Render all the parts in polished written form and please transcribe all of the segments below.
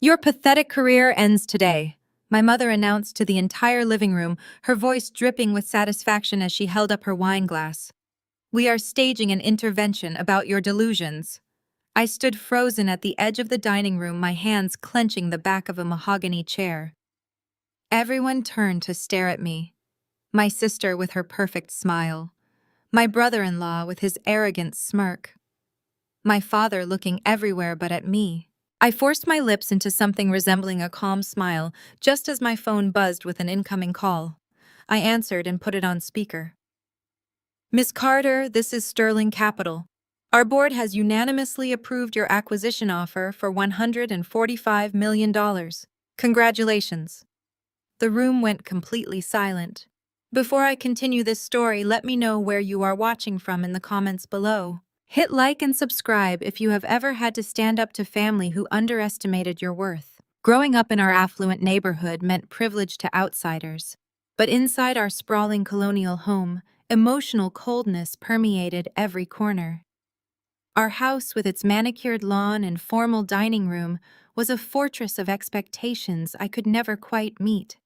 Your pathetic career ends today, my mother announced to the entire living room, her voice dripping with satisfaction as she held up her wine glass. We are staging an intervention about your delusions. I stood frozen at the edge of the dining room, my hands clenching the back of a mahogany chair. Everyone turned to stare at me. My sister with her perfect smile. My brother-in-law with his arrogant smirk. My father looking everywhere but at me. I forced my lips into something resembling a calm smile just as my phone buzzed with an incoming call. I answered and put it on speaker. Miss Carter, this is Sterling Capital. Our board has unanimously approved your acquisition offer for $145 million. Congratulations. The room went completely silent. Before I continue this story, let me know where you are watching from in the comments below. Hit like and subscribe if you have ever had to stand up to family who underestimated your worth. Growing up in our affluent neighborhood meant privilege to outsiders. But inside our sprawling colonial home, emotional coldness permeated every corner. Our house, with its manicured lawn and formal dining room, was a fortress of expectations I could never quite meet.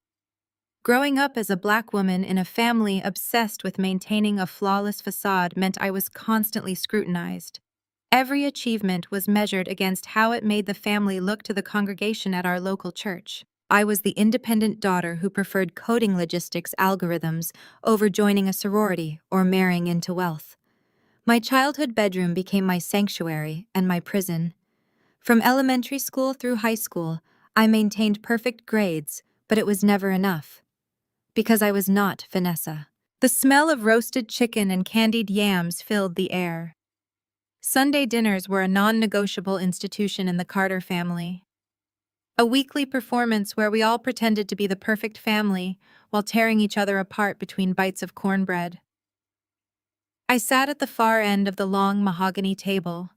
Growing up as a Black woman in a family obsessed with maintaining a flawless facade meant I was constantly scrutinized. Every achievement was measured against how it made the family look to the congregation at our local church. I was the independent daughter who preferred coding logistics algorithms over joining a sorority or marrying into wealth. My childhood bedroom became my sanctuary and my prison. From elementary school through high school, I maintained perfect grades, but it was never enough. Because I was not Vanessa. The smell of roasted chicken and candied yams filled the air. Sunday dinners were a non-negotiable institution in the Carter family. A weekly performance where we all pretended to be the perfect family while tearing each other apart between bites of cornbread. I sat at the far end of the long mahogany table.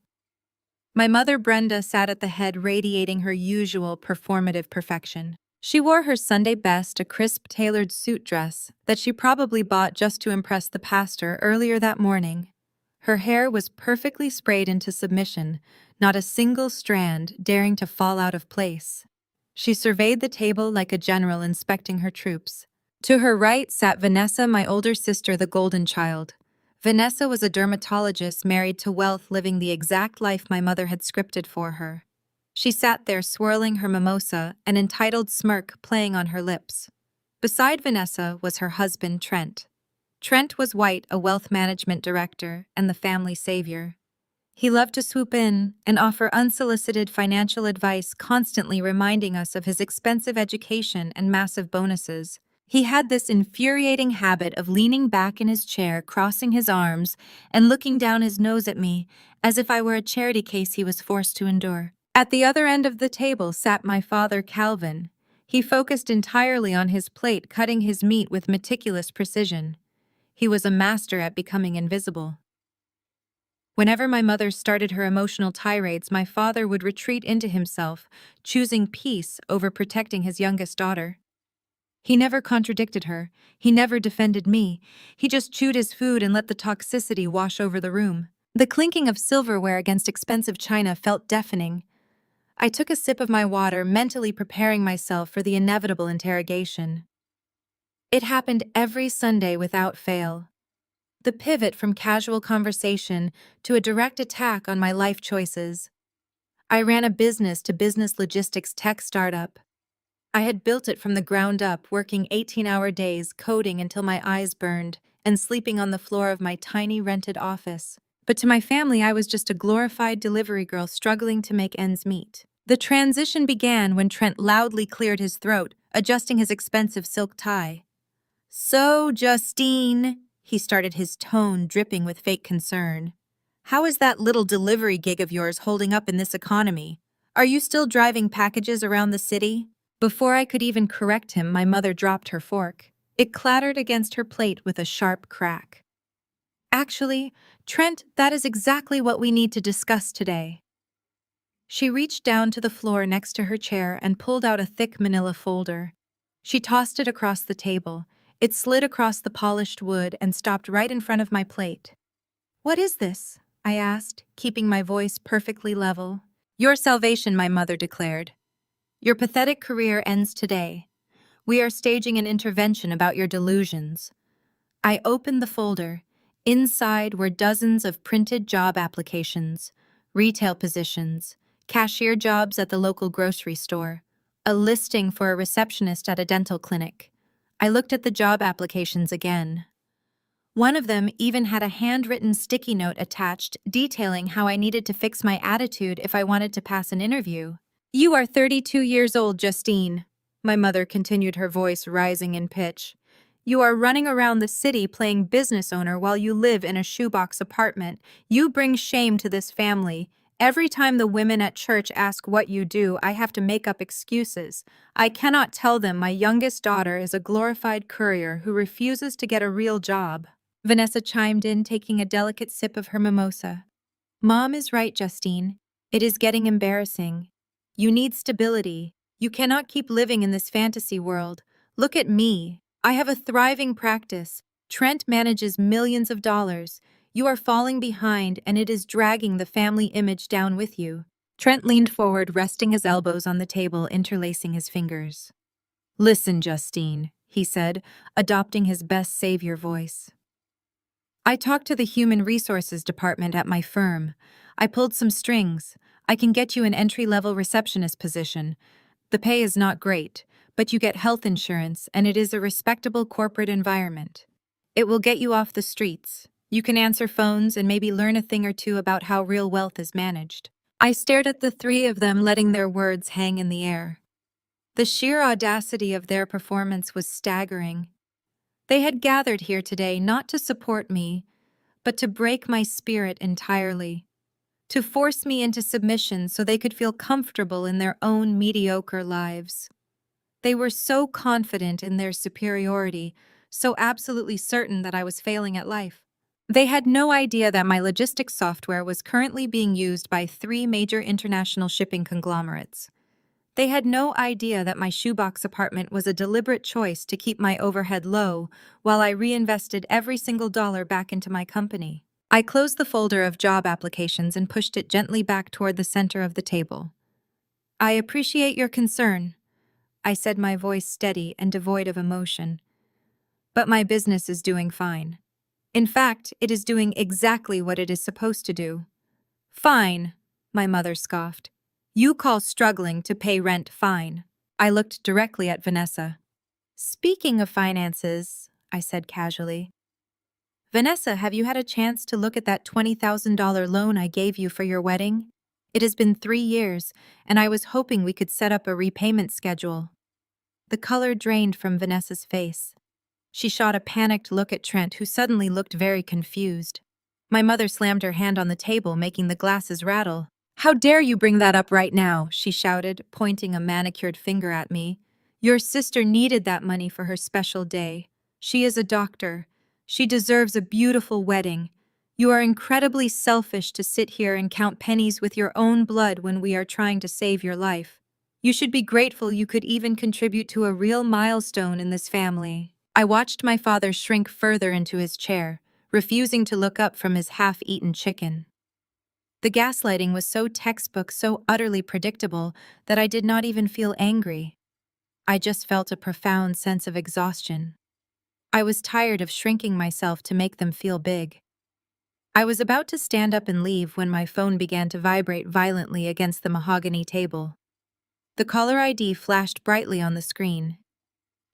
My mother Brenda sat at the head, radiating her usual performative perfection. She wore her Sunday best, a crisp tailored suit dress that she probably bought just to impress the pastor earlier that morning. Her hair was perfectly sprayed into submission, not a single strand daring to fall out of place. She surveyed the table like a general inspecting her troops. To her right sat Vanessa, my older sister, the golden child. Vanessa was a dermatologist married to wealth, living the exact life my mother had scripted for her. She sat there swirling her mimosa, an entitled smirk playing on her lips. Beside Vanessa was her husband, Trent. Trent was white, a wealth management director and the family savior. He loved to swoop in and offer unsolicited financial advice, constantly reminding us of his expensive education and massive bonuses. He had this infuriating habit of leaning back in his chair, crossing his arms, and looking down his nose at me, as if I were a charity case he was forced to endure. At the other end of the table sat my father, Calvin. He focused entirely on his plate, cutting his meat with meticulous precision. He was a master at becoming invisible. Whenever my mother started her emotional tirades, my father would retreat into himself, choosing peace over protecting his youngest daughter. He never contradicted her. He never defended me. He just chewed his food and let the toxicity wash over the room. The clinking of silverware against expensive china felt deafening. I took a sip of my water, mentally preparing myself for the inevitable interrogation. It happened every Sunday without fail. The pivot from casual conversation to a direct attack on my life choices. I ran a business-to-business logistics tech startup. I had built it from the ground up, working 18-hour days, coding until my eyes burned, and sleeping on the floor of my tiny rented office. But to my family, I was just a glorified delivery girl struggling to make ends meet. The transition began when Trent loudly cleared his throat, adjusting his expensive silk tie. "So, Justine," he started, his tone dripping with fake concern. "How is that little delivery gig of yours holding up in this economy? Are you still driving packages around the city?" Before I could even correct him, my mother dropped her fork. It clattered against her plate with a sharp crack. "Actually, Trent, that is exactly what we need to discuss today." She reached down to the floor next to her chair and pulled out a thick manila folder. She tossed it across the table. It slid across the polished wood and stopped right in front of my plate. "What is this?" I asked, keeping my voice perfectly level. "Your salvation," my mother declared. Your pathetic career ends today. We are staging an intervention about your delusions. I opened the folder. Inside were dozens of printed job applications, retail positions, cashier jobs at the local grocery store, a listing for a receptionist at a dental clinic. I looked at the job applications again. One of them even had a handwritten sticky note attached detailing how I needed to fix my attitude if I wanted to pass an interview. "You are 32 years old, Justine," my mother continued, her voice rising in pitch. "You are running around the city playing business owner while you live in a shoebox apartment. You bring shame to this family. Every time the women at church ask what you do, I have to make up excuses. I cannot tell them my youngest daughter is a glorified courier who refuses to get a real job." Vanessa chimed in, taking a delicate sip of her mimosa. "Mom is right, Justine. It is getting embarrassing. You need stability. You cannot keep living in this fantasy world. Look at me. I have a thriving practice. Trent manages millions of dollars. You are falling behind, and it is dragging the family image down with you." Trent leaned forward, resting his elbows on the table, interlacing his fingers. "Listen, Justine," he said, adopting his best savior voice. "I talked to the human resources department at my firm. I pulled some strings. I can get you an entry-level receptionist position. The pay is not great, but you get health insurance and it is a respectable corporate environment. It will get you off the streets. You can answer phones and maybe learn a thing or two about how real wealth is managed." I stared at the three of them, letting their words hang in the air. The sheer audacity of their performance was staggering. They had gathered here today not to support me, but to break my spirit entirely, to force me into submission so they could feel comfortable in their own mediocre lives. They were so confident in their superiority, so absolutely certain that I was failing at life. They had no idea that my logistics software was currently being used by 3 major international shipping conglomerates. They had no idea that my shoebox apartment was a deliberate choice to keep my overhead low while I reinvested every single dollar back into my company. I closed the folder of job applications and pushed it gently back toward the center of the table. "I appreciate your concern," I said, my voice steady and devoid of emotion. "But my business is doing fine. In fact, it is doing exactly what it is supposed to do." "Fine," my mother scoffed. "You call struggling to pay rent fine." I looked directly at Vanessa. "Speaking of finances," I said casually, "Vanessa, have you had a chance to look at that $20,000 loan I gave you for your wedding? It has been 3 years, and I was hoping we could set up a repayment schedule." The color drained from Vanessa's face. She shot a panicked look at Trent, who suddenly looked very confused. My mother slammed her hand on the table, making the glasses rattle. "How dare you bring that up right now?" she shouted, pointing a manicured finger at me. "Your sister needed that money for her special day. She is a doctor. She deserves a beautiful wedding. You are incredibly selfish to sit here and count pennies with your own blood when we are trying to save your life. You should be grateful you could even contribute to a real milestone in this family." I watched my father shrink further into his chair, refusing to look up from his half-eaten chicken. The gaslighting was so textbook, so utterly predictable, that I did not even feel angry. I just felt a profound sense of exhaustion. I was tired of shrinking myself to make them feel big. I was about to stand up and leave when my phone began to vibrate violently against the mahogany table. The caller ID flashed brightly on the screen.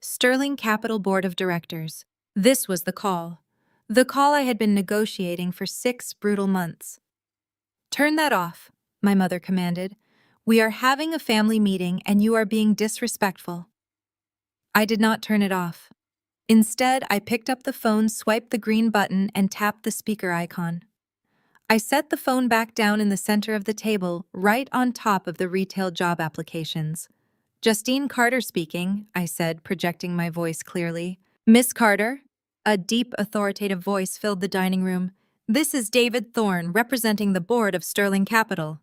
Sterling Capital Board of Directors. This was the call. The call I had been negotiating for 6 brutal months. "Turn that off," my mother commanded. "We are having a family meeting and you are being disrespectful." I did not turn it off. Instead, I picked up the phone, swiped the green button, and tapped the speaker icon. I set the phone back down in the center of the table, right on top of the retail job applications. "Justine Carter speaking," I said, projecting my voice clearly. "Miss Carter?" A deep, authoritative voice filled the dining room. "This is David Thorne, representing the board of Sterling Capital."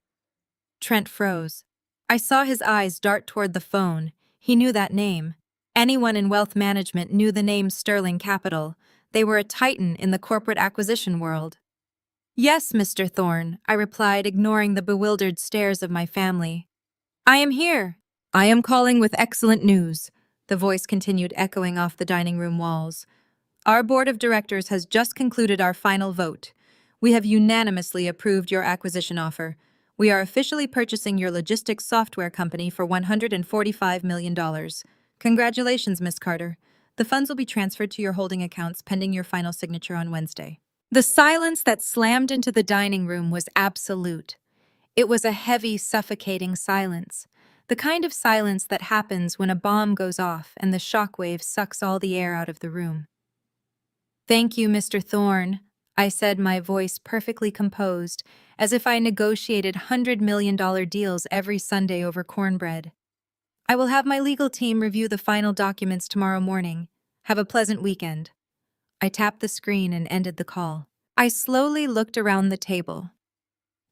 Trent froze. I saw his eyes dart toward the phone. He knew that name. Anyone in wealth management knew the name Sterling Capital. They were a titan in the corporate acquisition world. "Yes, Mr. Thorne," I replied, ignoring the bewildered stares of my family. "I am here." I am calling with excellent news, the voice continued echoing off the dining room walls. Our board of directors has just concluded our final vote. We have unanimously approved your acquisition offer. We are officially purchasing your logistics software company for $145 million. Congratulations, Miss Carter. The funds will be transferred to your holding accounts pending your final signature on Wednesday. The silence that slammed into the dining room was absolute. It was a heavy, suffocating silence. The kind of silence that happens when a bomb goes off and the shockwave sucks all the air out of the room. Thank you, Mr. Thorne, I said, my voice perfectly composed, as if I negotiated $100 million deals every Sunday over cornbread. I will have my legal team review the final documents tomorrow morning. Have a pleasant weekend. I tapped the screen and ended the call. I slowly looked around the table.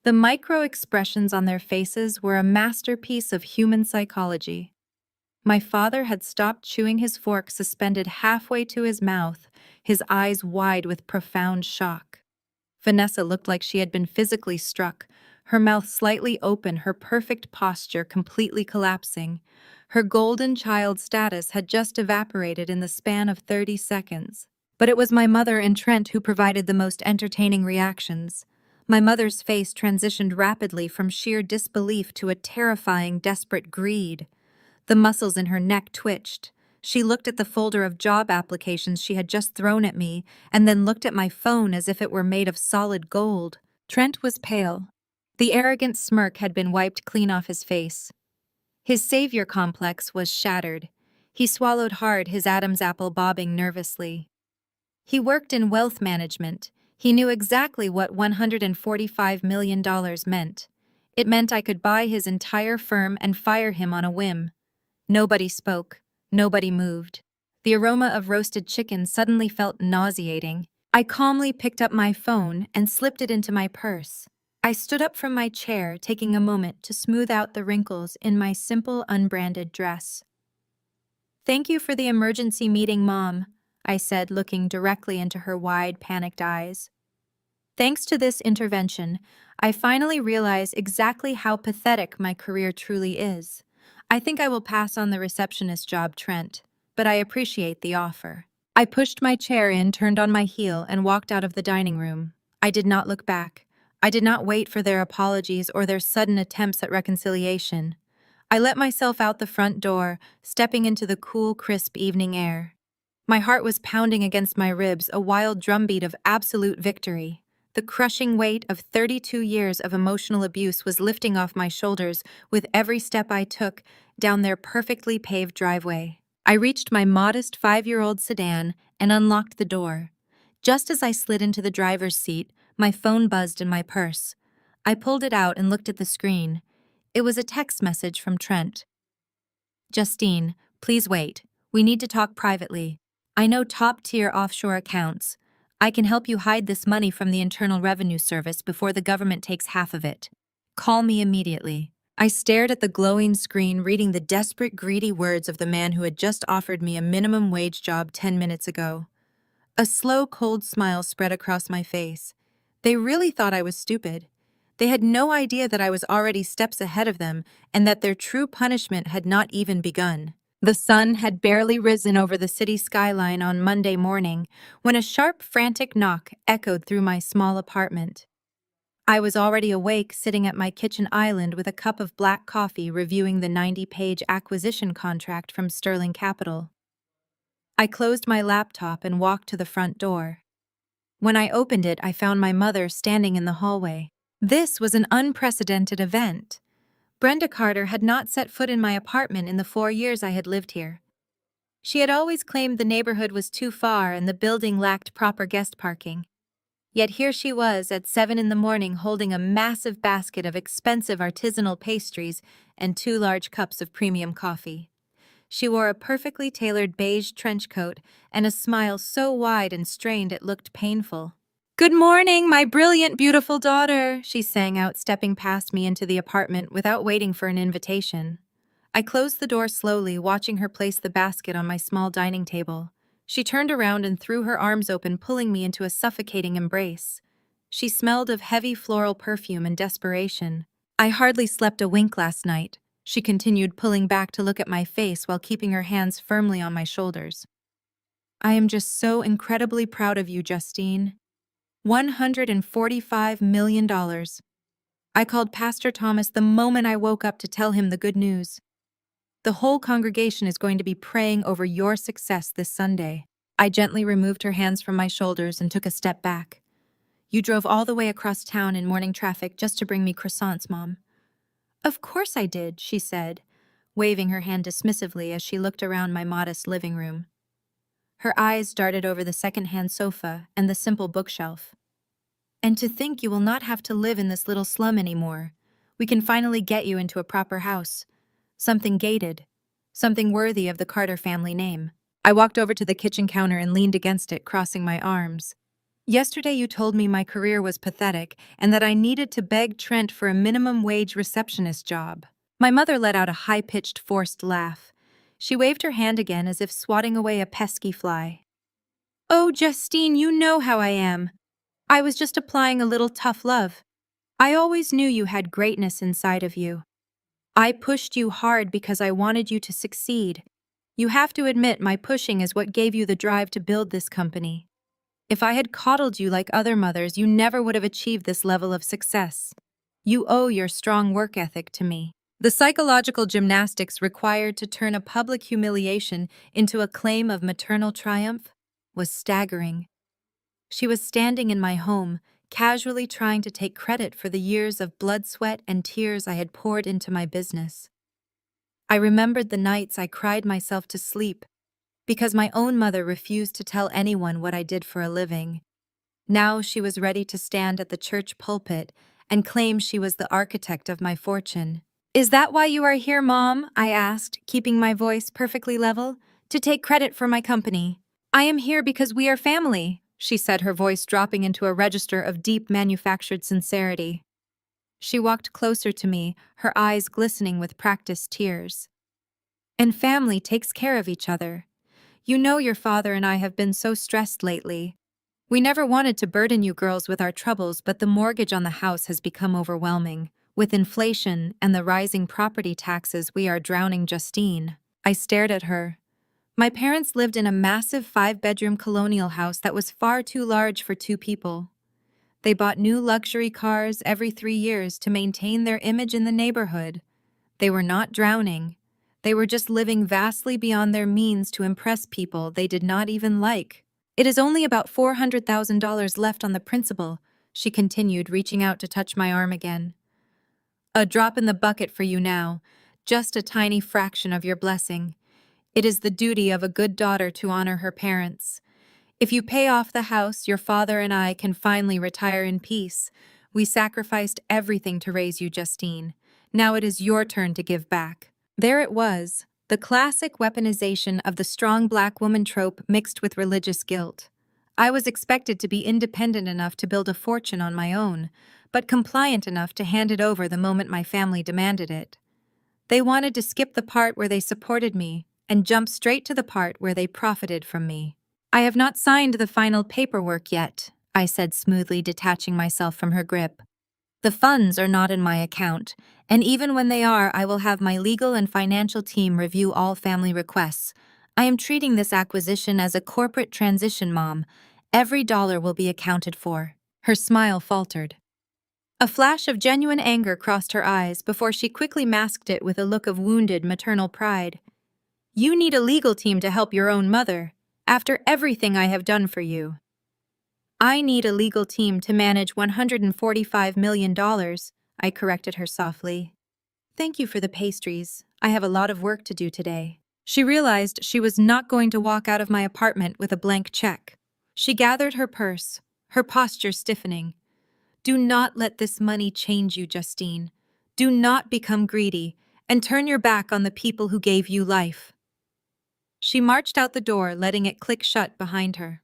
The micro-expressions on their faces were a masterpiece of human psychology. My father had stopped chewing his fork suspended halfway to his mouth, his eyes wide with profound shock. Vanessa looked like she had been physically struck, her mouth slightly open, her perfect posture completely collapsing. Her golden child status had just evaporated in the span of 30 seconds. But it was my mother and Trent who provided the most entertaining reactions. My mother's face transitioned rapidly from sheer disbelief to a terrifying, desperate greed. The muscles in her neck twitched. She looked at the folder of job applications she had just thrown at me, and then looked at my phone as if it were made of solid gold. Trent was pale. The arrogant smirk had been wiped clean off his face. His savior complex was shattered. He swallowed hard, his Adam's apple bobbing nervously. He worked in wealth management. He knew exactly what $145 million meant. It meant I could buy his entire firm and fire him on a whim. Nobody spoke. Nobody moved. The aroma of roasted chicken suddenly felt nauseating. I calmly picked up my phone and slipped it into my purse. I stood up from my chair, taking a moment to smooth out the wrinkles in my simple, unbranded dress. "Thank you for the emergency meeting, Mom," I said, looking directly into her wide, panicked eyes. Thanks to this intervention, I finally realize exactly how pathetic my career truly is. I think I will pass on the receptionist job, Trent, but I appreciate the offer. I pushed my chair in, turned on my heel, and walked out of the dining room. I did not look back. I did not wait for their apologies or their sudden attempts at reconciliation. I let myself out the front door, stepping into the cool, crisp evening air. My heart was pounding against my ribs, a wild drumbeat of absolute victory. The crushing weight of 32 years of emotional abuse was lifting off my shoulders with every step I took down their perfectly paved driveway. I reached my modest 5-year-old sedan and unlocked the door. Just as I slid into the driver's seat, my phone buzzed in my purse. I pulled it out and looked at the screen. It was a text message from Trent. "Justine, please wait. We need to talk privately. I know top-tier offshore accounts. I can help you hide this money from the Internal Revenue Service before the government takes half of it. Call me immediately." I stared at the glowing screen, reading the desperate, greedy words of the man who had just offered me a minimum wage job 10 minutes ago. A slow, cold smile spread across my face. They really thought I was stupid. They had no idea that I was already steps ahead of them and that their true punishment had not even begun. The sun had barely risen over the city skyline on Monday morning when a sharp, frantic knock echoed through my small apartment. I was already awake, sitting at my kitchen island with a cup of black coffee, reviewing the 90-page acquisition contract from Sterling Capital. I closed my laptop and walked to the front door. When I opened it, I found my mother standing in the hallway. This was an unprecedented event. Brenda Carter had not set foot in my apartment in the 4 years I had lived here. She had always claimed the neighborhood was too far and the building lacked proper guest parking. Yet here she was at 7 in the morning holding a massive basket of expensive artisanal pastries and 2 large cups of premium coffee. She wore a perfectly tailored beige trench coat and a smile so wide and strained it looked painful. "Good morning, my brilliant, beautiful daughter," she sang out, stepping past me into the apartment without waiting for an invitation. I closed the door slowly, watching her place the basket on my small dining table. She turned around and threw her arms open, pulling me into a suffocating embrace. She smelled of heavy floral perfume and desperation. "I hardly slept a wink last night," She continued, pulling back to look at my face while keeping her hands firmly on my shoulders. I am just so incredibly proud of you, Justine. $145 million. I called Pastor Thomas the moment I woke up to tell him the good news. The whole congregation is going to be praying over your success this Sunday. I gently removed her hands from my shoulders and took a step back. You drove all the way across town in morning traffic just to bring me croissants, Mom. Of course I did, she said, waving her hand dismissively as she looked around my modest living room. Her eyes darted over the second-hand sofa and the simple bookshelf. And to think you will not have to live in this little slum anymore. We can finally get you into a proper house. Something gated. Something worthy of the Carter family name. I walked over to the kitchen counter and leaned against it, crossing my arms. Yesterday you told me my career was pathetic and that I needed to beg Trent for a minimum wage receptionist job. My mother let out a high-pitched, forced laugh. She waved her hand again as if swatting away a pesky fly. Oh, Justine, you know how I am. I was just applying a little tough love. I always knew you had greatness inside of you. I pushed you hard because I wanted you to succeed. You have to admit my pushing is what gave you the drive to build this company. If I had coddled you like other mothers, you never would have achieved this level of success. You owe your strong work ethic to me. The psychological gymnastics required to turn a public humiliation into a claim of maternal triumph was staggering. She was standing in my home, casually trying to take credit for the years of blood, sweat, and tears I had poured into my business. I remembered the nights I cried myself to sleep because my own mother refused to tell anyone what I did for a living. Now she was ready to stand at the church pulpit and claim she was the architect of my fortune. Is that why you are here, Mom? I asked, keeping my voice perfectly level. To take credit for my company. I am here because we are family, she said, her voice dropping into a register of deep manufactured sincerity. She walked closer to me, her eyes glistening with practiced tears. And family takes care of each other. You know your father and I have been so stressed lately. We never wanted to burden you girls with our troubles, but the mortgage on the house has become overwhelming. With inflation and the rising property taxes, we are drowning, Justine. I stared at her. My parents lived in a massive 5-bedroom colonial house that was far too large for 2 people. They bought new luxury cars every 3 years to maintain their image in the neighborhood. They were not drowning. They were just living vastly beyond their means to impress people they did not even like. It is only about $400,000 left on the principal, she continued, reaching out to touch my arm again. A drop in the bucket for you now, just a tiny fraction of your blessing. It is the duty of a good daughter to honor her parents. If you pay off the house, your father and I can finally retire in peace. We sacrificed everything to raise you, Justine. Now it is your turn to give back. There it was, the classic weaponization of the strong black woman trope mixed with religious guilt. I was expected to be independent enough to build a fortune on my own, but compliant enough to hand it over the moment my family demanded it. They wanted to skip the part where they supported me and jump straight to the part where they profited from me. I have not signed the final paperwork yet, I said smoothly, detaching myself from her grip. The funds are not in my account, and even when they are, I will have my legal and financial team review all family requests. I am treating this acquisition as a corporate transition, Mom. Every dollar will be accounted for. Her smile faltered. A flash of genuine anger crossed her eyes before she quickly masked it with a look of wounded maternal pride. You need a legal team to help your own mother, after everything I have done for you. I need a legal team to manage $145 million, I corrected her softly. Thank you for the pastries. I have a lot of work to do today. She realized she was not going to walk out of my apartment with a blank check. She gathered her purse, her posture stiffening. Do not let this money change you, Justine. Do not become greedy and turn your back on the people who gave you life. She marched out the door, letting it click shut behind her.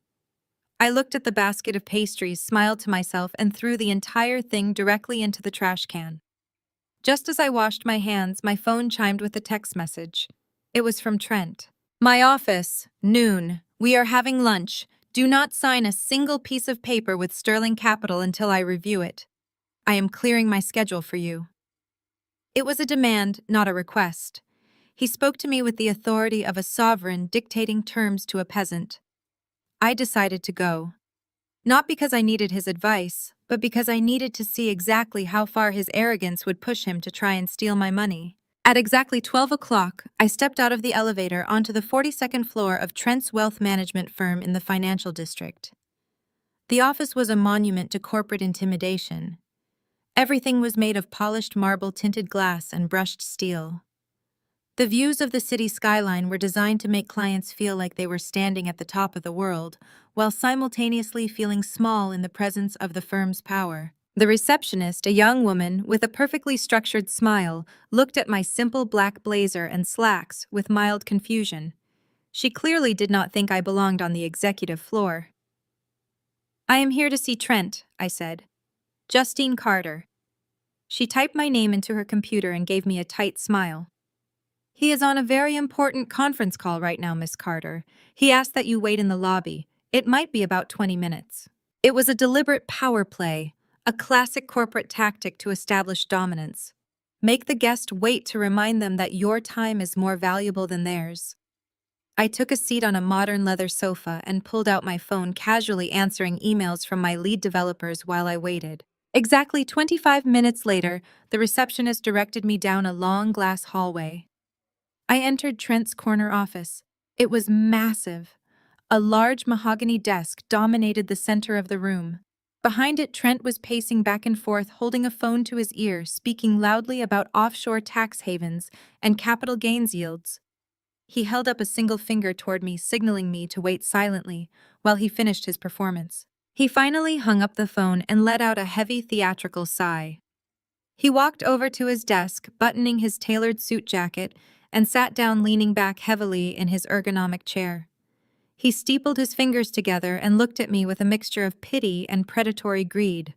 I looked at the basket of pastries, smiled to myself, and threw the entire thing directly into the trash can. Just as I washed my hands, my phone chimed with a text message. It was from Trent. My office, noon. We are having lunch. Do not sign a single piece of paper with Sterling Capital until I review it. I am clearing my schedule for you. It was a demand, not a request. He spoke to me with the authority of a sovereign dictating terms to a peasant. I decided to go. Not because I needed his advice, but because I needed to see exactly how far his arrogance would push him to try and steal my money. At exactly 12 o'clock, I stepped out of the elevator onto the 42nd floor of Trent's wealth management firm in the financial district. The office was a monument to corporate intimidation. Everything was made of polished marble tinted glass and brushed steel. The views of the city skyline were designed to make clients feel like they were standing at the top of the world, while simultaneously feeling small in the presence of the firm's power. The receptionist, a young woman with a perfectly structured smile, looked at my simple black blazer and slacks with mild confusion. She clearly did not think I belonged on the executive floor. "I am here to see Trent," I said. "Justine Carter." She typed my name into her computer and gave me a tight smile. "He is on a very important conference call right now, Miss Carter. He asked that you wait in the lobby. It might be about 20 minutes. It was a deliberate power play, a classic corporate tactic to establish dominance. Make the guest wait to remind them that your time is more valuable than theirs. I took a seat on a modern leather sofa and pulled out my phone, casually answering emails from my lead developers while I waited. Exactly 25 minutes later, the receptionist directed me down a long glass hallway. I entered Trent's corner office. It was massive. A large mahogany desk dominated the center of the room. Behind it, Trent was pacing back and forth, holding a phone to his ear, speaking loudly about offshore tax havens and capital gains yields. He held up a single finger toward me, signaling me to wait silently while he finished his performance. He finally hung up the phone and let out a heavy theatrical sigh. He walked over to his desk, buttoning his tailored suit jacket, and sat down, leaning back heavily in his ergonomic chair. He steepled his fingers together and looked at me with a mixture of pity and predatory greed.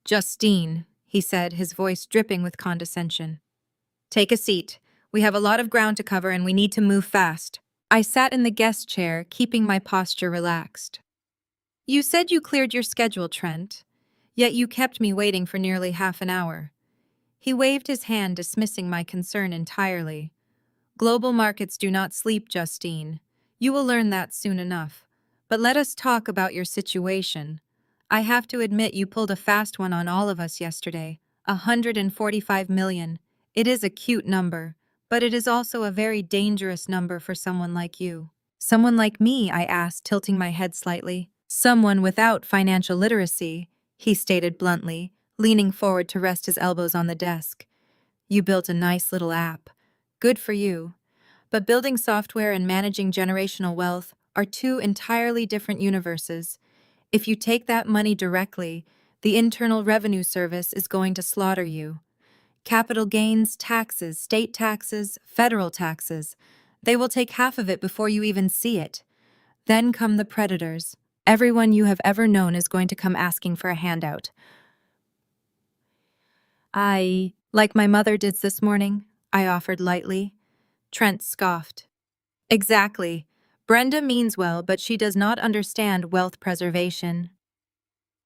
"Justine," he said, his voice dripping with condescension. "Take a seat. We have a lot of ground to cover and we need to move fast." I sat in the guest chair, keeping my posture relaxed. "You said you cleared your schedule, Trent, yet you kept me waiting for nearly half an hour." He waved his hand, dismissing my concern entirely. "Global markets do not sleep, Justine. You will learn that soon enough. But let us talk about your situation. I have to admit you pulled a fast one on all of us yesterday. 145 million. It is a cute number, but it is also a very dangerous number for someone like you." "Someone like me?" I asked, tilting my head slightly. "Someone without financial literacy," he stated bluntly, leaning forward to rest his elbows on the desk. "You built a nice little app. Good for you. But building software and managing generational wealth are two entirely different universes. If you take that money directly, the Internal Revenue Service is going to slaughter you. Capital gains, taxes, state taxes, federal taxes. They will take half of it before you even see it. Then come the predators. Everyone you have ever known is going to come asking for a handout." Like my mother did this morning," I offered lightly. Trent scoffed. "Exactly. Brenda means well, but she does not understand wealth preservation.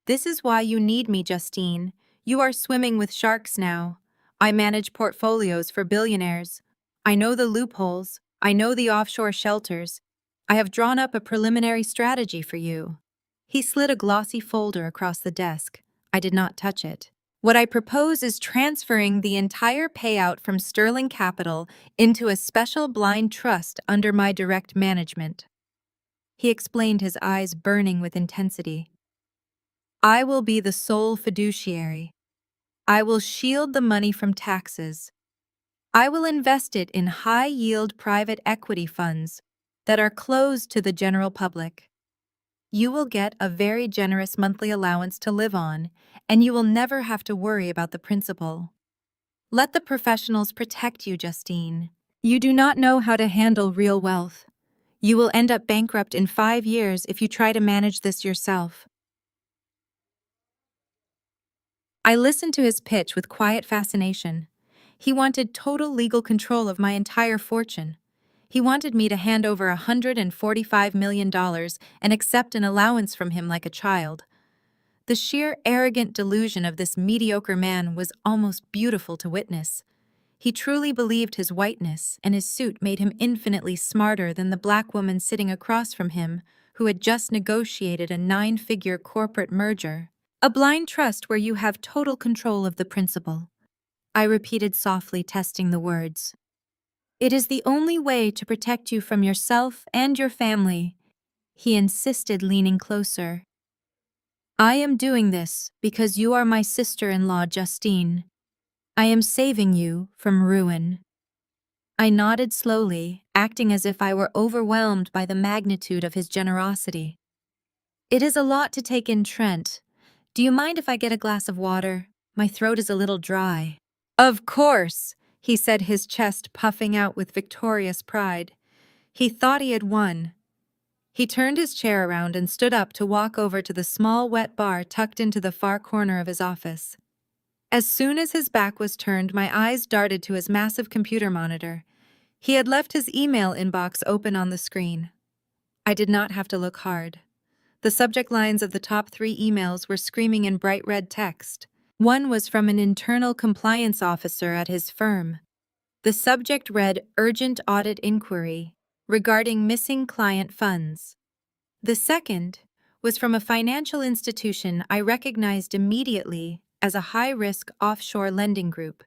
This is why you need me, Justine. You are swimming with sharks now. I manage portfolios for billionaires. I know the loopholes. I know the offshore shelters. I have drawn up a preliminary strategy for you." He slid a glossy folder across the desk. I did not touch it. "What I propose is transferring the entire payout from Sterling Capital into a special blind trust under my direct management." He explained, his eyes burning with intensity. "I will be the sole fiduciary. I will shield the money from taxes. I will invest it in high-yield private equity funds that are closed to the general public. You will get a very generous monthly allowance to live on, and you will never have to worry about the principal. Let the professionals protect you, Justine. You do not know how to handle real wealth. You will end up bankrupt in 5 years if you try to manage this yourself." I listened to his pitch with quiet fascination. He wanted total legal control of my entire fortune. He wanted me to hand over $145 million and accept an allowance from him like a child. The sheer arrogant delusion of this mediocre man was almost beautiful to witness. He truly believed his whiteness, and his suit made him infinitely smarter than the black woman sitting across from him, who had just negotiated a 9-figure corporate merger. A blind trust where you have total control of the principal. I repeated softly, testing the words. It is the only way to protect you from yourself and your family, he insisted, leaning closer. I am doing this because you are my sister-in-law, Justine. I am saving you from ruin. I nodded slowly, acting as if I were overwhelmed by the magnitude of his generosity. It is a lot to take in, Trent. Do you mind if I get a glass of water? My throat is a little dry. Of course, he said, his chest puffing out with victorious pride. He thought he had won. He turned his chair around and stood up to walk over to the small wet bar tucked into the far corner of his office. As soon as his back was turned, my eyes darted to his massive computer monitor. He had left his email inbox open on the screen. I did not have to look hard. The subject lines of the top 3 emails were screaming in bright red text. One was from an internal compliance officer at his firm. The subject read, "Urgent Audit Inquiry regarding missing client funds." The second was from a financial institution I recognized immediately as a high-risk offshore lending group.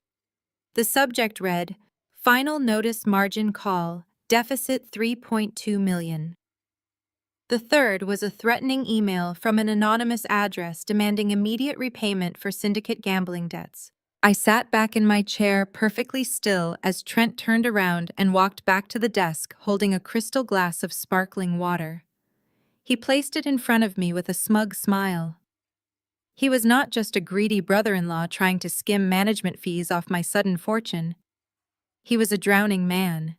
The subject read, "Final Notice Margin Call, Deficit 3.2 million." The third was a threatening email from an anonymous address demanding immediate repayment for syndicate gambling debts. I sat back in my chair perfectly still as Trent turned around and walked back to the desk holding a crystal glass of sparkling water. He placed it in front of me with a smug smile. He was not just a greedy brother-in-law trying to skim management fees off my sudden fortune. He was a drowning man.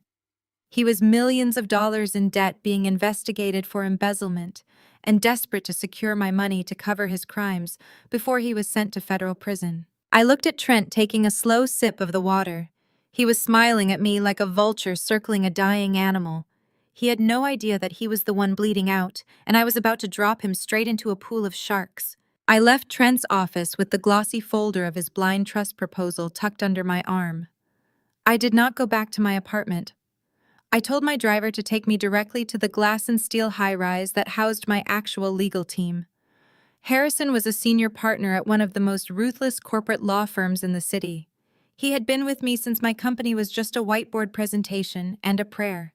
He was millions of dollars in debt, being investigated for embezzlement, and desperate to secure my money to cover his crimes before he was sent to federal prison. I looked at Trent taking a slow sip of the water. He was smiling at me like a vulture circling a dying animal. He had no idea that he was the one bleeding out, and I was about to drop him straight into a pool of sharks. I left Trent's office with the glossy folder of his blind trust proposal tucked under my arm. I did not go back to my apartment. I told my driver to take me directly to the glass and steel high-rise that housed my actual legal team. Harrison was a senior partner at one of the most ruthless corporate law firms in the city. He had been with me since my company was just a whiteboard presentation and a prayer.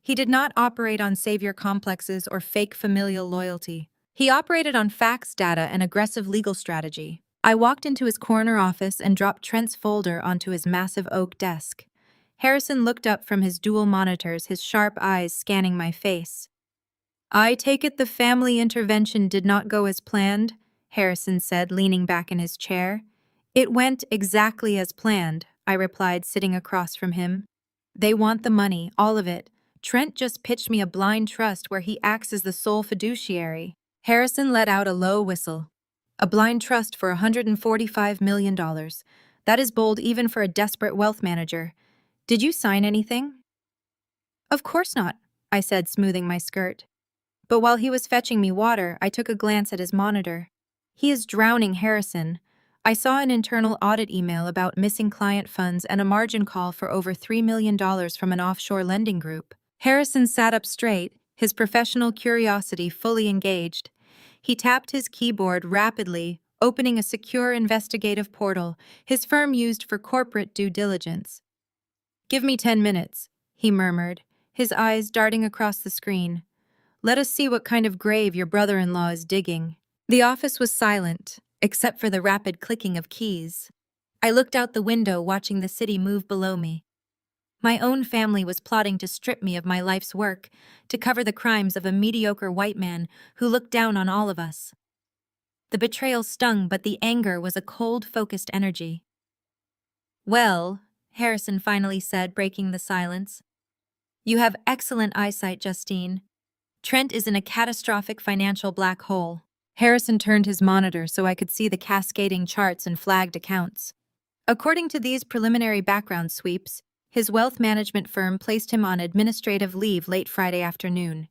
He did not operate on savior complexes or fake familial loyalty. He operated on facts, data, and aggressive legal strategy. I walked into his corner office and dropped Trent's folder onto his massive oak desk. Harrison looked up from his dual monitors, his sharp eyes scanning my face. "I take it the family intervention did not go as planned," Harrison said, leaning back in his chair. "It went exactly as planned," I replied, sitting across from him. "They want the money, all of it. Trent just pitched me a blind trust where he acts as the sole fiduciary." Harrison let out a low whistle. "A blind trust for $145 million. That is bold even for a desperate wealth manager. Did you sign anything?" "Of course not," I said, smoothing my skirt. But while he was fetching me water, I took a glance at his monitor. "He is drowning Harrison. I saw an internal audit email about missing client funds and a margin call for over $3 million from an offshore lending group." Harrison sat up straight, his professional curiosity fully engaged. He tapped his keyboard rapidly, opening a secure investigative portal his firm used for corporate due diligence. "Give me 10 minutes, he murmured, his eyes darting across the screen. "Let us see what kind of grave your brother-in-law is digging." The office was silent, except for the rapid clicking of keys. I looked out the window, watching the city move below me. My own family was plotting to strip me of my life's work, to cover the crimes of a mediocre white man who looked down on all of us. The betrayal stung, but the anger was a cold, focused energy. "Well," Harrison finally said, breaking the silence, "you have excellent eyesight, Justine. Trent is in a catastrophic financial black hole." Harrison turned his monitor so I could see the cascading charts and flagged accounts. According to these preliminary background sweeps, his wealth management firm placed him on administrative leave late Friday afternoon.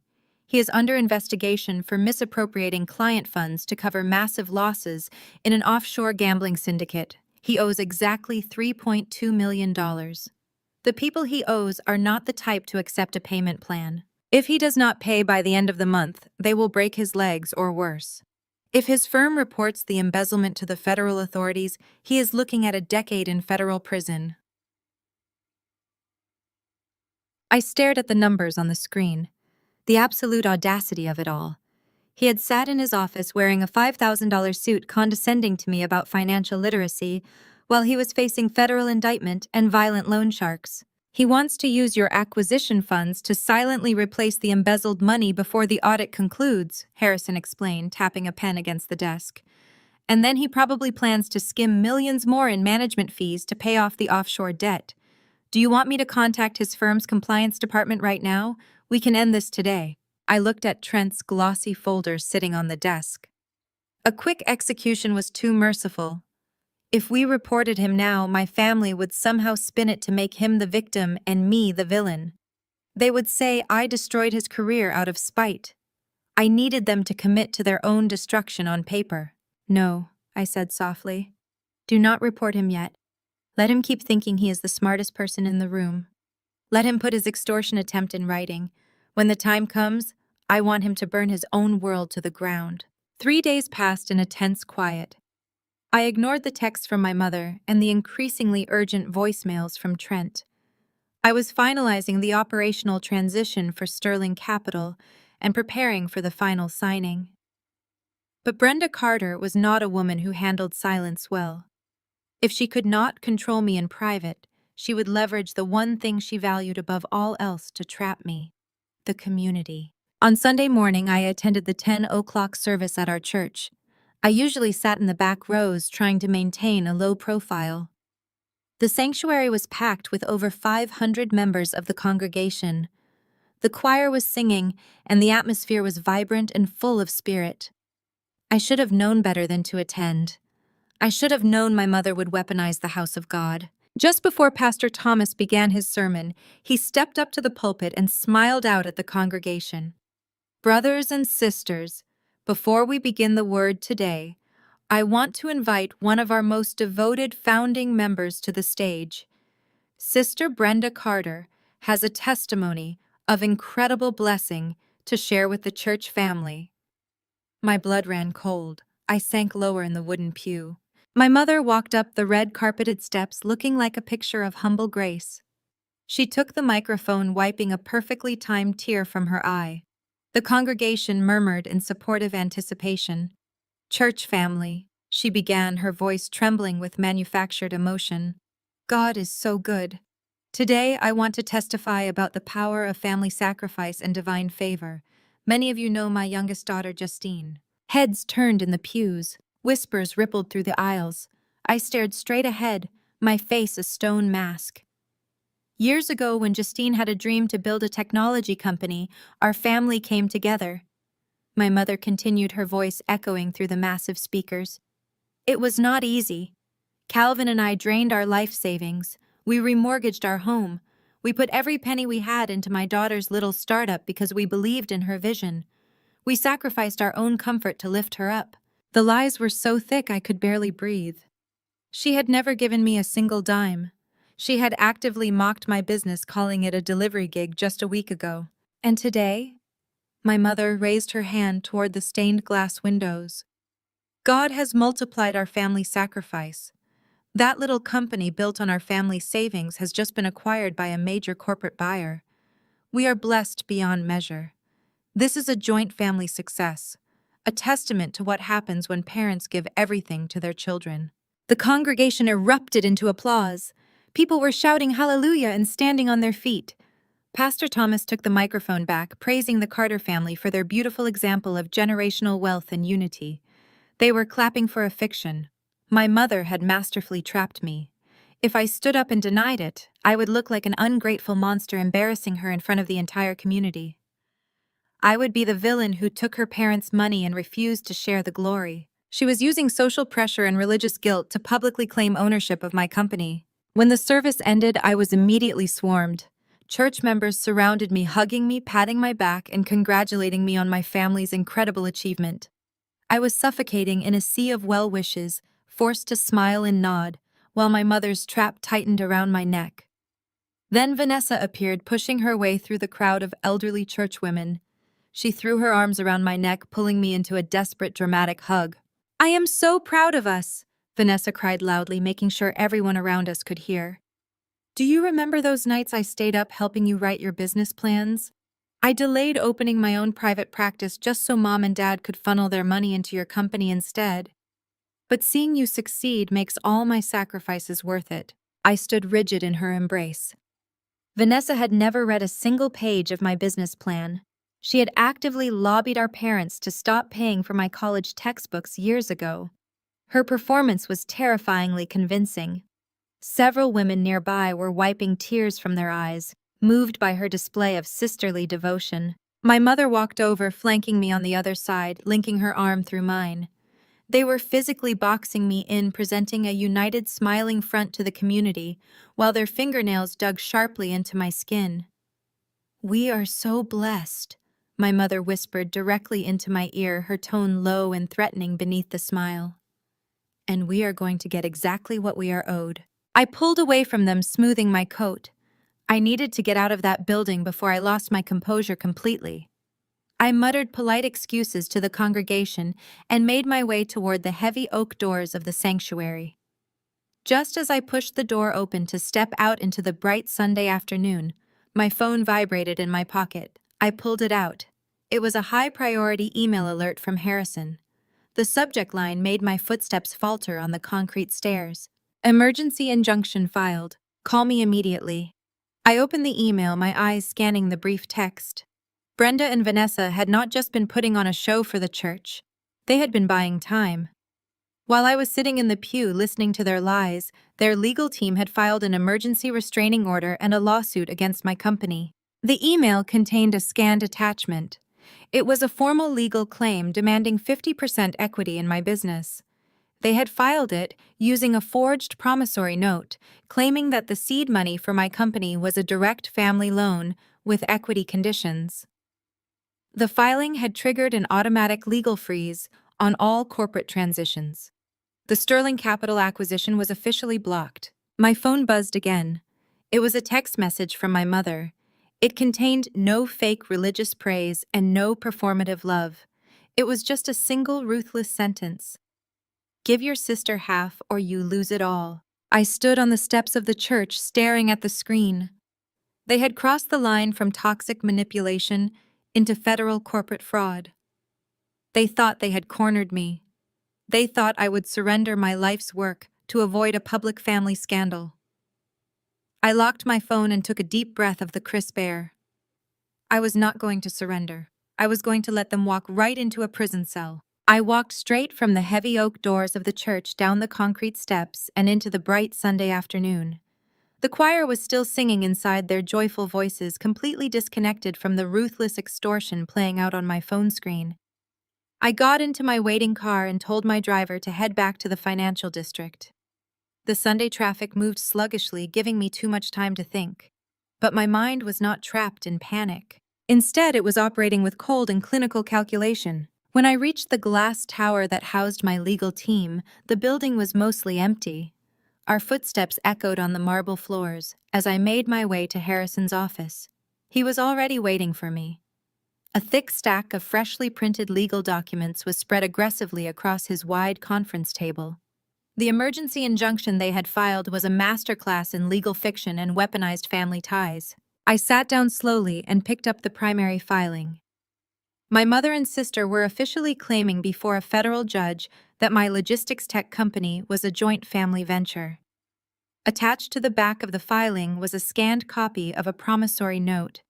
He is under investigation for misappropriating client funds to cover massive losses in an offshore gambling syndicate. He owes exactly $3.2 million. The people he owes are not the type to accept a payment plan. If he does not pay by the end of the month, they will break his legs or worse. If his firm reports the embezzlement to the federal authorities, he is looking at a decade in federal prison. I stared at the numbers on the screen. The absolute audacity of it all. He had sat in his office wearing a $5,000 suit condescending to me about financial literacy, while he was facing federal indictment and violent loan sharks. He wants to use your acquisition funds to silently replace the embezzled money before the audit concludes, Harrison explained, tapping a pen against the desk. And then he probably plans to skim millions more in management fees to pay off the offshore debt. Do you want me to contact his firm's compliance department right now? We can end this today. I looked at Trent's glossy folder sitting on the desk. A quick execution was too merciful. If we reported him now, my family would somehow spin it to make him the victim and me the villain. They would say I destroyed his career out of spite. I needed them to commit to their own destruction on paper. No, I said softly. Do not report him yet. Let him keep thinking he is the smartest person in the room. Let him put his extortion attempt in writing. When the time comes, I want him to burn his own world to the ground. 3 days passed in a tense quiet. I ignored the texts from my mother and the increasingly urgent voicemails from Trent. I was finalizing the operational transition for Sterling Capital and preparing for the final signing. But Brenda Carter was not a woman who handled silence well. If she could not control me in private, she would leverage the one thing she valued above all else to trap me: the community. On Sunday morning, I attended the 10 o'clock service at our church. I usually sat in the back rows trying to maintain a low profile. The sanctuary was packed with over 500 members of the congregation. The choir was singing, and the atmosphere was vibrant and full of spirit. I should have known better than to attend. I should have known my mother would weaponize the house of God. Just before Pastor Thomas began his sermon, he stepped up to the pulpit and smiled out at the congregation. Brothers and sisters, before we begin the word today, I want to invite one of our most devoted founding members to the stage. Sister Brenda Carter has a testimony of incredible blessing to share with the church family. My blood ran cold. I sank lower in the wooden pew. My mother walked up the red carpeted steps looking like a picture of humble grace. She took the microphone, wiping a perfectly timed tear from her eye. The congregation murmured in supportive anticipation. Church family, she began, her voice trembling with manufactured emotion. God is so good. Today, I want to testify about the power of family sacrifice and divine favor. Many of you know my youngest daughter, Justine. Heads turned in the pews. Whispers rippled through the aisles. I stared straight ahead, my face a stone mask. Years ago, when Justine had a dream to build a technology company, our family came together. My mother continued, her voice echoing through the massive speakers. It was not easy. Calvin and I drained our life savings. We remortgaged our home. We put every penny we had into my daughter's little startup because we believed in her vision. We sacrificed our own comfort to lift her up. The lies were so thick I could barely breathe. She had never given me a single dime. She had actively mocked my business, calling it a delivery gig just a week ago. And today, my mother raised her hand toward the stained glass windows. God has multiplied our family sacrifice. That little company built on our family savings has just been acquired by a major corporate buyer. We are blessed beyond measure. This is a joint family success, a testament to what happens when parents give everything to their children. The congregation erupted into applause. People were shouting hallelujah and standing on their feet. Pastor Thomas took the microphone back, praising the Carter family for their beautiful example of generational wealth and unity. They were clapping for a fiction. My mother had masterfully trapped me. If I stood up and denied it, I would look like an ungrateful monster, embarrassing her in front of the entire community. I would be the villain who took her parents' money and refused to share the glory. She was using social pressure and religious guilt to publicly claim ownership of my company. When the service ended, I was immediately swarmed. Church members surrounded me, hugging me, patting my back, and congratulating me on my family's incredible achievement. I was suffocating in a sea of well wishes, forced to smile and nod, while my mother's trap tightened around my neck. Then Vanessa appeared, pushing her way through the crowd of elderly churchwomen. She threw her arms around my neck, pulling me into a desperate, dramatic hug. "I am so proud of us," Vanessa cried loudly, making sure everyone around us could hear. "Do you remember those nights I stayed up helping you write your business plans? I delayed opening my own private practice just so Mom and Dad could funnel their money into your company instead. But seeing you succeed makes all my sacrifices worth it." I stood rigid in her embrace. Vanessa had never read a single page of my business plan. She had actively lobbied our parents to stop paying for my college textbooks years ago. Her performance was terrifyingly convincing. Several women nearby were wiping tears from their eyes, moved by her display of sisterly devotion. My mother walked over, flanking me on the other side, linking her arm through mine. They were physically boxing me in, presenting a united, smiling front to the community, while their fingernails dug sharply into my skin. "We are so blessed," my mother whispered directly into my ear, her tone low and threatening beneath the smile. "And we are going to get exactly what we are owed." I pulled away from them, smoothing my coat. I needed to get out of that building before I lost my composure completely. I muttered polite excuses to the congregation and made my way toward the heavy oak doors of the sanctuary. Just as I pushed the door open to step out into the bright Sunday afternoon, my phone vibrated in my pocket. I pulled it out. It was a high-priority email alert from Harrison. The subject line made my footsteps falter on the concrete stairs. "Emergency injunction filed. Call me immediately." I opened the email, my eyes scanning the brief text. Brenda and Vanessa had not just been putting on a show for the church. They had been buying time. While I was sitting in the pew listening to their lies, their legal team had filed an emergency restraining order and a lawsuit against my company. The email contained a scanned attachment. It was a formal legal claim demanding 50% equity in my business. They had filed it using a forged promissory note, claiming that the seed money for my company was a direct family loan with equity conditions. The filing had triggered an automatic legal freeze on all corporate transitions. The Sterling Capital acquisition was officially blocked. My phone buzzed again. It was a text message from my mother. It contained no fake religious praise and no performative love. It was just a single ruthless sentence. "Give your sister half or you lose it all." I stood on the steps of the church staring at the screen. They had crossed the line from toxic manipulation into federal corporate fraud. They thought they had cornered me. They thought I would surrender my life's work to avoid a public family scandal. I locked my phone and took a deep breath of the crisp air. I was not going to surrender. I was going to let them walk right into a prison cell. I walked straight from the heavy oak doors of the church down the concrete steps and into the bright Sunday afternoon. The choir was still singing inside, their joyful voices completely disconnected from the ruthless extortion playing out on my phone screen. I got into my waiting car and told my driver to head back to the financial district. The Sunday traffic moved sluggishly, giving me too much time to think. But my mind was not trapped in panic. Instead, it was operating with cold and clinical calculation. When I reached the glass tower that housed my legal team, the building was mostly empty. Our footsteps echoed on the marble floors as I made my way to Harrison's office. He was already waiting for me. A thick stack of freshly printed legal documents was spread aggressively across his wide conference table. The emergency injunction they had filed was a masterclass in legal fiction and weaponized family ties. I sat down slowly and picked up the primary filing. My mother and sister were officially claiming before a federal judge that my logistics tech company was a joint family venture. Attached to the back of the filing was a scanned copy of a promissory note.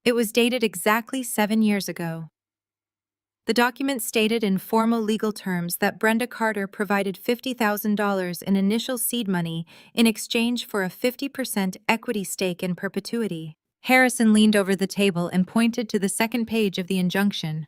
It was dated exactly 7 years ago. The document stated in formal legal terms that Brenda Carter provided $50,000 in initial seed money in exchange for a 50% equity stake in perpetuity. Harrison leaned over the table and pointed to the second page of the injunction.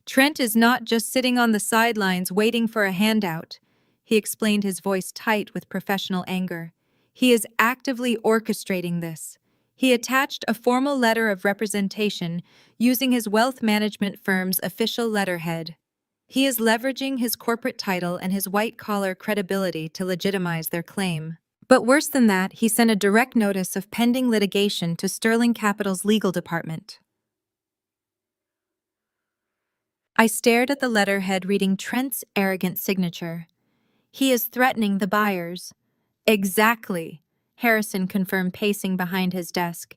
"Trent is not just sitting on the sidelines waiting for a handout," he explained, his voice tight with professional anger. "He is actively orchestrating this. He attached a formal letter of representation using his wealth management firm's official letterhead. He is leveraging his corporate title and his white-collar credibility to legitimize their claim. But worse than that, he sent a direct notice of pending litigation to Sterling Capital's legal department. I stared at the letterhead, reading Trent's arrogant signature. He is threatening the buyers. Exactly, Harrison confirmed, pacing behind his desk.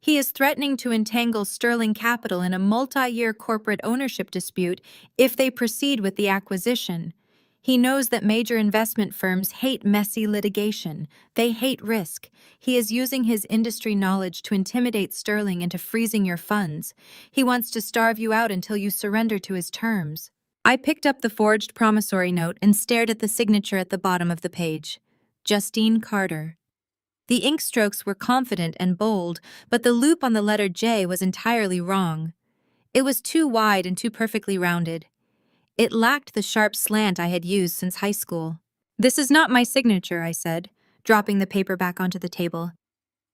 He is threatening to entangle Sterling Capital in a multi-year corporate ownership dispute if they proceed with the acquisition. He knows that major investment firms hate messy litigation. They hate risk. He is using his industry knowledge to intimidate Sterling into freezing your funds. He wants to starve you out until you surrender to his terms. I picked up the forged promissory note and stared at the signature at the bottom of the page. Justine Carter. The ink strokes were confident and bold, but the loop on the letter J was entirely wrong. It was too wide and too perfectly rounded. It lacked the sharp slant I had used since high school. "This is not my signature," I said, dropping the paper back onto the table.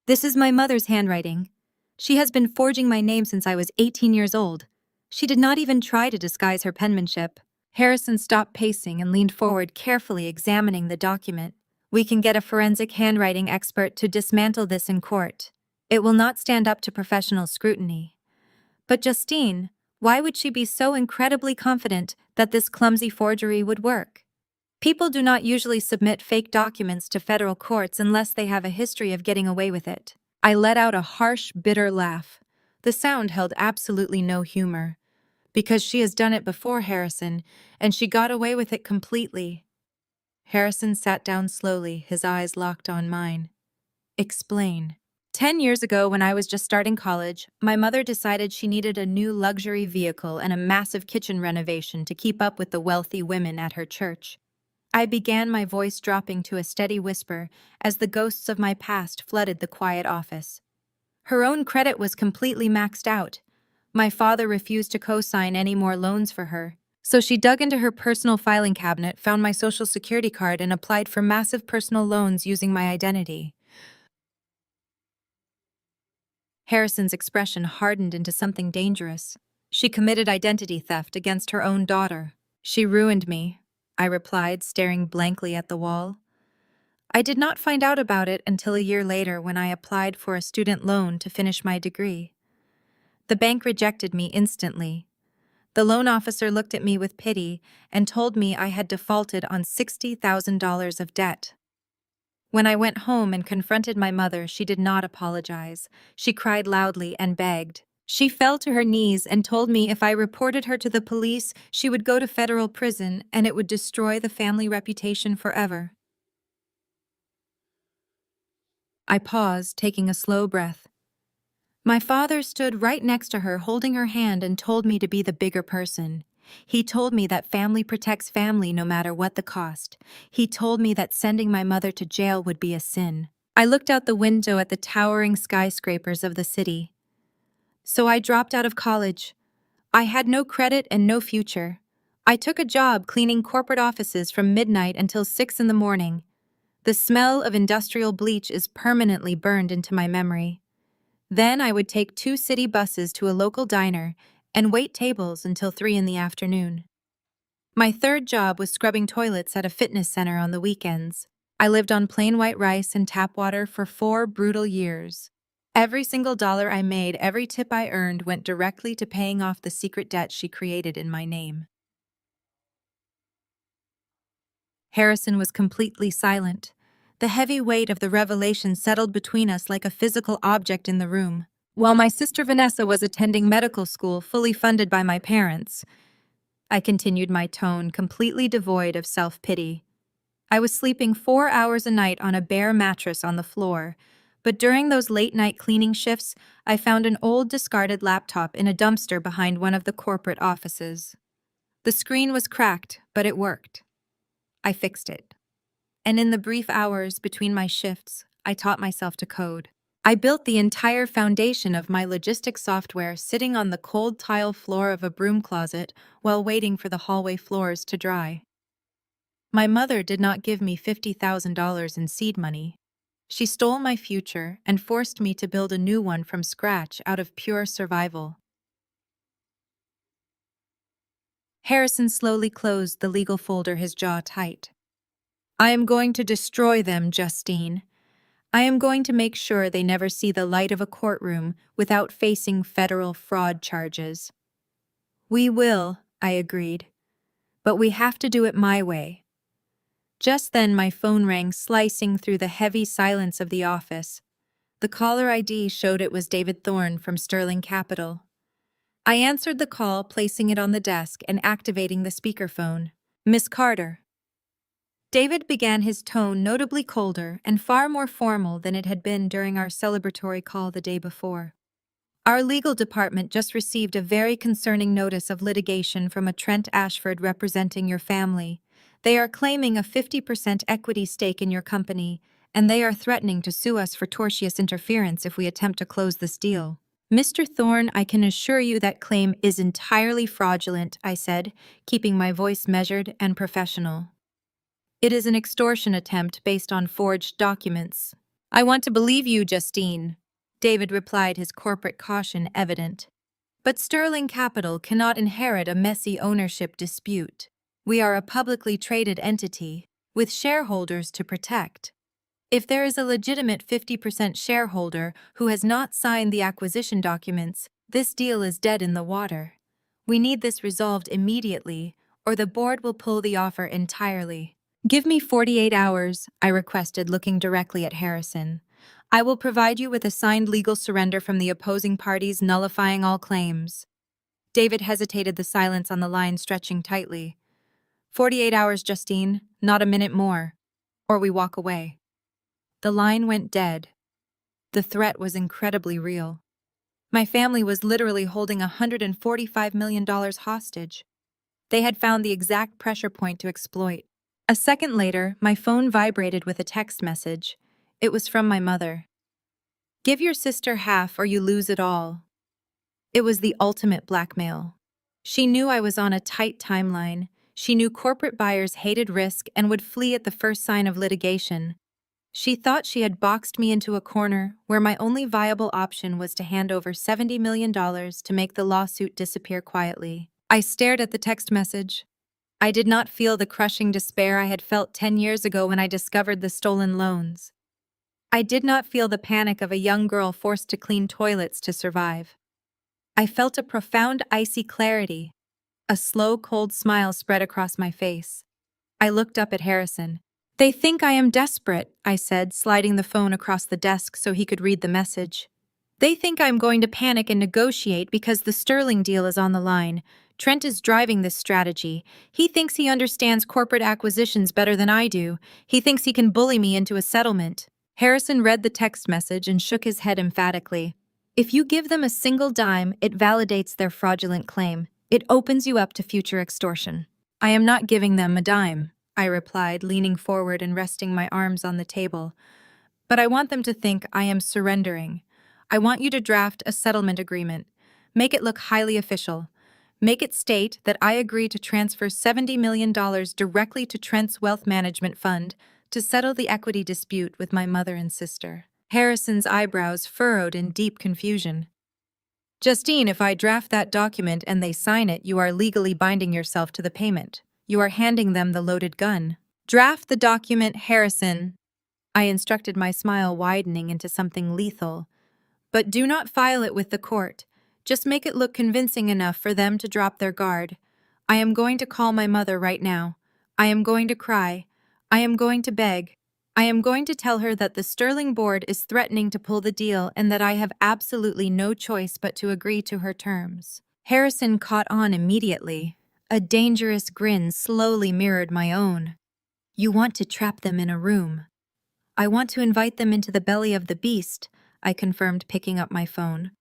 "This is my mother's handwriting. She has been forging my name since I was 18 years old. She did not even try to disguise her penmanship." Harrison stopped pacing and leaned forward, carefully examining the document. "We can get a forensic handwriting expert to dismantle this in court. It will not stand up to professional scrutiny." But Justine, why would she be so incredibly confident that this clumsy forgery would work? People do not usually submit fake documents to federal courts unless they have a history of getting away with it. I let out a harsh, bitter laugh. The sound held absolutely no humor. "Because she has done it before, Harrison, and she got away with it completely." Harrison sat down slowly, his eyes locked on mine. "Explain." 10 years ago, when I was just starting college, my mother decided she needed a new luxury vehicle and a massive kitchen renovation to keep up with the wealthy women at her church. I began, my voice dropping to a steady whisper as the ghosts of my past flooded the quiet office. Her own credit was completely maxed out. My father refused to co-sign any more loans for her. So she dug into her personal filing cabinet, found my social security card, and applied for massive personal loans using my identity. Harrison's expression hardened into something dangerous. "She committed identity theft against her own daughter." "She ruined me," I replied, staring blankly at the wall. "I did not find out about it until a year later, when I applied for a student loan to finish my degree. The bank rejected me instantly. The loan officer looked at me with pity and told me I had defaulted on $60,000 of debt. When I went home and confronted my mother, she did not apologize. She cried loudly and begged. She fell to her knees and told me if I reported her to the police, she would go to federal prison and it would destroy the family reputation forever." I paused, taking a slow breath. My father stood right next to her, holding her hand, and told me to be the bigger person. He told me that family protects family no matter what the cost. He told me that sending my mother to jail would be a sin. I looked out the window at the towering skyscrapers of the city. So I dropped out of college. I had no credit and no future. I took a job cleaning corporate offices from midnight until 6 in the morning. The smell of industrial bleach is permanently burned into my memory. Then I would take 2 city buses to a local diner and wait tables until 3 in the afternoon. My third job was scrubbing toilets at a fitness center on the weekends. I lived on plain white rice and tap water for 4 brutal years. Every single dollar I made, every tip I earned, went directly to paying off the secret debt she created in my name. Harrison was completely silent. The heavy weight of the revelation settled between us like a physical object in the room. While my sister Vanessa was attending medical school, fully funded by my parents, I continued, my tone completely devoid of self-pity. I was sleeping 4 hours a night on a bare mattress on the floor, but during those late-night cleaning shifts, I found an old discarded laptop in a dumpster behind one of the corporate offices. The screen was cracked, but it worked. I fixed it. And in the brief hours between my shifts, I taught myself to code. I built the entire foundation of my logistics software sitting on the cold tile floor of a broom closet while waiting for the hallway floors to dry. My mother did not give me $50,000 in seed money. She stole my future and forced me to build a new one from scratch out of pure survival. Harrison slowly closed the legal folder, his jaw tight. I am going to destroy them, Justine. I am going to make sure they never see the light of a courtroom without facing federal fraud charges. We will, I agreed. But we have to do it my way. Just then my phone rang, slicing through the heavy silence of the office. The caller ID showed it was David Thorne from Sterling Capital. I answered the call, placing it on the desk and activating the speakerphone. Miss Carter. David began, his tone notably colder and far more formal than it had been during our celebratory call the day before. Our legal department just received a very concerning notice of litigation from a Trent Ashford representing your family. They are claiming a 50% equity stake in your company, and they are threatening to sue us for tortious interference if we attempt to close this deal. Mr. Thorne, I can assure you that claim is entirely fraudulent, I said, keeping my voice measured and professional. It is an extortion attempt based on forged documents. I want to believe you, Justine, David replied, his corporate caution evident. But Sterling Capital cannot inherit a messy ownership dispute. We are a publicly traded entity, with shareholders to protect. If there is a legitimate 50% shareholder who has not signed the acquisition documents, this deal is dead in the water. We need this resolved immediately, or the board will pull the offer entirely. Give me 48 hours, I requested, looking directly at Harrison. I will provide you with a signed legal surrender from the opposing parties, nullifying all claims. David hesitated, the silence on the line stretching tightly. 48 hours, Justine, not a minute more, or we walk away. The line went dead. The threat was incredibly real. My family was literally holding $145 million hostage. They had found the exact pressure point to exploit. A second later, my phone vibrated with a text message. It was from my mother. Give your sister half or you lose it all. It was the ultimate blackmail. She knew I was on a tight timeline. She knew corporate buyers hated risk and would flee at the first sign of litigation. She thought she had boxed me into a corner where my only viable option was to hand over $70 million to make the lawsuit disappear quietly. I stared at the text message. I did not feel the crushing despair I had felt 10 years ago when I discovered the stolen loans. I did not feel the panic of a young girl forced to clean toilets to survive. I felt a profound icy clarity. A slow, cold smile spread across my face. I looked up at Harrison. They think I am desperate, I said, sliding the phone across the desk so he could read the message. They think I'm going to panic and negotiate because the Sterling deal is on the line. Trent is driving this strategy. He thinks he understands corporate acquisitions better than I do. He thinks he can bully me into a settlement. Harrison read the text message and shook his head emphatically. If you give them a single dime, it validates their fraudulent claim. It opens you up to future extortion. I am not giving them a dime, I replied, leaning forward and resting my arms on the table. But I want them to think I am surrendering. I want you to draft a settlement agreement. Make it look highly official. Make it state that I agree to transfer $70 million directly to Trent's Wealth Management Fund to settle the equity dispute with my mother and sister. Harrison's eyebrows furrowed in deep confusion. Justine, if I draft that document and they sign it, you are legally binding yourself to the payment. You are handing them the loaded gun. Draft the document, Harrison. I instructed, my smile widening into something lethal. But do not file it with the court. Just make it look convincing enough for them to drop their guard. I am going to call my mother right now. I am going to cry. I am going to beg. I am going to tell her that the Sterling board is threatening to pull the deal and that I have absolutely no choice but to agree to her terms. Harrison caught on immediately. A dangerous grin slowly mirrored my own. You want to trap them in a room. I want to invite them into the belly of the beast, I confirmed, picking up my phone.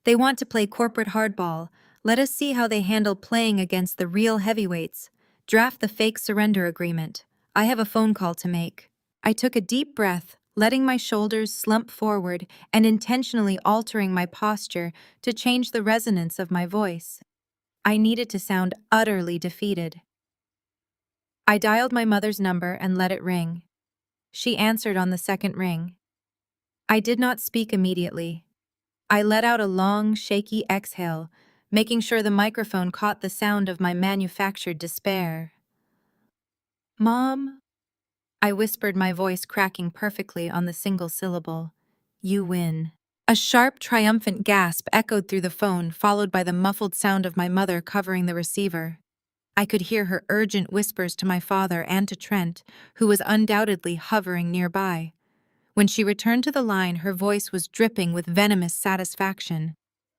They want to play corporate hardball. Let us see how they handle playing against the real heavyweights. Draft the fake surrender agreement. I have a phone call to make. I took a deep breath, letting my shoulders slump forward and intentionally altering my posture to change the resonance of my voice. I needed to sound utterly defeated. I dialed my mother's number and let it ring. She answered on the second ring. I did not speak immediately. I let out a long, shaky exhale, making sure the microphone caught the sound of my manufactured despair. Mom, I whispered, my voice cracking perfectly on the single syllable. You win. A sharp, triumphant gasp echoed through the phone, followed by the muffled sound of my mother covering the receiver. I could hear her urgent whispers to my father and to Trent, who was undoubtedly hovering nearby. When she returned to the line, her voice was dripping with venomous satisfaction.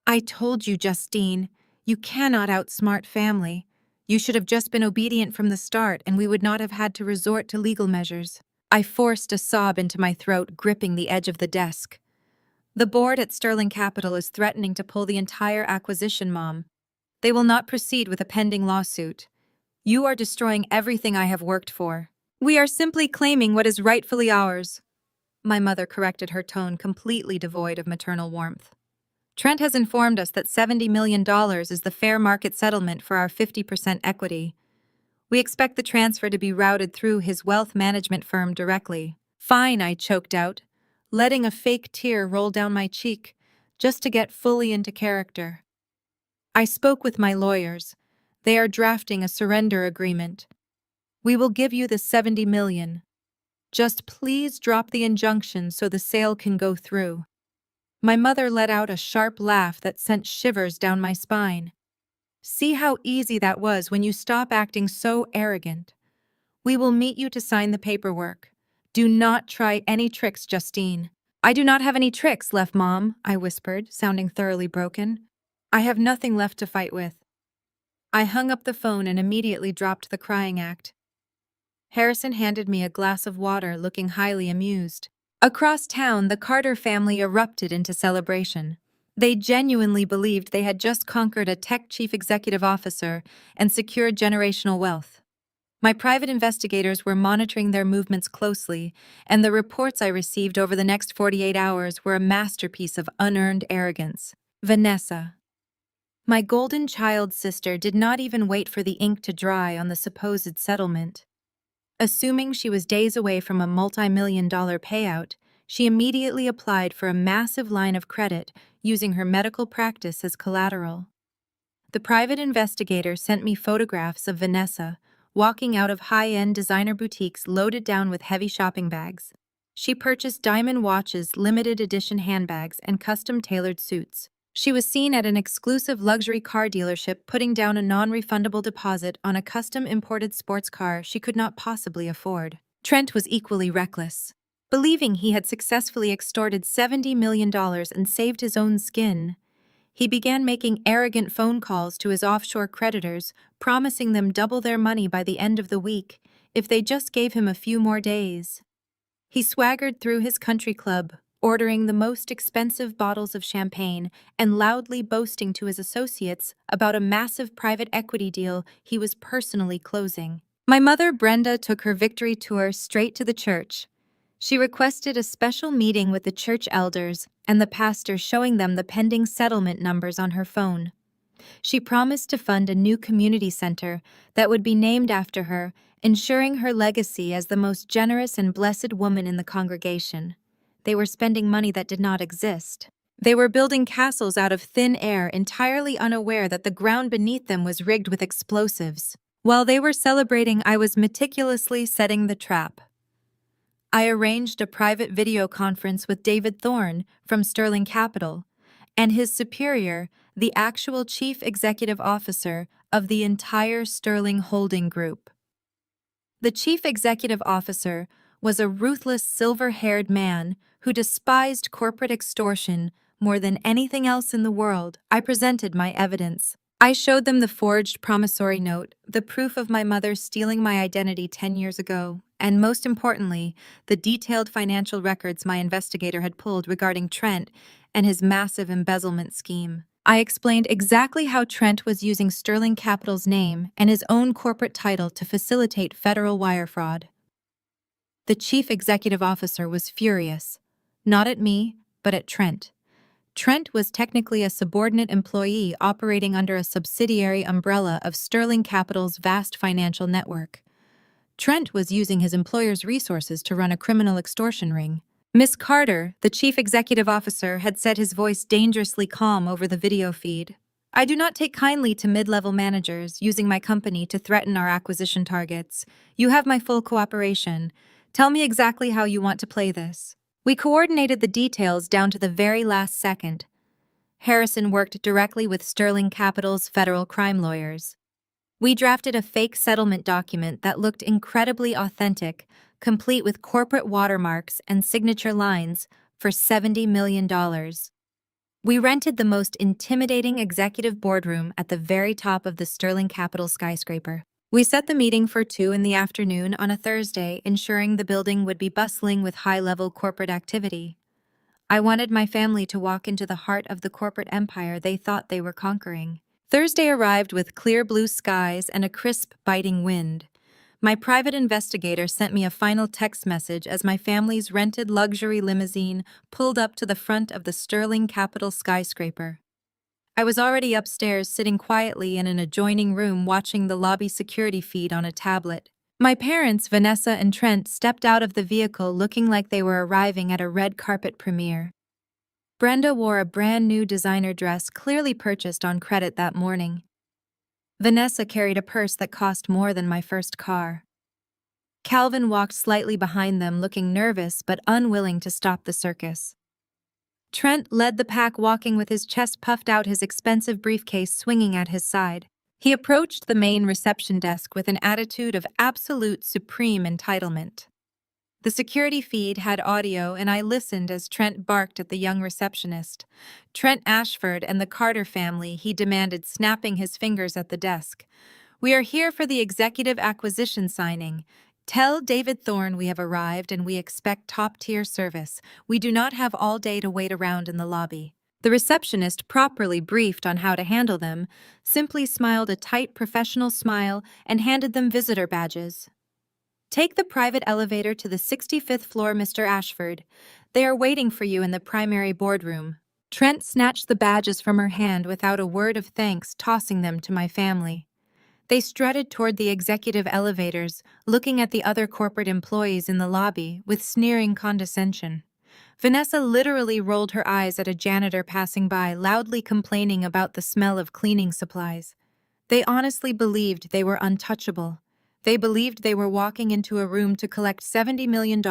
I told you, Justine, you cannot outsmart family. You should have just been obedient from the start, and we would not have had to resort to legal measures. I forced a sob into my throat, gripping the edge of the desk. The board at Sterling Capital is threatening to pull the entire acquisition, Mom. They will not proceed with a pending lawsuit. You are destroying everything I have worked for. We are simply claiming what is rightfully ours. My mother corrected, her tone completely devoid of maternal warmth. Trent has informed us that $70 million is the fair market settlement for our 50% equity. We expect the transfer to be routed through his wealth management firm directly. Fine, I choked out, letting a fake tear roll down my cheek, just to get fully into character. I spoke with my lawyers. They are drafting a surrender agreement. We will give you the $70 million. Just please drop the injunction so the sale can go through. My mother let out a sharp laugh that sent shivers down my spine. See how easy that was when you stop acting so arrogant. We will meet you to sign the paperwork. Do not try any tricks, Justine. I do not have any tricks left, Mom, I whispered, sounding thoroughly broken. I have nothing left to fight with. I hung up the phone and immediately dropped the crying act. Harrison handed me a glass of water, looking highly amused. Across town, the Carter family erupted into celebration. They genuinely believed they had just conquered a tech chief executive officer and secured generational wealth. My private investigators were monitoring their movements closely, and the reports I received over the next 48 hours were a masterpiece of unearned arrogance. Vanessa. My golden child sister did not even wait for the ink to dry on the supposed settlement. Assuming she was days away from a multi-million-dollar payout, she immediately applied for a massive line of credit using her medical practice as collateral. The private investigator sent me photographs of Vanessa walking out of high-end designer boutiques loaded down with heavy shopping bags. She purchased diamond watches, limited edition handbags, and custom-tailored suits. She was seen at an exclusive luxury car dealership putting down a non-refundable deposit on a custom-imported sports car she could not possibly afford. Trent was equally reckless. Believing he had successfully extorted $70 million and saved his own skin, he began making arrogant phone calls to his offshore creditors, promising them double their money by the end of the week if they just gave him a few more days. He swaggered through his country club, ordering the most expensive bottles of champagne and loudly boasting to his associates about a massive private equity deal he was personally closing. My mother, Brenda, took her victory tour straight to the church. She requested a special meeting with the church elders and the pastor, showing them the pending settlement numbers on her phone. She promised to fund a new community center that would be named after her, ensuring her legacy as the most generous and blessed woman in the congregation. They were spending money that did not exist. They were building castles out of thin air, entirely unaware that the ground beneath them was rigged with explosives. While they were celebrating, I was meticulously setting the trap. I arranged a private video conference with David Thorne from Sterling Capital and his superior, the actual chief executive officer of the entire Sterling Holding Group. The chief executive officer was a ruthless silver-haired man who despised corporate extortion more than anything else in the world. I presented my evidence. I showed them the forged promissory note, the proof of my mother stealing my identity 10 years ago, and most importantly, the detailed financial records my investigator had pulled regarding Trent and his massive embezzlement scheme. I explained exactly how Trent was using Sterling Capital's name and his own corporate title to facilitate federal wire fraud. The chief executive officer was furious, not at me, but at Trent. Trent was technically a subordinate employee operating under a subsidiary umbrella of Sterling Capital's vast financial network. Trent was using his employer's resources to run a criminal extortion ring. Miss Carter, the chief executive officer, had set his voice dangerously calm over the video feed. I do not take kindly to mid-level managers using my company to threaten our acquisition targets. You have my full cooperation. Tell me exactly how you want to play this. We coordinated the details down to the very last second. Harrison worked directly with Sterling Capital's federal crime lawyers. We drafted a fake settlement document that looked incredibly authentic, complete with corporate watermarks and signature lines, for $70 million. We rented the most intimidating executive boardroom at the very top of the Sterling Capital skyscraper. We set the meeting for 2 in the afternoon on a Thursday, ensuring the building would be bustling with high-level corporate activity. I wanted my family to walk into the heart of the corporate empire they thought they were conquering. Thursday arrived with clear blue skies and a crisp, biting wind. My private investigator sent me a final text message as my family's rented luxury limousine pulled up to the front of the Sterling Capital skyscraper. I was already upstairs sitting quietly in an adjoining room watching the lobby security feed on a tablet. My parents, Vanessa and Trent, stepped out of the vehicle looking like they were arriving at a red carpet premiere. Brenda wore a brand new designer dress clearly purchased on credit that morning. Vanessa carried a purse that cost more than my first car. Calvin walked slightly behind them, looking nervous but unwilling to stop the circus. Trent led the pack, walking with his chest puffed out, his expensive briefcase swinging at his side. He approached the main reception desk with an attitude of absolute supreme entitlement. The security feed had audio, and I listened as Trent barked at the young receptionist. Trent Ashford and the Carter family, he demanded, snapping his fingers at the desk. We are here for the executive acquisition signing. Tell David Thorne we have arrived and we expect top-tier service. We do not have all day to wait around in the lobby. The receptionist, properly briefed on how to handle them, simply smiled a tight professional smile and handed them visitor badges. Take the private elevator to the 65th floor, Mr. Ashford. They are waiting for you in the primary boardroom. Trent snatched the badges from her hand without a word of thanks, tossing them to my family. They strutted toward the executive elevators, looking at the other corporate employees in the lobby with sneering condescension. Vanessa literally rolled her eyes at a janitor passing by, loudly complaining about the smell of cleaning supplies. They honestly believed they were untouchable. They believed they were walking into a room to collect $70 million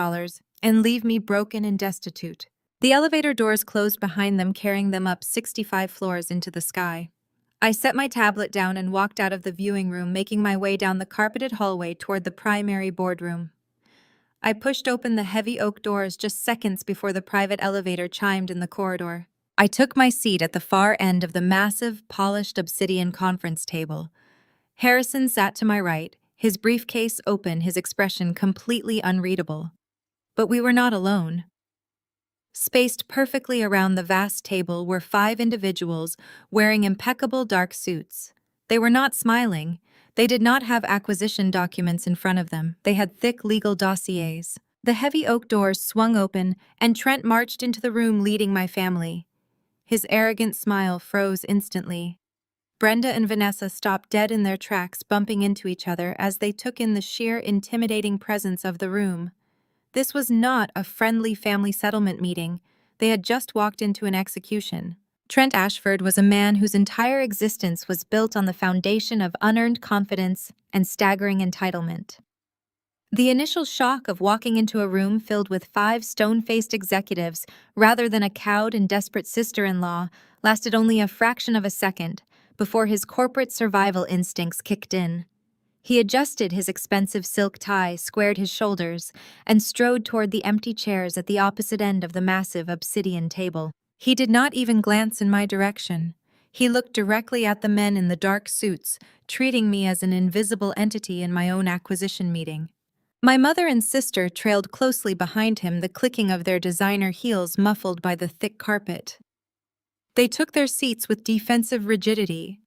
and leave me broken and destitute. The elevator doors closed behind them, carrying them up 65 floors into the sky. I set my tablet down and walked out of the viewing room, making my way down the carpeted hallway toward the primary boardroom. I pushed open the heavy oak doors just seconds before the private elevator chimed in the corridor. I took my seat at the far end of the massive, polished obsidian conference table. Harrison sat to my right, his briefcase open, his expression completely unreadable. But we were not alone. Spaced perfectly around the vast table were 5 individuals wearing impeccable dark suits. They were not smiling. They did not have acquisition documents in front of them. They had thick legal dossiers. The heavy oak doors swung open, and Trent marched into the room leading my family. His arrogant smile froze instantly. Brenda and Vanessa stopped dead in their tracks, bumping into each other as they took in the sheer intimidating presence of the room. This was not a friendly family settlement meeting. They had just walked into an execution. Trent Ashford was a man whose entire existence was built on the foundation of unearned confidence and staggering entitlement. The initial shock of walking into a room filled with 5 stone-faced executives rather than a cowed and desperate sister-in-law lasted only a fraction of a second before his corporate survival instincts kicked in. He adjusted his expensive silk tie, squared his shoulders, and strode toward the empty chairs at the opposite end of the massive obsidian table. He did not even glance in my direction. He looked directly at the men in the dark suits, treating me as an invisible entity in my own acquisition meeting. My mother and sister trailed closely behind him, the clicking of their designer heels muffled by the thick carpet. They took their seats with defensive rigidity.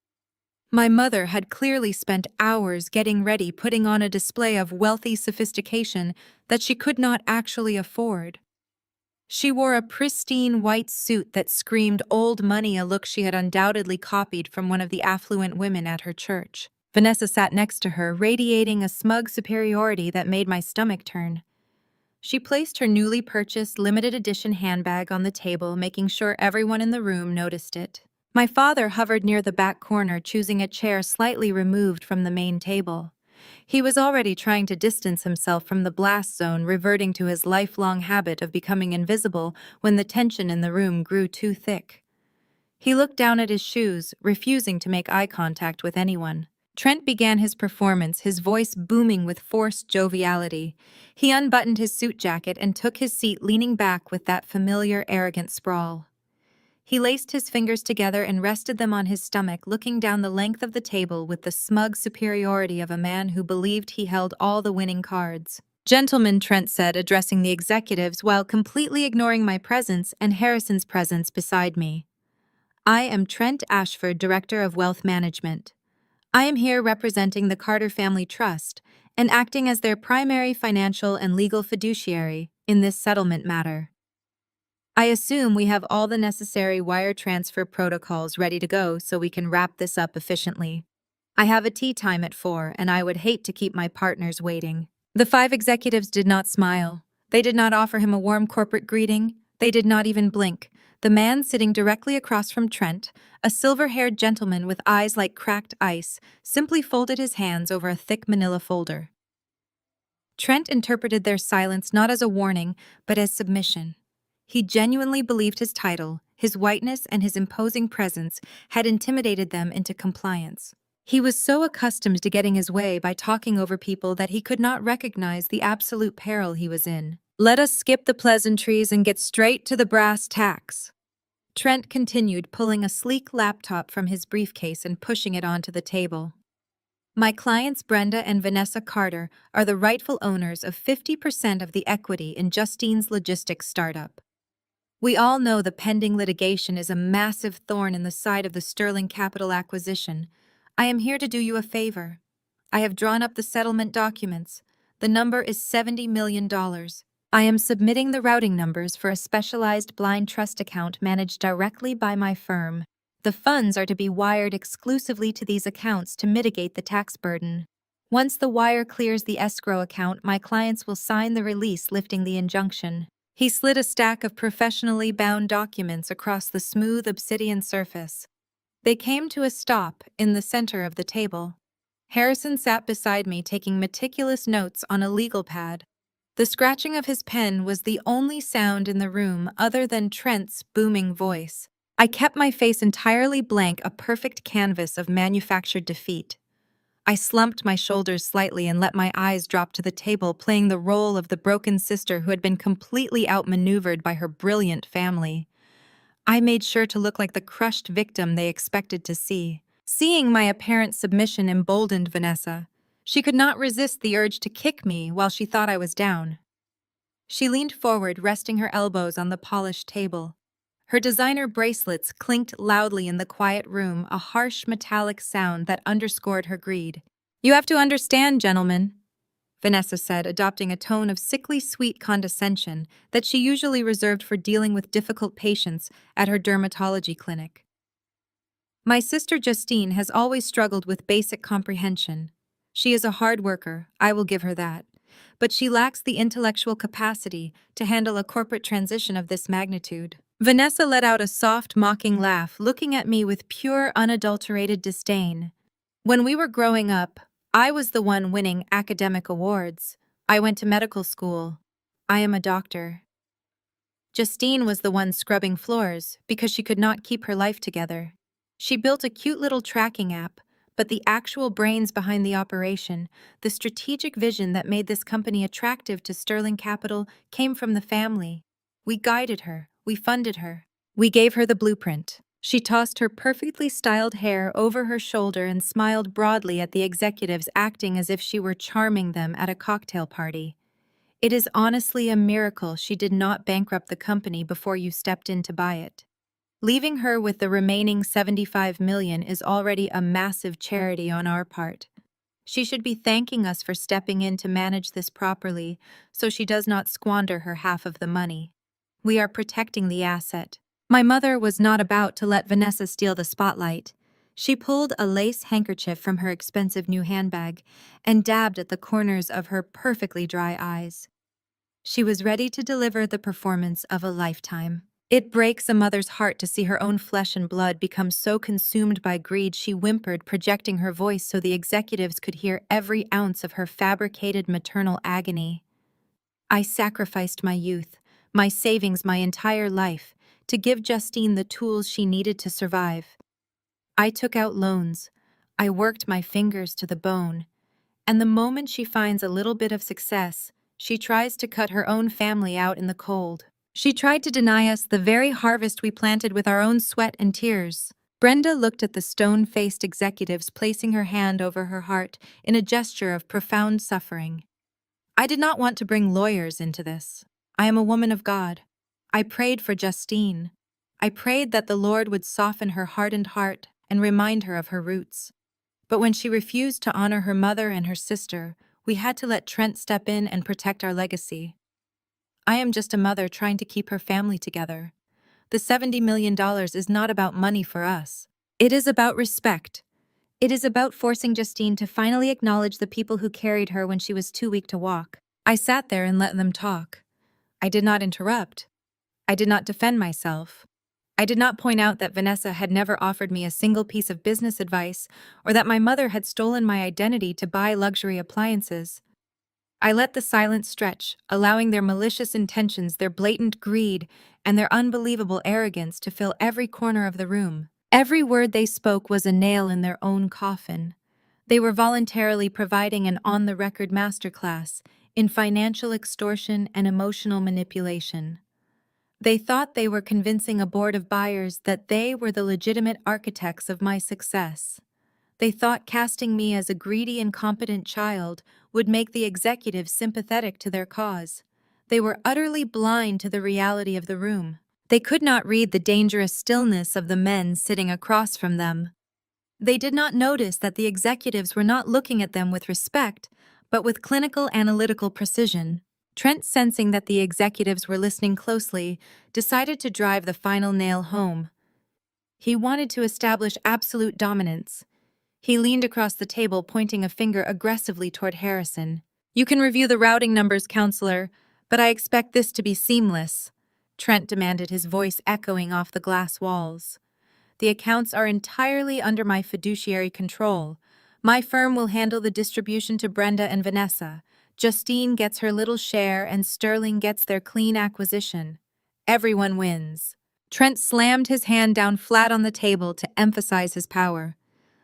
My mother had clearly spent hours getting ready, putting on a display of wealthy sophistication that she could not actually afford. She wore a pristine white suit that screamed old money, a look she had undoubtedly copied from one of the affluent women at her church. Vanessa sat next to her, radiating a smug superiority that made my stomach turn. She placed her newly purchased limited edition handbag on the table, making sure everyone in the room noticed it. My father hovered near the back corner, choosing a chair slightly removed from the main table. He was already trying to distance himself from the blast zone, reverting to his lifelong habit of becoming invisible when the tension in the room grew too thick. He looked down at his shoes, refusing to make eye contact with anyone. Trent began his performance, his voice booming with forced joviality. He unbuttoned his suit jacket and took his seat, leaning back with that familiar, arrogant sprawl. He laced his fingers together and rested them on his stomach, looking down the length of the table with the smug superiority of a man who believed he held all the winning cards. "Gentlemen," Trent said, addressing the executives while completely ignoring my presence and Harrison's presence beside me. "I am Trent Ashford, Director of Wealth Management. I am here representing the Carter Family Trust and acting as their primary financial and legal fiduciary in this settlement matter. I assume we have all the necessary wire transfer protocols ready to go so we can wrap this up efficiently. I have a tea time at 4, and I would hate to keep my partners waiting." The 5 executives did not smile. They did not offer him a warm corporate greeting. They did not even blink. The man sitting directly across from Trent, a silver-haired gentleman with eyes like cracked ice, simply folded his hands over a thick manila folder. Trent interpreted their silence not as a warning, but as submission. He genuinely believed his title, his whiteness, and his imposing presence had intimidated them into compliance. He was so accustomed to getting his way by talking over people that he could not recognize the absolute peril he was in. "Let us skip the pleasantries and get straight to the brass tacks," Trent continued, pulling a sleek laptop from his briefcase and pushing it onto the table. "My clients Brenda and Vanessa Carter are the rightful owners of 50% of the equity in Justine's logistics startup. We all know the pending litigation is a massive thorn in the side of the Sterling Capital acquisition. I am here to do you a favor. I have drawn up the settlement documents. The number is $70 million. I am submitting the routing numbers for a specialized blind trust account managed directly by my firm. The funds are to be wired exclusively to these accounts to mitigate the tax burden. Once the wire clears the escrow account, my clients will sign the release lifting the injunction." He slid a stack of professionally bound documents across the smooth obsidian surface. They came to a stop in the center of the table. Harrison sat beside me, taking meticulous notes on a legal pad. The scratching of his pen was the only sound in the room other than Trent's booming voice. I kept my face entirely blank, a perfect canvas of manufactured defeat. I slumped my shoulders slightly and let my eyes drop to the table, playing the role of the broken sister who had been completely outmaneuvered by her brilliant family. I made sure to look like the crushed victim they expected to see. Seeing my apparent submission emboldened Vanessa. She could not resist the urge to kick me while she thought I was down. She leaned forward, resting her elbows on the polished table. Her designer bracelets clinked loudly in the quiet room, a harsh metallic sound that underscored her greed. "You have to understand, gentlemen," Vanessa said, adopting a tone of sickly sweet condescension that she usually reserved for dealing with difficult patients at her dermatology clinic. "My sister Justine has always struggled with basic comprehension. She is a hard worker, I will give her that, but she lacks the intellectual capacity to handle a corporate transition of this magnitude." Vanessa let out a soft, mocking laugh, looking at me with pure, unadulterated disdain. "When we were growing up, I was the one winning academic awards. I went to medical school. I am a doctor. Justine was the one scrubbing floors because she could not keep her life together. She built a cute little tracking app, but the actual brains behind the operation, the strategic vision that made this company attractive to Sterling Capital, came from the family. We guided her. We funded her. We gave her the blueprint." She tossed her perfectly styled hair over her shoulder and smiled broadly at the executives, acting as if she were charming them at a cocktail party. "It is honestly a miracle she did not bankrupt the company before you stepped in to buy it. Leaving her with the remaining $75 million is already a massive charity on our part. She should be thanking us for stepping in to manage this properly so she does not squander her half of the money. We are protecting the asset." My mother was not about to let Vanessa steal the spotlight. She pulled a lace handkerchief from her expensive new handbag and dabbed at the corners of her perfectly dry eyes. She was ready to deliver the performance of a lifetime. It breaks a mother's heart to see her own flesh and blood become so consumed by greed she whimpered, projecting her voice so the executives could hear every ounce of her fabricated maternal agony. I sacrificed my youth, my savings, my entire life, to give Justine the tools she needed to survive. I took out loans. I worked my fingers to the bone. And the moment she finds a little bit of success, she tries to cut her own family out in the cold. She tried to deny us the very harvest we planted with our own sweat and tears. Brenda looked at the stone-faced executives, placing her hand over her heart in a gesture of profound suffering. I did not want to bring lawyers into this. I am a woman of God. I prayed for Justine. I prayed that the Lord would soften her hardened heart and remind her of her roots. But when she refused to honor her mother and her sister, we had to let Trent step in and protect our legacy. I am just a mother trying to keep her family together. The $70 million is not about money for us. It is about respect. It is about forcing Justine to finally acknowledge the people who carried her when she was too weak to walk. I sat there and let them talk. I did not interrupt. I did not defend myself. I did not point out that Vanessa had never offered me a single piece of business advice or that my mother had stolen my identity to buy luxury appliances. I let the silence stretch, allowing their malicious intentions, their blatant greed, and their unbelievable arrogance to fill every corner of the room. Every word they spoke was a nail in their own coffin. They were voluntarily providing an on-the-record masterclass in financial extortion and emotional manipulation. They thought they were convincing a board of buyers that they were the legitimate architects of my success. They thought casting me as a greedy, incompetent child would make the executives sympathetic to their cause. They were utterly blind to the reality of the room. They could not read the dangerous stillness of the men sitting across from them. They did not notice that the executives were not looking at them with respect, but with clinical analytical precision. Trent, sensing that the executives were listening closely, decided to drive the final nail home. He wanted to establish absolute dominance. He leaned across the table, pointing a finger aggressively toward Harrison. "You can review the routing numbers, counselor, but I expect this to be seamless," Trent demanded, his voice echoing off the glass walls. "The accounts are entirely under my fiduciary control. My firm will handle the distribution to Brenda and Vanessa. Justine gets her little share and Sterling gets their clean acquisition. Everyone wins." Trent slammed his hand down flat on the table to emphasize his power.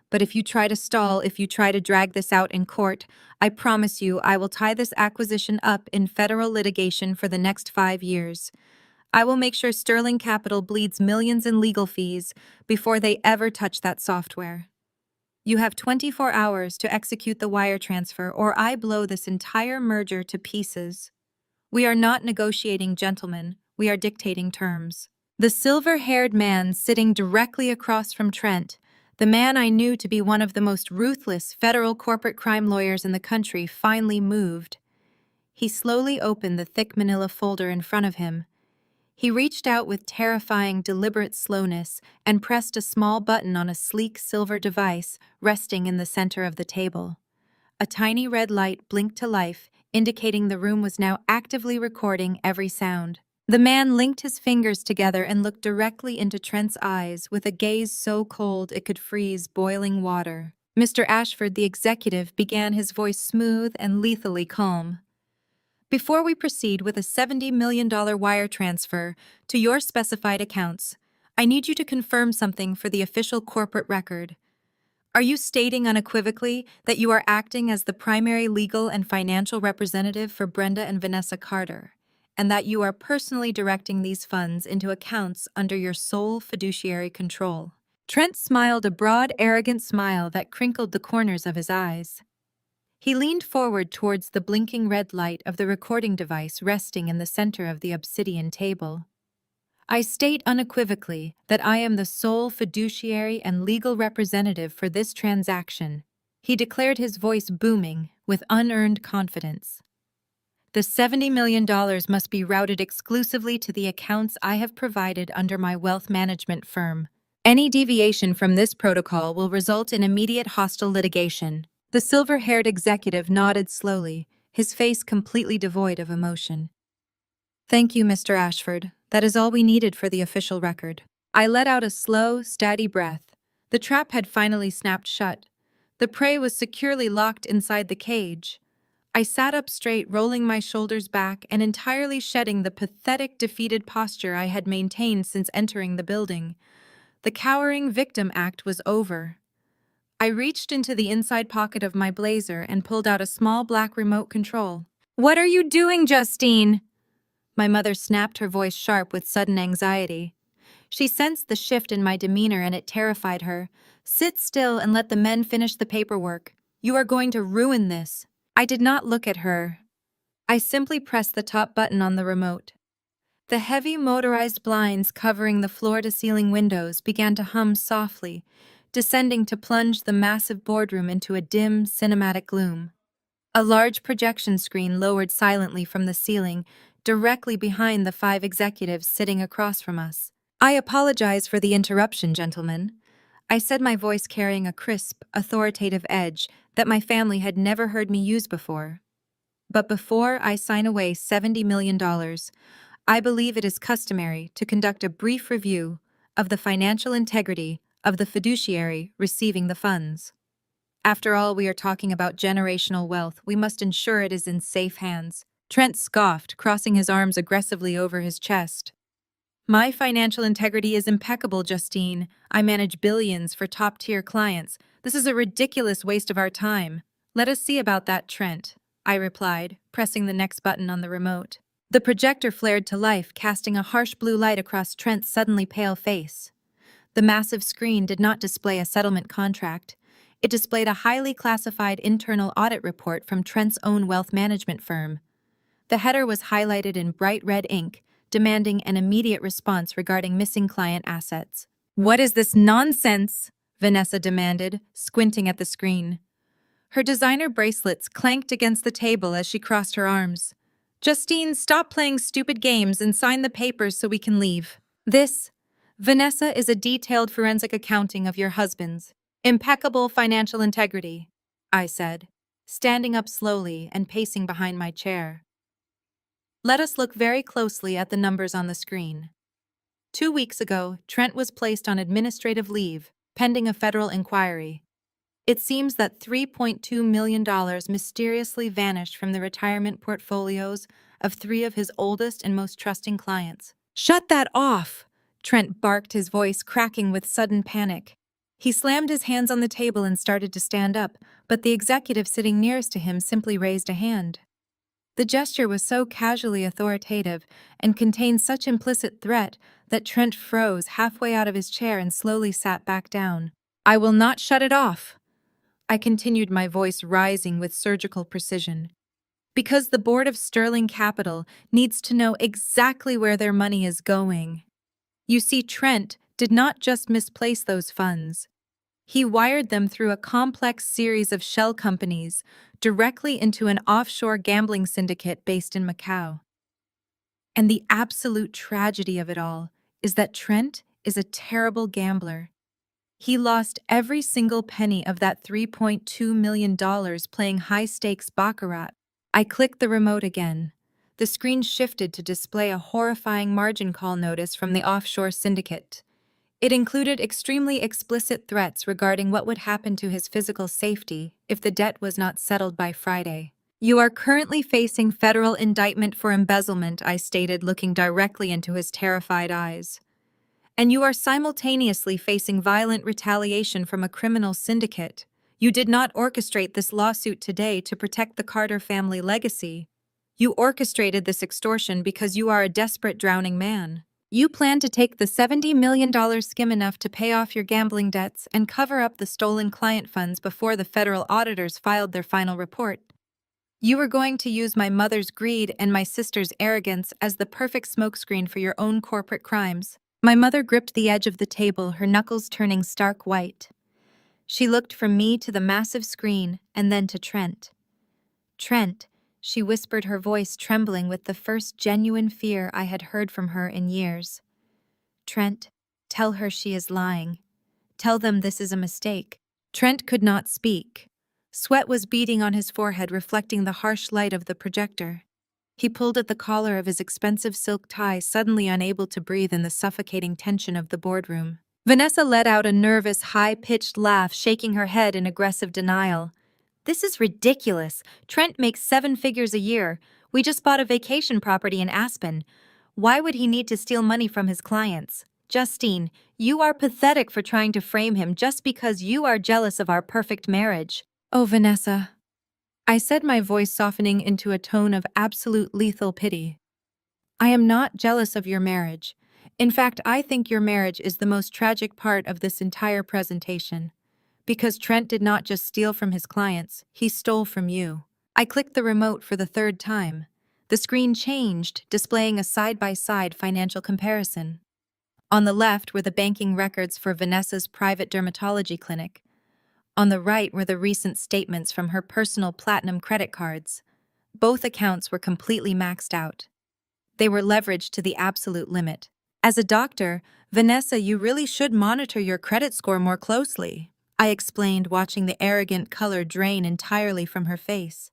"But if you try to stall, if you try to drag this out in court, I promise you I will tie this acquisition up in federal litigation for the next 5 years. I will make sure Sterling Capital bleeds millions in legal fees before they ever touch that software. You have 24 hours to execute the wire transfer, or I blow this entire merger to pieces. We are not negotiating, gentlemen. We are dictating terms." The silver-haired man sitting directly across from Trent, the man I knew to be one of the most ruthless federal corporate crime lawyers in the country, finally moved. He slowly opened the thick manila folder in front of him. He reached out with terrifying, deliberate slowness and pressed a small button on a sleek silver device resting in the center of the table. A tiny red light blinked to life, indicating the room was now actively recording every sound. The man linked his fingers together and looked directly into Trent's eyes with a gaze so cold it could freeze boiling water. "Mr. Ashford," the executive began, his voice smooth and lethally calm. "Before we proceed with a $70 million wire transfer to your specified accounts, I need you to confirm something for the official corporate record. Are you stating unequivocally that you are acting as the primary legal and financial representative for Brenda and Vanessa Carter, and that you are personally directing these funds into accounts under your sole fiduciary control?" Trent smiled, a broad, arrogant smile that crinkled the corners of his eyes. He leaned forward towards the blinking red light of the recording device resting in the center of the obsidian table. "I state unequivocally that I am the sole fiduciary and legal representative for this transaction," he declared, his voice booming with unearned confidence. "The $70 million must be routed exclusively to the accounts I have provided under my wealth management firm. Any deviation from this protocol will result in immediate hostile litigation." The silver-haired executive nodded slowly, his face completely devoid of emotion. Thank you, Mr. Ashford. That is all we needed for the official record. I let out a slow, steady breath. The trap had finally snapped shut. The prey was securely locked inside the cage. I sat up straight, rolling my shoulders back and entirely shedding the pathetic, defeated posture I had maintained since entering the building. The cowering victim act was over. I reached into the inside pocket of my blazer and pulled out a small black remote control. "What are you doing, Justine?" My mother snapped, her voice sharp with sudden anxiety. She sensed the shift in my demeanor and it terrified her. "Sit still and let the men finish the paperwork. You are going to ruin this." I did not look at her. I simply pressed the top button on the remote. The heavy motorized blinds covering the floor-to-ceiling windows began to hum softly, descending to plunge the massive boardroom into a dim, cinematic gloom. A large projection screen lowered silently from the ceiling, directly behind the 5 executives sitting across from us. "I apologize for the interruption, gentlemen," I said, my voice carrying a crisp, authoritative edge that my family had never heard me use before. "But before I sign away $70 million, I believe it is customary to conduct a brief review of the financial integrity of the fiduciary receiving the funds. After all, we are talking about generational wealth. We must ensure it is in safe hands." Trent scoffed, crossing his arms aggressively over his chest. "My financial integrity is impeccable, Justine. I manage billions for top-tier clients. This is a ridiculous waste of our time." "Let us see about that, Trent," I replied, pressing the next button on the remote. The projector flared to life, casting a harsh blue light across Trent's suddenly pale face. The massive screen did not display a settlement contract. It displayed a highly classified internal audit report from Trent's own wealth management firm. The header was highlighted in bright red ink, demanding an immediate response regarding missing client assets. "What is this nonsense?" Vanessa demanded, squinting at the screen. Her designer bracelets clanked against the table as she crossed her arms. "Justine, stop playing stupid games and sign the papers so we can leave. This, Vanessa, is a detailed forensic accounting of your husband's impeccable financial integrity," I said, standing up slowly and pacing behind my chair. "Let us look very closely at the numbers on the screen. 2 weeks ago, Trent was placed on administrative leave, pending a federal inquiry. It seems that $3.2 million mysteriously vanished from the retirement portfolios of 3 of his oldest and most trusting clients." "Shut that off!" Trent barked, his voice cracking with sudden panic. He slammed his hands on the table and started to stand up, but the executive sitting nearest to him simply raised a hand. The gesture was so casually authoritative and contained such implicit threat that Trent froze halfway out of his chair and slowly sat back down. "I will not shut it off," I continued, my voice rising with surgical precision, "because the board of Sterling Capital needs to know exactly where their money is going. You see, Trent did not just misplace those funds. He wired them through a complex series of shell companies directly into an offshore gambling syndicate based in Macau. And the absolute tragedy of it all is that Trent is a terrible gambler. He lost every single penny of that $3.2 million playing high-stakes baccarat." I clicked the remote again. The screen shifted to display a horrifying margin call notice from the offshore syndicate. It included extremely explicit threats regarding what would happen to his physical safety if the debt was not settled by Friday. "You are currently facing federal indictment for embezzlement," I stated, looking directly into his terrified eyes. "And you are simultaneously facing violent retaliation from a criminal syndicate. You did not orchestrate this lawsuit today to protect the Carter family legacy. You orchestrated this extortion because you are a desperate, drowning man. You plan to take the $70 million skim enough to pay off your gambling debts and cover up the stolen client funds before the federal auditors filed their final report. You were going to use my mother's greed and my sister's arrogance as the perfect smokescreen for your own corporate crimes." My mother gripped the edge of the table, her knuckles turning stark white. She looked from me to the massive screen and then to Trent. "Trent," she whispered, her voice trembling with the first genuine fear I had heard from her in years. "Trent, tell her she is lying. Tell them this is a mistake." Trent could not speak. Sweat was beading on his forehead, reflecting the harsh light of the projector. He pulled at the collar of his expensive silk tie, suddenly unable to breathe in the suffocating tension of the boardroom. Vanessa let out a nervous, high-pitched laugh, shaking her head in aggressive denial. This is ridiculous. Trent makes 7 figures a year. We just bought a vacation property in Aspen. Why would he need to steal money from his clients? Justine, you are pathetic for trying to frame him just because you are jealous of our perfect marriage. Oh, Vanessa, I said, my voice softening into a tone of absolute lethal pity. I am not jealous of your marriage. In fact, I think your marriage is the most tragic part of this entire presentation. Because Trent did not just steal from his clients, he stole from you. I clicked the remote for the 3rd time. The screen changed, displaying a side-by-side financial comparison. On the left were the banking records for Vanessa's private dermatology clinic. On the right were the recent statements from her personal platinum credit cards. Both accounts were completely maxed out. They were leveraged to the absolute limit. As a doctor, Vanessa, you really should monitor your credit score more closely, I explained, watching the arrogant color drain entirely from her face.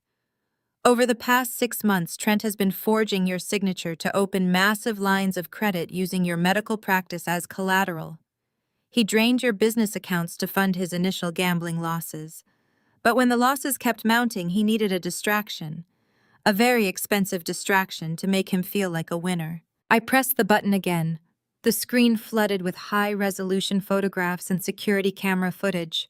Over the past 6 months, Trent has been forging your signature to open massive lines of credit using your medical practice as collateral. He drained your business accounts to fund his initial gambling losses. But when the losses kept mounting, he needed a distraction. A very expensive distraction to make him feel like a winner. I pressed the button again. The screen flooded with high-resolution photographs and security camera footage.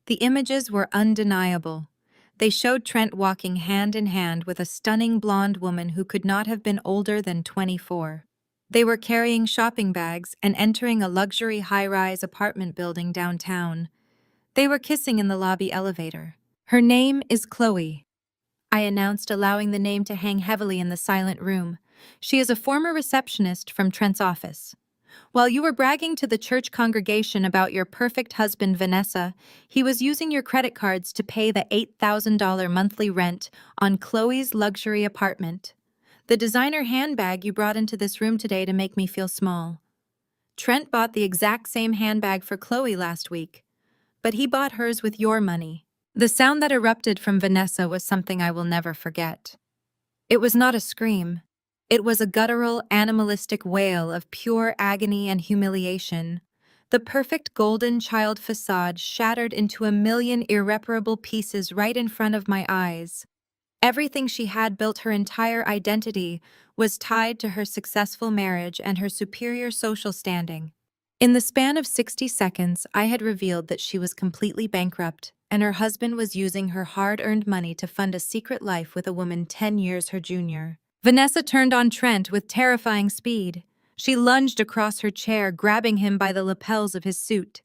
The images were undeniable. They showed Trent walking hand in hand with a stunning blonde woman who could not have been older than 24. They were carrying shopping bags and entering a luxury high-rise apartment building downtown. They were kissing in the lobby elevator. Her name is Chloe, I announced, allowing the name to hang heavily in the silent room. She is a former receptionist from Trent's office. While you were bragging to the church congregation about your perfect husband, Vanessa, he was using your credit cards to pay the $8,000 monthly rent on Chloe's luxury apartment. The designer handbag you brought into this room today to make me feel small. Trent bought the exact same handbag for Chloe last week, but he bought hers with your money. The sound that erupted from Vanessa was something I will never forget. It was not a scream. It was a guttural, animalistic wail of pure agony and humiliation. The perfect golden child facade shattered into a million irreparable pieces right in front of my eyes. Everything she had built, her entire identity, was tied to her successful marriage and her superior social standing. In the span of 60 seconds, I had revealed that she was completely bankrupt, and her husband was using her hard-earned money to fund a secret life with a woman 10 years her junior. Vanessa turned on Trent with terrifying speed. She lunged across her chair, grabbing him by the lapels of his suit.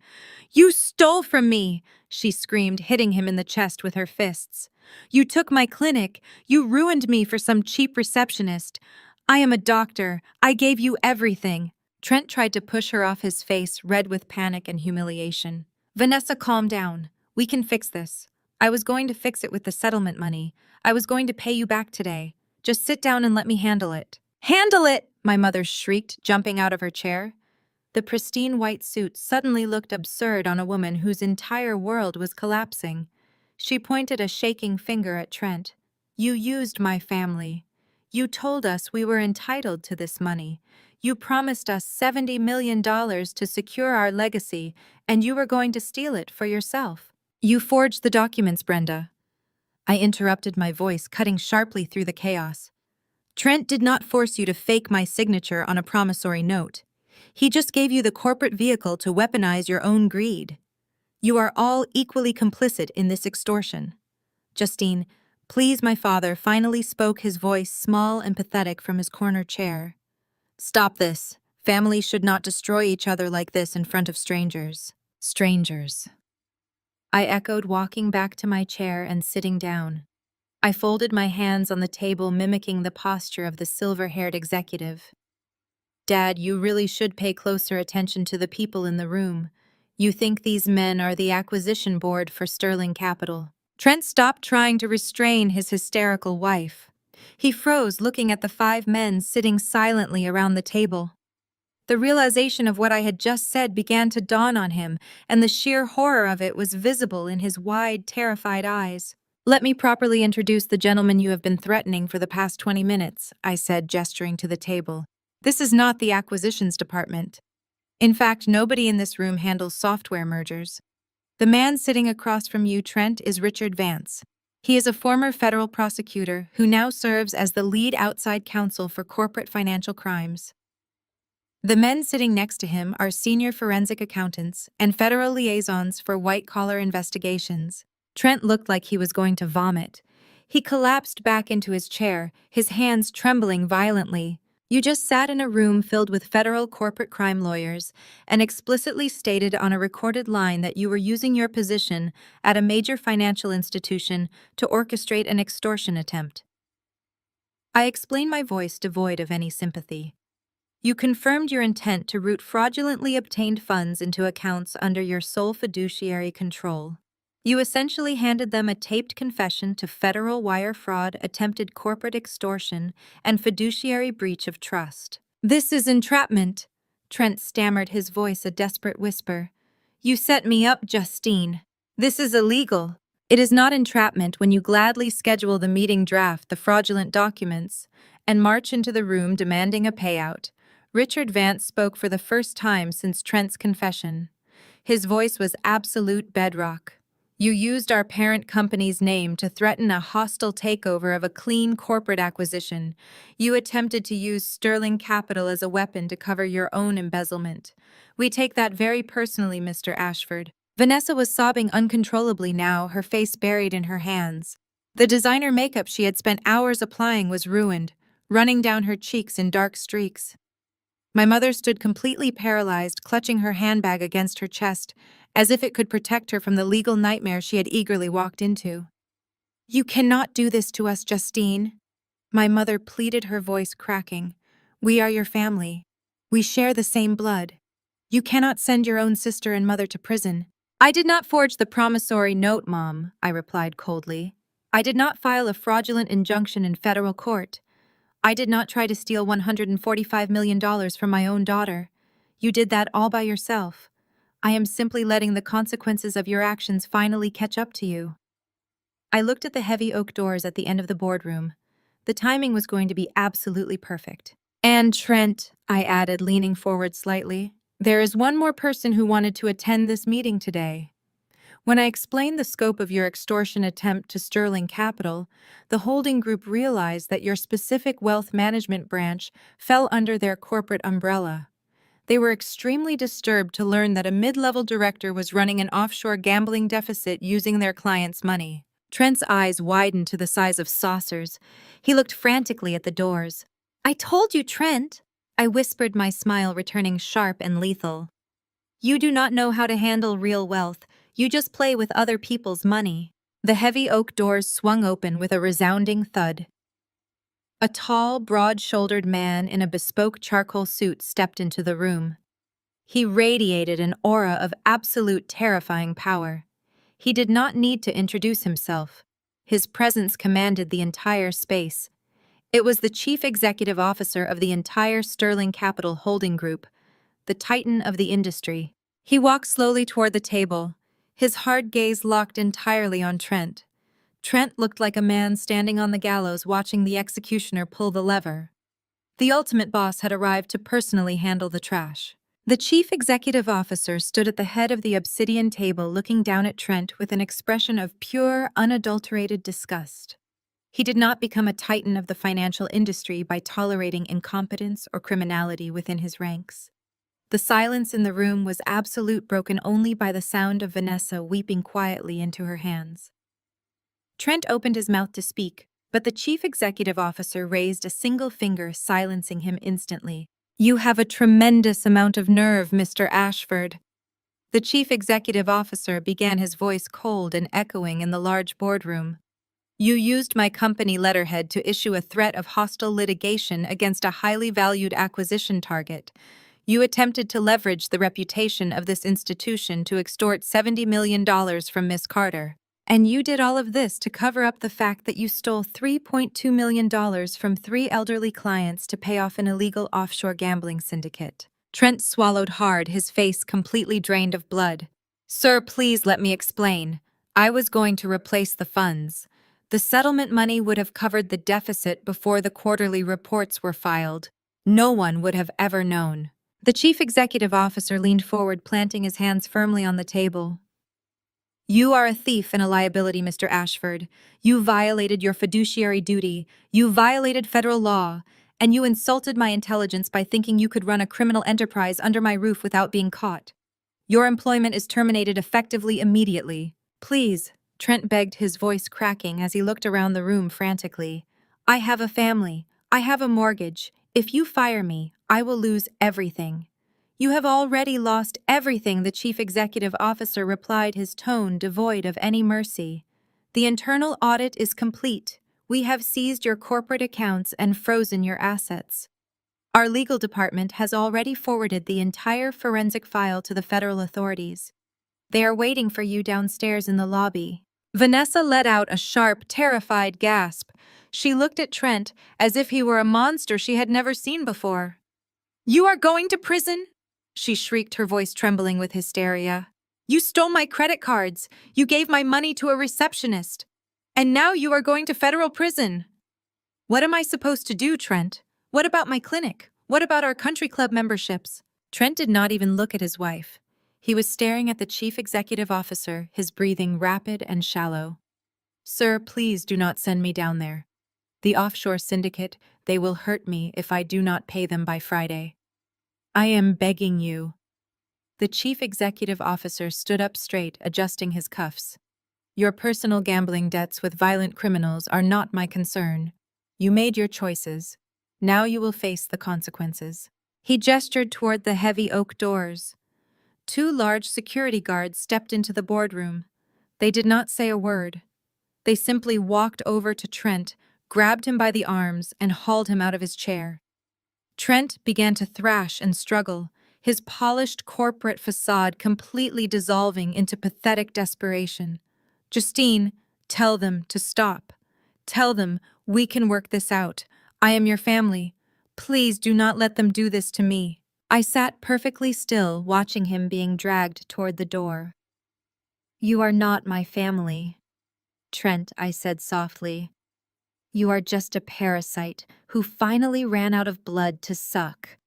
"You stole from me!" she screamed, hitting him in the chest with her fists. "You took my clinic. You ruined me for some cheap receptionist. I am a doctor. I gave you everything." Trent tried to push her off his face, red with panic and humiliation. "Vanessa, calm down. We can fix this. I was going to fix it with the settlement money. I was going to pay you back today. Just sit down and let me handle it." "Handle it!" my mother shrieked, jumping out of her chair. The pristine white suit suddenly looked absurd on a woman whose entire world was collapsing. She pointed a shaking finger at Trent. "You used my family. You told us we were entitled to this money. You promised us $70 million to secure our legacy, and you were going to steal it for yourself." "You forged the documents, Brenda," I interrupted, my voice cutting sharply through the chaos. "Trent did not force you to fake my signature on a promissory note. He just gave you the corporate vehicle to weaponize your own greed. You are all equally complicit in this extortion." "Justine, please," my father finally spoke, his voice small and pathetic from his corner chair. "Stop this. Families should not destroy each other like this in front of strangers." "Strangers," I echoed, walking back to my chair and sitting down. I folded my hands on the table, mimicking the posture of the silver-haired executive. "Dad, you really should pay closer attention to the people in the room. You think these men are the acquisition board for Sterling Capital." Trent stopped trying to restrain his hysterical wife. He froze, looking at the 5 men sitting silently around the table. The realization of what I had just said began to dawn on him, and the sheer horror of it was visible in his wide, terrified eyes. Let me properly introduce the gentleman you have been threatening for the past 20 minutes, I said, gesturing to the table. This is not the acquisitions department. In fact, nobody in this room handles software mergers. The man sitting across from you, Trent, is Richard Vance. He is a former federal prosecutor who now serves as the lead outside counsel for corporate financial crimes. The men sitting next to him are senior forensic accountants and federal liaisons for white-collar investigations. Trent looked like he was going to vomit. He collapsed back into his chair, his hands trembling violently. You just sat in a room filled with federal corporate crime lawyers and explicitly stated on a recorded line that you were using your position at a major financial institution to orchestrate an extortion attempt. I explained, my voice devoid of any sympathy. You confirmed your intent to route fraudulently obtained funds into accounts under your sole fiduciary control. You essentially handed them a taped confession to federal wire fraud, attempted corporate extortion, and fiduciary breach of trust. This is entrapment, Trent stammered, his voice a desperate whisper. You set me up, Justine. This is illegal. It is not entrapment when you gladly schedule the meeting, draft the fraudulent documents, and march into the room demanding a payout. Richard Vance spoke for the first time since Trent's confession. His voice was absolute bedrock. You used our parent company's name to threaten a hostile takeover of a clean corporate acquisition. You attempted to use sterling capital as a weapon to cover your own embezzlement. We take that very personally, Mr. Ashford. Vanessa was sobbing uncontrollably now, her face buried in her hands. The designer makeup she had spent hours applying was ruined, running down her cheeks in dark streaks. My mother stood completely paralyzed, clutching her handbag against her chest, as if it could protect her from the legal nightmare she had eagerly walked into. You cannot do this to us, Justine. My mother pleaded, her voice cracking. We are your family. We share the same blood. You cannot send your own sister and mother to prison. I did not forge the promissory note, Mom, I replied coldly. I did not file a fraudulent injunction in federal court. I did not try to steal $145 million from my own daughter. You did that all by yourself. I am simply letting the consequences of your actions finally catch up to you. I looked at the heavy oak doors at the end of the boardroom. The timing was going to be absolutely perfect. And Trent, I added, leaning forward slightly, there is one more person who wanted to attend this meeting today. When I explained the scope of your extortion attempt to Sterling Capital, the holding group realized that your specific wealth management branch fell under their corporate umbrella. They were extremely disturbed to learn that a mid-level director was running an offshore gambling deficit using their clients' money. Trent's eyes widened to the size of saucers. He looked frantically at the doors. I told you, Trent, I whispered, my smile returning sharp and lethal. You do not know how to handle real wealth. You just play with other people's money. The heavy oak doors swung open with a resounding thud. A tall, broad-shouldered man in a bespoke charcoal suit stepped into the room. He radiated an aura of absolute terrifying power. He did not need to introduce himself. His presence commanded the entire space. It was the chief executive officer of the entire Sterling Capital Holding Group, the titan of the industry. He walked slowly toward the table, his hard gaze locked entirely on Trent. Trent looked like a man standing on the gallows watching the executioner pull the lever. The ultimate boss had arrived to personally handle the trash. The chief executive officer stood at the head of the obsidian table, looking down at Trent with an expression of pure, unadulterated disgust. He did not become a titan of the financial industry by tolerating incompetence or criminality within his ranks. The silence in the room was absolute, broken only by the sound of Vanessa weeping quietly into her hands. Trent opened his mouth to speak, but the chief executive officer raised a single finger, silencing him instantly. You have a tremendous amount of nerve, Mr. Ashford. The chief executive officer began, his voice cold and echoing in the large boardroom. You used my company letterhead to issue a threat of hostile litigation against a highly valued acquisition target. You attempted to leverage the reputation of this institution to extort $70 million from Miss Carter. And you did all of this to cover up the fact that you stole $3.2 million from 3 elderly clients to pay off an illegal offshore gambling syndicate. Trent swallowed hard, his face completely drained of blood. Sir, please let me explain. I was going to replace the funds. The settlement money would have covered the deficit before the quarterly reports were filed. No one would have ever known. The chief executive officer leaned forward, planting his hands firmly on the table. You are a thief and a liability, Mr. Ashford. You violated your fiduciary duty, you violated federal law, and you insulted my intelligence by thinking you could run a criminal enterprise under my roof without being caught. Your employment is terminated effectively immediately. Please, Trent begged, his voice cracking as he looked around the room frantically. I have a family. I have a mortgage. If you fire me, I will lose everything. You have already lost everything, the chief executive officer replied, his tone devoid of any mercy. The internal audit is complete. We have seized your corporate accounts and frozen your assets. Our legal department has already forwarded the entire forensic file to the federal authorities. They are waiting for you downstairs in the lobby. Vanessa let out a sharp, terrified gasp. She looked at Trent as if he were a monster she had never seen before. You are going to prison? She shrieked, her voice trembling with hysteria. You stole my credit cards. You gave my money to a receptionist. And now you are going to federal prison. What am I supposed to do, Trent? What about my clinic? What about our country club memberships? Trent did not even look at his wife. He was staring at the chief executive officer, his breathing rapid and shallow. Sir, please do not send me down there. The offshore syndicate, they will hurt me if I do not pay them by Friday. I am begging you. The chief executive officer stood up straight, adjusting his cuffs. Your personal gambling debts with violent criminals are not my concern. You made your choices. Now you will face the consequences. He gestured toward the heavy oak doors. Two large security guards stepped into the boardroom. They did not say a word. They simply walked over to Trent, grabbed him by the arms, and hauled him out of his chair. Trent began to thrash and struggle, his polished corporate facade completely dissolving into pathetic desperation. Justine, tell them to stop. Tell them we can work this out. I am your family. Please do not let them do this to me. I sat perfectly still, watching him being dragged toward the door. You are not my family, Trent, I said softly. You are just a parasite who finally ran out of blood to suck.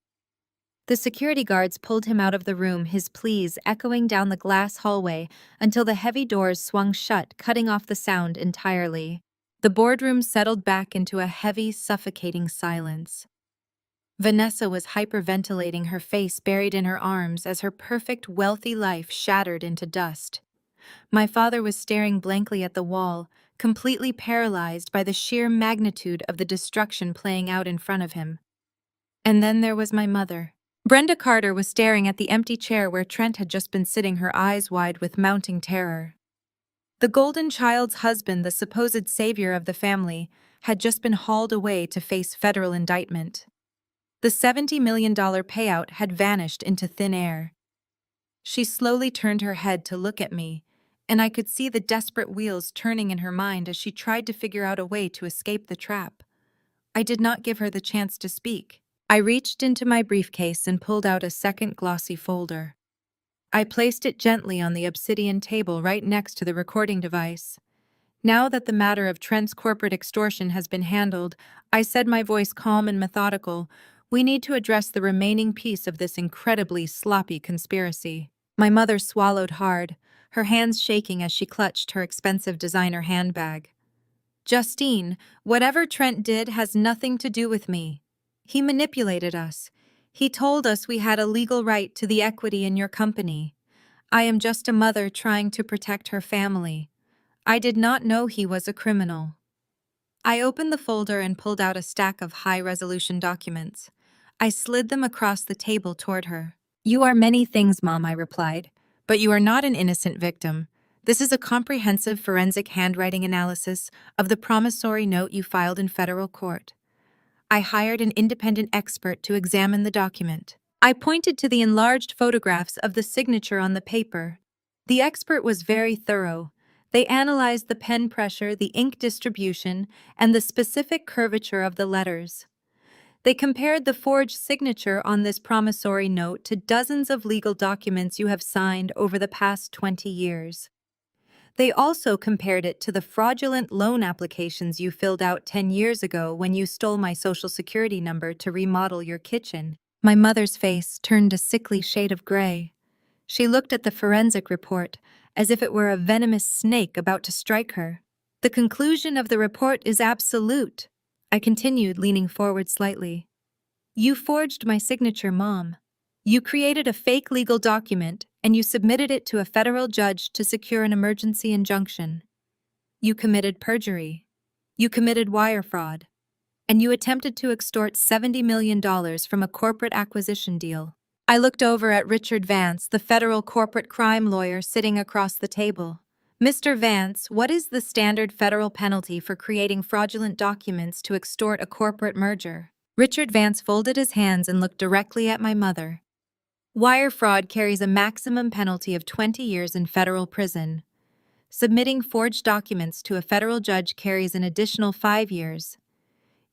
The security guards pulled him out of the room, his pleas echoing down the glass hallway until the heavy doors swung shut, cutting off the sound entirely. The boardroom settled back into a heavy, suffocating silence. Vanessa was hyperventilating, her face buried in her arms as her perfect, wealthy life shattered into dust. My father was staring blankly at the wall, completely paralyzed by the sheer magnitude of the destruction playing out in front of him. And then there was my mother. Brenda Carter was staring at the empty chair where Trent had just been sitting, her eyes wide with mounting terror. The golden child's husband, the supposed savior of the family, had just been hauled away to face federal indictment. The $70 million payout had vanished into thin air. She slowly turned her head to look at me, and I could see the desperate wheels turning in her mind as she tried to figure out a way to escape the trap. I did not give her the chance to speak. I reached into my briefcase and pulled out a second glossy folder. I placed it gently on the obsidian table right next to the recording device. Now that the matter of Trent's corporate extortion has been handled, I said, my voice calm and methodical, we need to address the remaining piece of this incredibly sloppy conspiracy. My mother swallowed hard, her hands shaking as she clutched her expensive designer handbag. Justine, whatever Trent did has nothing to do with me. He manipulated us. He told us we had a legal right to the equity in your company. I am just a mother trying to protect her family. I did not know he was a criminal. I opened the folder and pulled out a stack of high-resolution documents. I slid them across the table toward her. You are many things, Mom, I replied, but you are not an innocent victim. This is a comprehensive forensic handwriting analysis of the promissory note you filed in federal court. I hired an independent expert to examine the document. I pointed to the enlarged photographs of the signature on the paper. The expert was very thorough. They analyzed the pen pressure, the ink distribution, and the specific curvature of the letters. They compared the forged signature on this promissory note to dozens of legal documents you have signed over the past 20 years. They also compared it to the fraudulent loan applications you filled out 10 years ago when you stole my social security number to remodel your kitchen. My mother's face turned a sickly shade of gray. She looked at the forensic report as if it were a venomous snake about to strike her. The conclusion of the report is absolute, I continued, leaning forward slightly. You forged my signature, Mom. You created a fake legal document and you submitted it to a federal judge to secure an emergency injunction. You committed perjury. You committed wire fraud. And you attempted to extort $70 million from a corporate acquisition deal. I looked over at Richard Vance, the federal corporate crime lawyer sitting across the table. Mr. Vance, what is the standard federal penalty for creating fraudulent documents to extort a corporate merger? Richard Vance folded his hands and looked directly at my mother. Wire fraud carries a maximum penalty of 20 years in federal prison. Submitting forged documents to a federal judge carries an additional 5 years.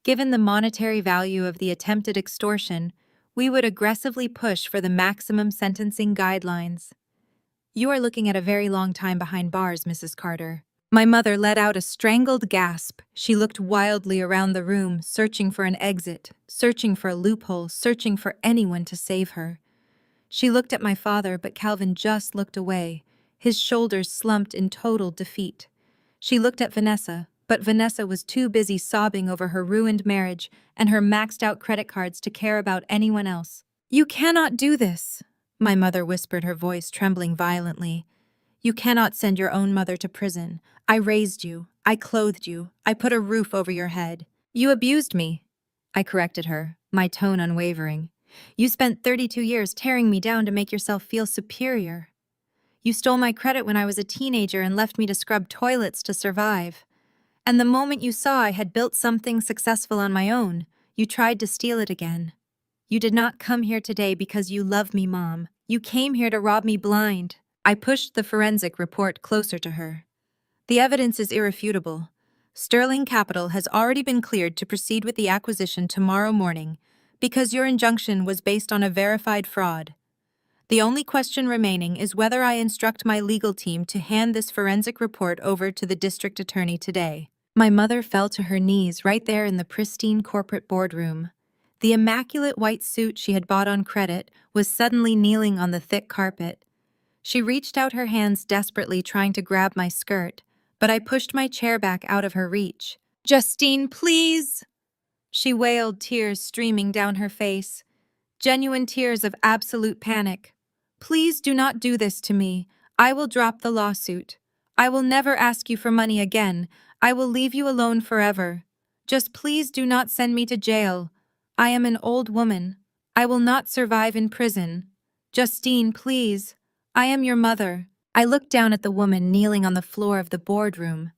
Given the monetary value of the attempted extortion, we would aggressively push for the maximum sentencing guidelines. You are looking at a very long time behind bars, Mrs. Carter. My mother let out a strangled gasp. She looked wildly around the room, searching for an exit, searching for a loophole, searching for anyone to save her. She looked at my father, but Calvin just looked away, his shoulders slumped in total defeat. She looked at Vanessa, but Vanessa was too busy sobbing over her ruined marriage and her maxed-out credit cards to care about anyone else. You cannot do this, my mother whispered, her voice trembling violently. You cannot send your own mother to prison. I raised you. I clothed you. I put a roof over your head. You abused me, I corrected her, my tone unwavering. You spent 32 years tearing me down to make yourself feel superior. You stole my credit when I was a teenager and left me to scrub toilets to survive. And the moment you saw I had built something successful on my own, you tried to steal it again. You did not come here today because you love me, Mom. You came here to rob me blind. I pushed the forensic report closer to her. The evidence is irrefutable. Sterling Capital has already been cleared to proceed with the acquisition tomorrow morning because your injunction was based on a verified fraud. The only question remaining is whether I instruct my legal team to hand this forensic report over to the district attorney today. My mother fell to her knees right there in the pristine corporate boardroom. The immaculate white suit she had bought on credit was suddenly kneeling on the thick carpet. She reached out her hands desperately, trying to grab my skirt, but I pushed my chair back out of her reach. "Justine, please!" she wailed, tears streaming down her face. Genuine tears of absolute panic. "Please do not do this to me. I will drop the lawsuit. I will never ask you for money again. I will leave you alone forever. Just please do not send me to jail. I am an old woman. I will not survive in prison. Justine, please. I am your mother." I looked down at the woman kneeling on the floor of the boardroom.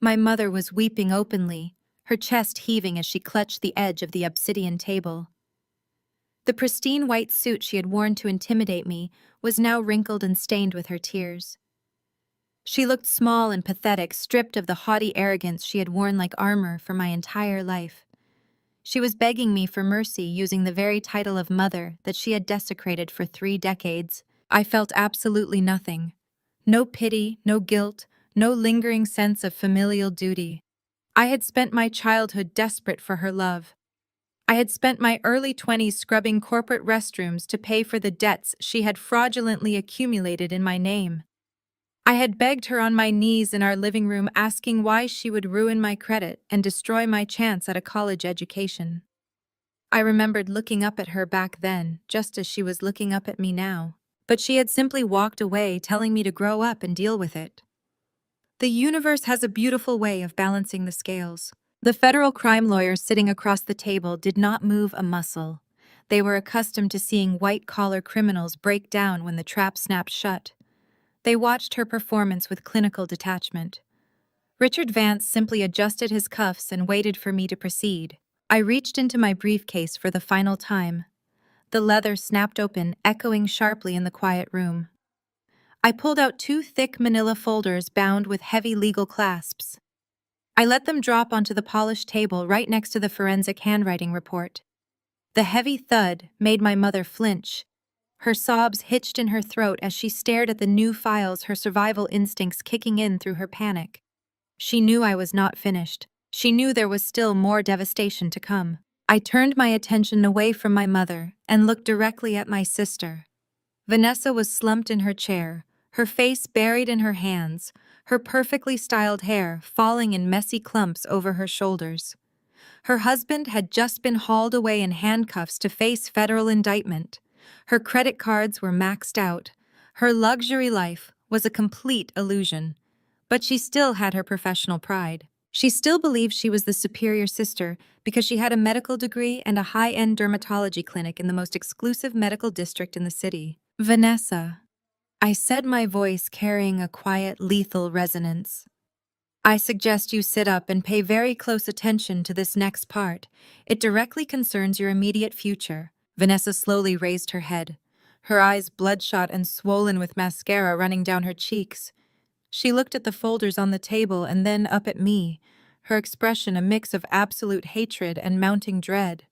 My mother was weeping openly, her chest heaving as she clutched the edge of the obsidian table. The pristine white suit she had worn to intimidate me was now wrinkled and stained with her tears. She looked small and pathetic, stripped of the haughty arrogance she had worn like armor for my entire life. She was begging me for mercy, using the very title of mother that she had desecrated for 3 decades. I felt absolutely nothing. No pity, no guilt, no lingering sense of familial duty. I had spent my childhood desperate for her love. I had spent my early 20s scrubbing corporate restrooms to pay for the debts she had fraudulently accumulated in my name. I had begged her on my knees in our living room, asking why she would ruin my credit and destroy my chance at a college education. I remembered looking up at her back then, just as she was looking up at me now. But she had simply walked away, telling me to grow up and deal with it. The universe has a beautiful way of balancing the scales. The federal crime lawyers sitting across the table did not move a muscle. They were accustomed to seeing white-collar criminals break down when the trap snapped shut. They watched her performance with clinical detachment. Richard Vance simply adjusted his cuffs and waited for me to proceed. I reached into my briefcase for the final time. The leather snapped open, echoing sharply in the quiet room. I pulled out 2 thick manila folders bound with heavy legal clasps. I let them drop onto the polished table right next to the forensic handwriting report. The heavy thud made my mother flinch. Her sobs hitched in her throat as she stared at the new files, her survival instincts kicking in through her panic. She knew I was not finished. She knew there was still more devastation to come. I turned my attention away from my mother and looked directly at my sister. Vanessa was slumped in her chair, her face buried in her hands, her perfectly styled hair falling in messy clumps over her shoulders. Her husband had just been hauled away in handcuffs to face federal indictment. Her credit cards were maxed out. Her luxury life was a complete illusion. But she still had her professional pride. She still believed she was the superior sister because she had a medical degree and a high-end dermatology clinic in the most exclusive medical district in the city. Vanessa, I said, my voice carrying a quiet, lethal resonance. I suggest you sit up and pay very close attention to this next part. It directly concerns your immediate future. Vanessa slowly raised her head, her eyes bloodshot and swollen with mascara running down her cheeks. She looked at the folders on the table and then up at me, her expression a mix of absolute hatred and mounting dread.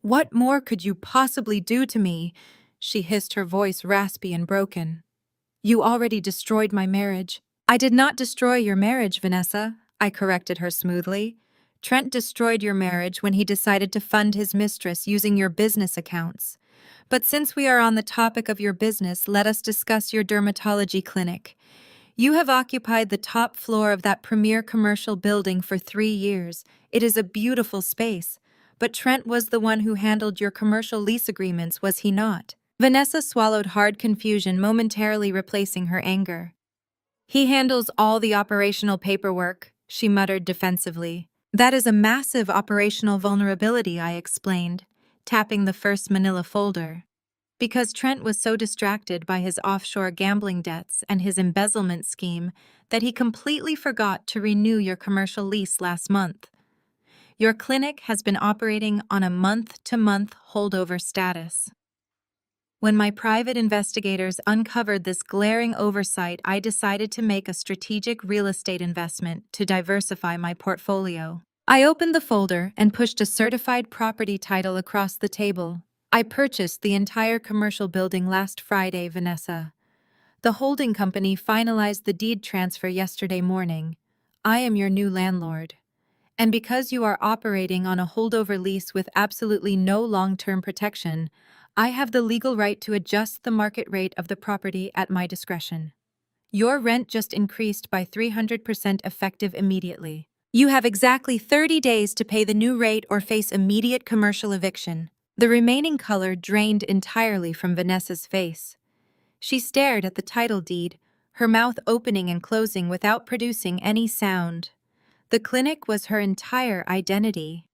"What more could you possibly do to me?" she hissed, her voice raspy and broken. "You already destroyed my marriage." "I did not destroy your marriage, Vanessa," I corrected her smoothly. "Trent destroyed your marriage when he decided to fund his mistress using your business accounts. But since we are on the topic of your business, let us discuss your dermatology clinic. You have occupied the top floor of that premier commercial building for 3 years. It is a beautiful space. But Trent was the one who handled your commercial lease agreements, was he not?" Vanessa swallowed hard confusion, momentarily replacing her anger. "He handles all the operational paperwork," she muttered defensively. "That is a massive operational vulnerability," I explained, tapping the first manila folder. "Because Trent was so distracted by his offshore gambling debts and his embezzlement scheme that he completely forgot to renew your commercial lease last month. Your clinic has been operating on a month-to-month holdover status. When my private investigators uncovered this glaring oversight, I decided to make a strategic real estate investment to diversify my portfolio." I opened the folder and pushed a certified property title across the table. "I purchased the entire commercial building last Friday, Vanessa. The holding company finalized the deed transfer yesterday morning. I am your new landlord. And because you are operating on a holdover lease with absolutely no long-term protection, I have the legal right to adjust the market rate of the property at my discretion. Your rent just increased by 300% effective immediately. You have exactly 30 days to pay the new rate or face immediate commercial eviction." The remaining color drained entirely from Vanessa's face. She stared at the title deed, her mouth opening and closing without producing any sound. The clinic was her entire identity.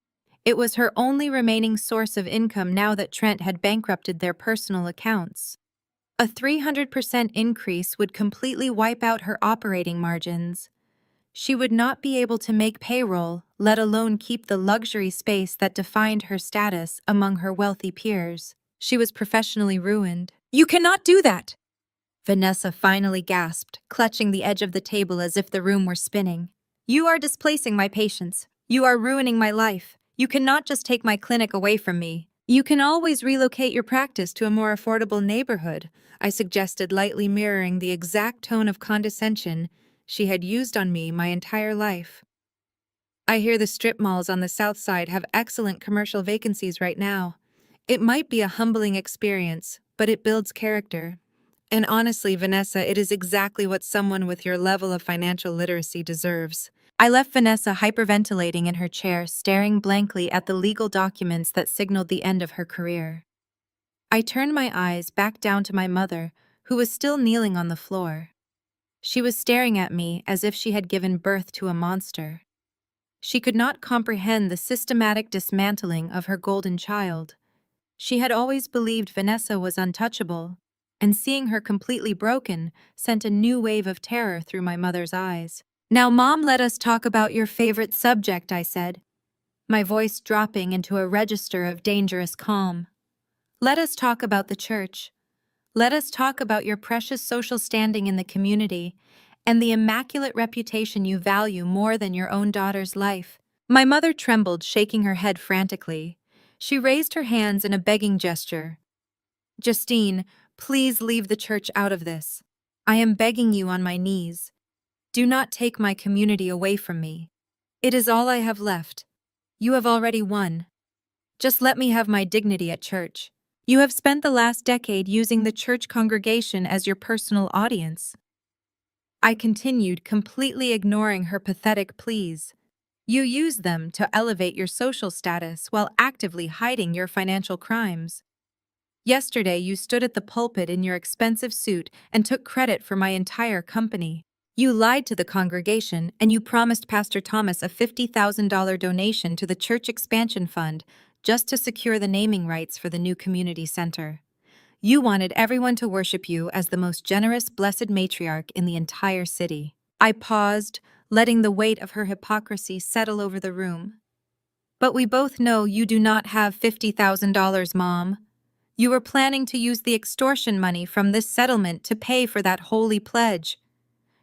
It was her only remaining source of income now that Trent had bankrupted their personal accounts. A 300% increase would completely wipe out her operating margins. She would not be able to make payroll, let alone keep the luxury space that defined her status among her wealthy peers. She was professionally ruined. "You cannot do that!" Vanessa finally gasped, clutching the edge of the table as if the room were spinning. "You are displacing my patients. You are ruining my life. You cannot just take my clinic away from me. You can always relocate your practice to a more affordable neighborhood," I suggested, lightly mirroring the exact tone of condescension she had used on me my entire life. "I hear the strip malls on the south side have excellent commercial vacancies right now. It might be a humbling experience, but it builds character. And honestly, Vanessa, it is exactly what someone with your level of financial literacy deserves." I left Vanessa hyperventilating in her chair, staring blankly at the legal documents that signaled the end of her career. I turned my eyes back down to my mother, who was still kneeling on the floor. She was staring at me as if she had given birth to a monster. She could not comprehend the systematic dismantling of her golden child. She had always believed Vanessa was untouchable, and seeing her completely broken sent a new wave of terror through my mother's eyes. "Now, Mom, let us talk about your favorite subject," I said, my voice dropping into a register of dangerous calm. "Let us talk about the church. Let us talk about your precious social standing in the community and the immaculate reputation you value more than your own daughter's life." My mother trembled, shaking her head frantically. She raised her hands in a begging gesture. Justine, please leave the church out of this. I am begging you on my knees. Do not take my community away from me. It is all I have left. You have already won. Just let me have my dignity at church. You have spent the last decade using the church congregation as your personal audience. I continued, completely ignoring her pathetic pleas. You use them to elevate your social status while actively hiding your financial crimes. Yesterday, you stood at the pulpit in your expensive suit and took credit for my entire company. You lied to the congregation and you promised Pastor Thomas a $50,000 donation to the church expansion fund just to secure the naming rights for the new community center. You wanted everyone to worship you as the most generous, blessed matriarch in the entire city. I paused, letting the weight of her hypocrisy settle over the room. But we both know you do not have $50,000, Mom. You were planning to use the extortion money from this settlement to pay for that holy pledge.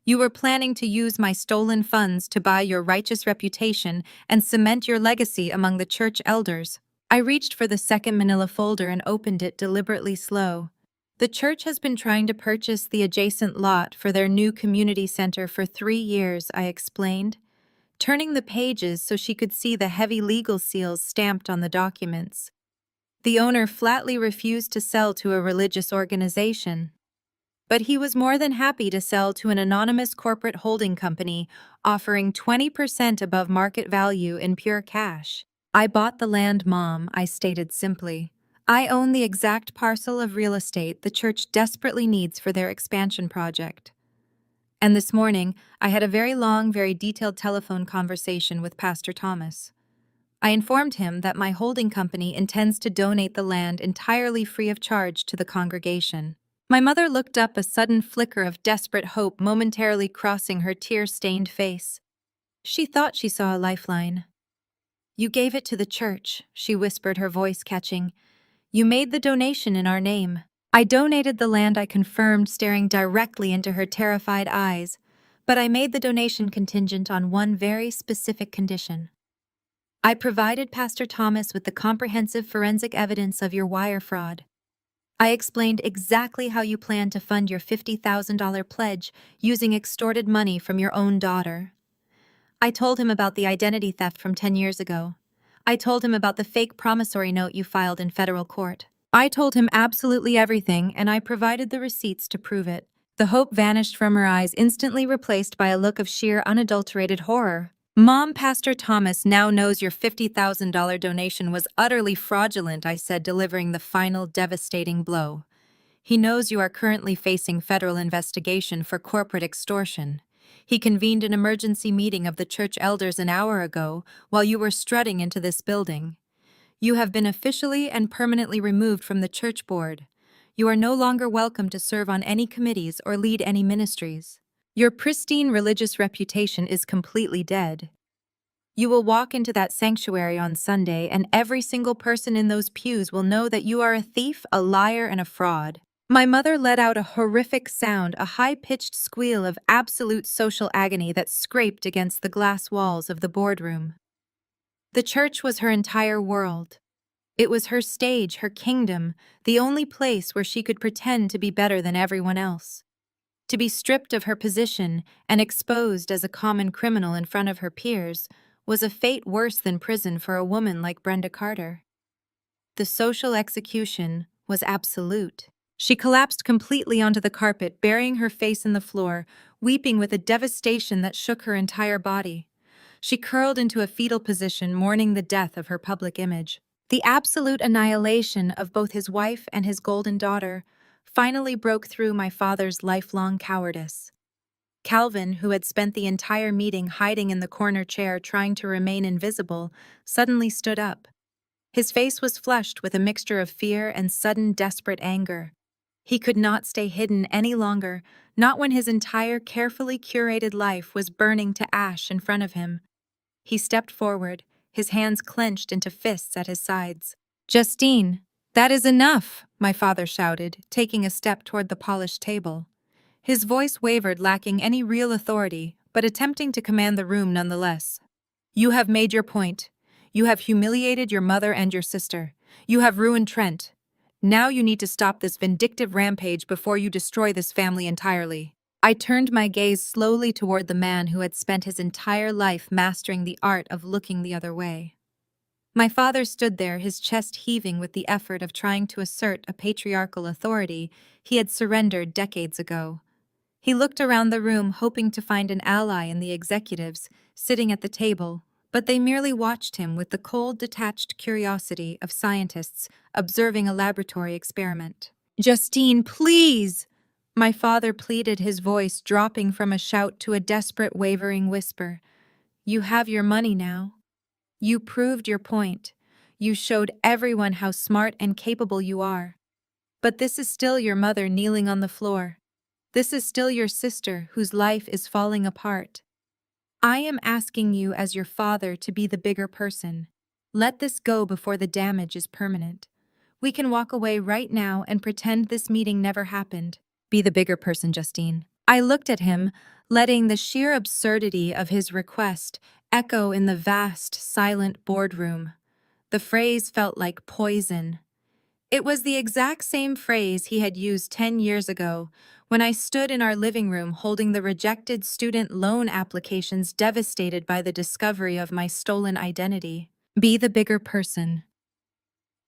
You were planning to use my stolen funds to buy your righteous reputation and cement your legacy among the church elders. I reached for the second manila folder and opened it deliberately slow. The church has been trying to purchase the adjacent lot for their new community center for 3 years, I explained, turning the pages so she could see the heavy legal seals stamped on the documents. The owner flatly refused to sell to a religious organization. But he was more than happy to sell to an anonymous corporate holding company, offering 20% above market value in pure cash. I bought the land, Mom, I stated simply. I own the exact parcel of real estate the church desperately needs for their expansion project. And this morning, I had a very long, very detailed telephone conversation with Pastor Thomas. I informed him that my holding company intends to donate the land entirely free of charge to the congregation. My mother looked up, a sudden flicker of desperate hope momentarily crossing her tear-stained face. She thought she saw a lifeline. You gave it to the church, she whispered, her voice catching. You made the donation in our name. I donated the land, I confirmed, staring directly into her terrified eyes, but I made the donation contingent on one very specific condition. I provided Pastor Thomas with the comprehensive forensic evidence of your wire fraud. I explained exactly how you plan to fund your $50,000 pledge using extorted money from your own daughter. I told him about the identity theft from 10 years ago. I told him about the fake promissory note you filed in federal court. I told him absolutely everything, and I provided the receipts to prove it. The hope vanished from her eyes, instantly replaced by a look of sheer, unadulterated horror. Mom, Pastor Thomas now knows your $50,000 donation was utterly fraudulent, I said, delivering the final devastating blow. He knows you are currently facing federal investigation for corporate extortion. He convened an emergency meeting of the church elders an hour ago while you were strutting into this building. You have been officially and permanently removed from the church board. You are no longer welcome to serve on any committees or lead any ministries. Your pristine religious reputation is completely dead. You will walk into that sanctuary on Sunday, and every single person in those pews will know that you are a thief, a liar, and a fraud. My mother let out a horrific sound, a high-pitched squeal of absolute social agony that scraped against the glass walls of the boardroom. The church was her entire world. It was her stage, her kingdom, the only place where she could pretend to be better than everyone else. To be stripped of her position and exposed as a common criminal in front of her peers was a fate worse than prison for a woman like Brenda Carter. The social execution was absolute. She collapsed completely onto the carpet, burying her face in the floor, weeping with a devastation that shook her entire body. She curled into a fetal position, mourning the death of her public image. The absolute annihilation of both his wife and his golden daughter finally broke through my father's lifelong cowardice. Calvin, who had spent the entire meeting hiding in the corner chair trying to remain invisible, suddenly stood up. His face was flushed with a mixture of fear and sudden desperate anger. He could not stay hidden any longer, not when his entire carefully curated life was burning to ash in front of him. He stepped forward, his hands clenched into fists at his sides. "Justine, that is enough," my father shouted, taking a step toward the polished table. His voice wavered, lacking any real authority, but attempting to command the room nonetheless. "You have made your point. You have humiliated your mother and your sister. You have ruined Trent. Now you need to stop this vindictive rampage before you destroy this family entirely. I turned my gaze slowly toward the man who had spent his entire life mastering the art of looking the other way. My father stood there, his chest heaving with the effort of trying to assert a patriarchal authority he had surrendered decades ago. He looked around the room, hoping to find an ally in the executives sitting at the table, but they merely watched him with the cold, detached curiosity of scientists observing a laboratory experiment. "Justine, please!" My father pleaded, his voice dropping from a shout to a desperate, wavering whisper. "You have your money now. You proved your point. You showed everyone how smart and capable you are. But this is still your mother kneeling on the floor. This is still your sister whose life is falling apart. I am asking you as your father to be the bigger person. Let this go before the damage is permanent. We can walk away right now and pretend this meeting never happened. Be the bigger person, Justine." I looked at him, letting the sheer absurdity of his request echo in the vast, silent boardroom. The phrase felt like poison. It was the exact same phrase he had used 10 years ago, when I stood in our living room holding the rejected student loan applications, devastated by the discovery of my stolen identity. Be the bigger person.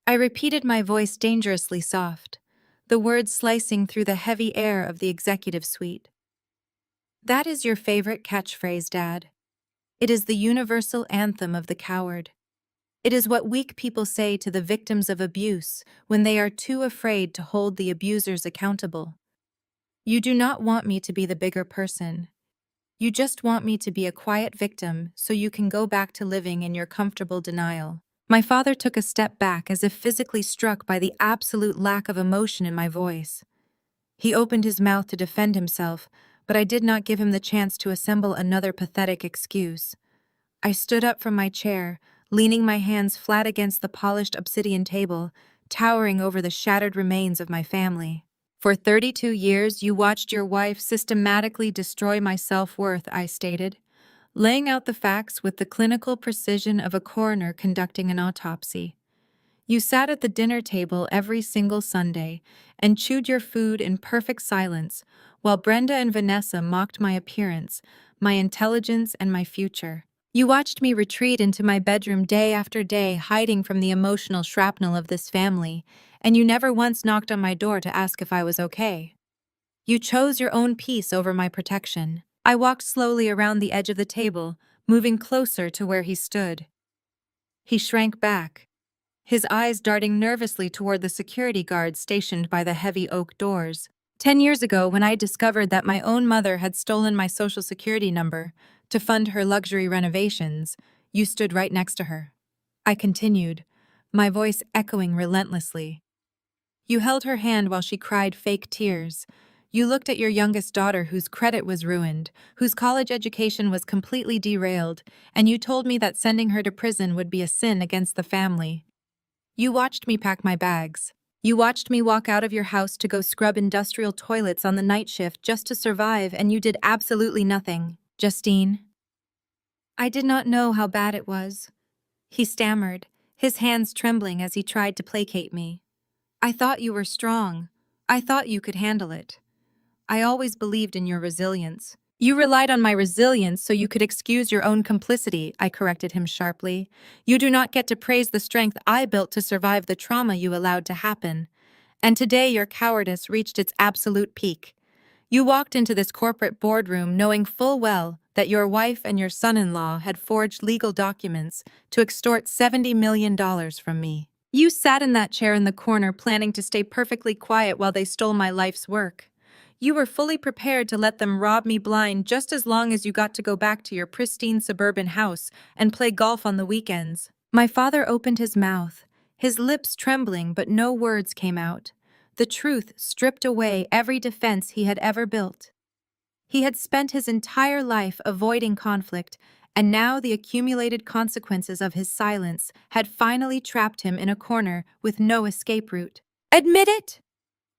I repeated, my voice dangerously soft, the words slicing through the heavy air of the executive suite. That is your favorite catchphrase, Dad. It is the universal anthem of the coward. It is what weak people say to the victims of abuse when they are too afraid to hold the abusers accountable. You do not want me to be the bigger person. You just want me to be a quiet victim so you can go back to living in your comfortable denial. My father took a step back, as if physically struck by the absolute lack of emotion in my voice. He opened his mouth to defend himself, but I did not give him the chance to assemble another pathetic excuse. I stood up from my chair, leaning my hands flat against the polished obsidian table, towering over the shattered remains of my family. "For 32 years, you watched your wife systematically destroy my self-worth," I stated, laying out the facts with the clinical precision of a coroner conducting an autopsy. "You sat at the dinner table every single Sunday and chewed your food in perfect silence, while Brenda and Vanessa mocked my appearance, my intelligence, and my future. You watched me retreat into my bedroom day after day, hiding from the emotional shrapnel of this family, and you never once knocked on my door to ask if I was okay. You chose your own peace over my protection." I walked slowly around the edge of the table, moving closer to where he stood. He shrank back, his eyes darting nervously toward the security guards stationed by the heavy oak doors. 10 years ago, when I discovered that my own mother had stolen my social security number to fund her luxury renovations, you stood right next to her. I continued, my voice echoing relentlessly. You held her hand while she cried fake tears. You looked at your youngest daughter, whose credit was ruined, whose college education was completely derailed, and you told me that sending her to prison would be a sin against the family. You watched me pack my bags. You watched me walk out of your house to go scrub industrial toilets on the night shift just to survive, and you did absolutely nothing. Justine. I did not know how bad it was. He stammered, his hands trembling as he tried to placate me. I thought you were strong. I thought you could handle it. I always believed in your resilience. You relied on my resilience so you could excuse your own complicity, I corrected him sharply. You do not get to praise the strength I built to survive the trauma you allowed to happen. And today your cowardice reached its absolute peak. You walked into this corporate boardroom knowing full well that your wife and your son-in-law had forged legal documents to extort $70 million from me. You sat in that chair in the corner planning to stay perfectly quiet while they stole my life's work. You were fully prepared to let them rob me blind just as long as you got to go back to your pristine suburban house and play golf on the weekends. My father opened his mouth, his lips trembling, but no words came out. The truth stripped away every defense he had ever built. He had spent his entire life avoiding conflict, and now the accumulated consequences of his silence had finally trapped him in a corner with no escape route. "Admit it!"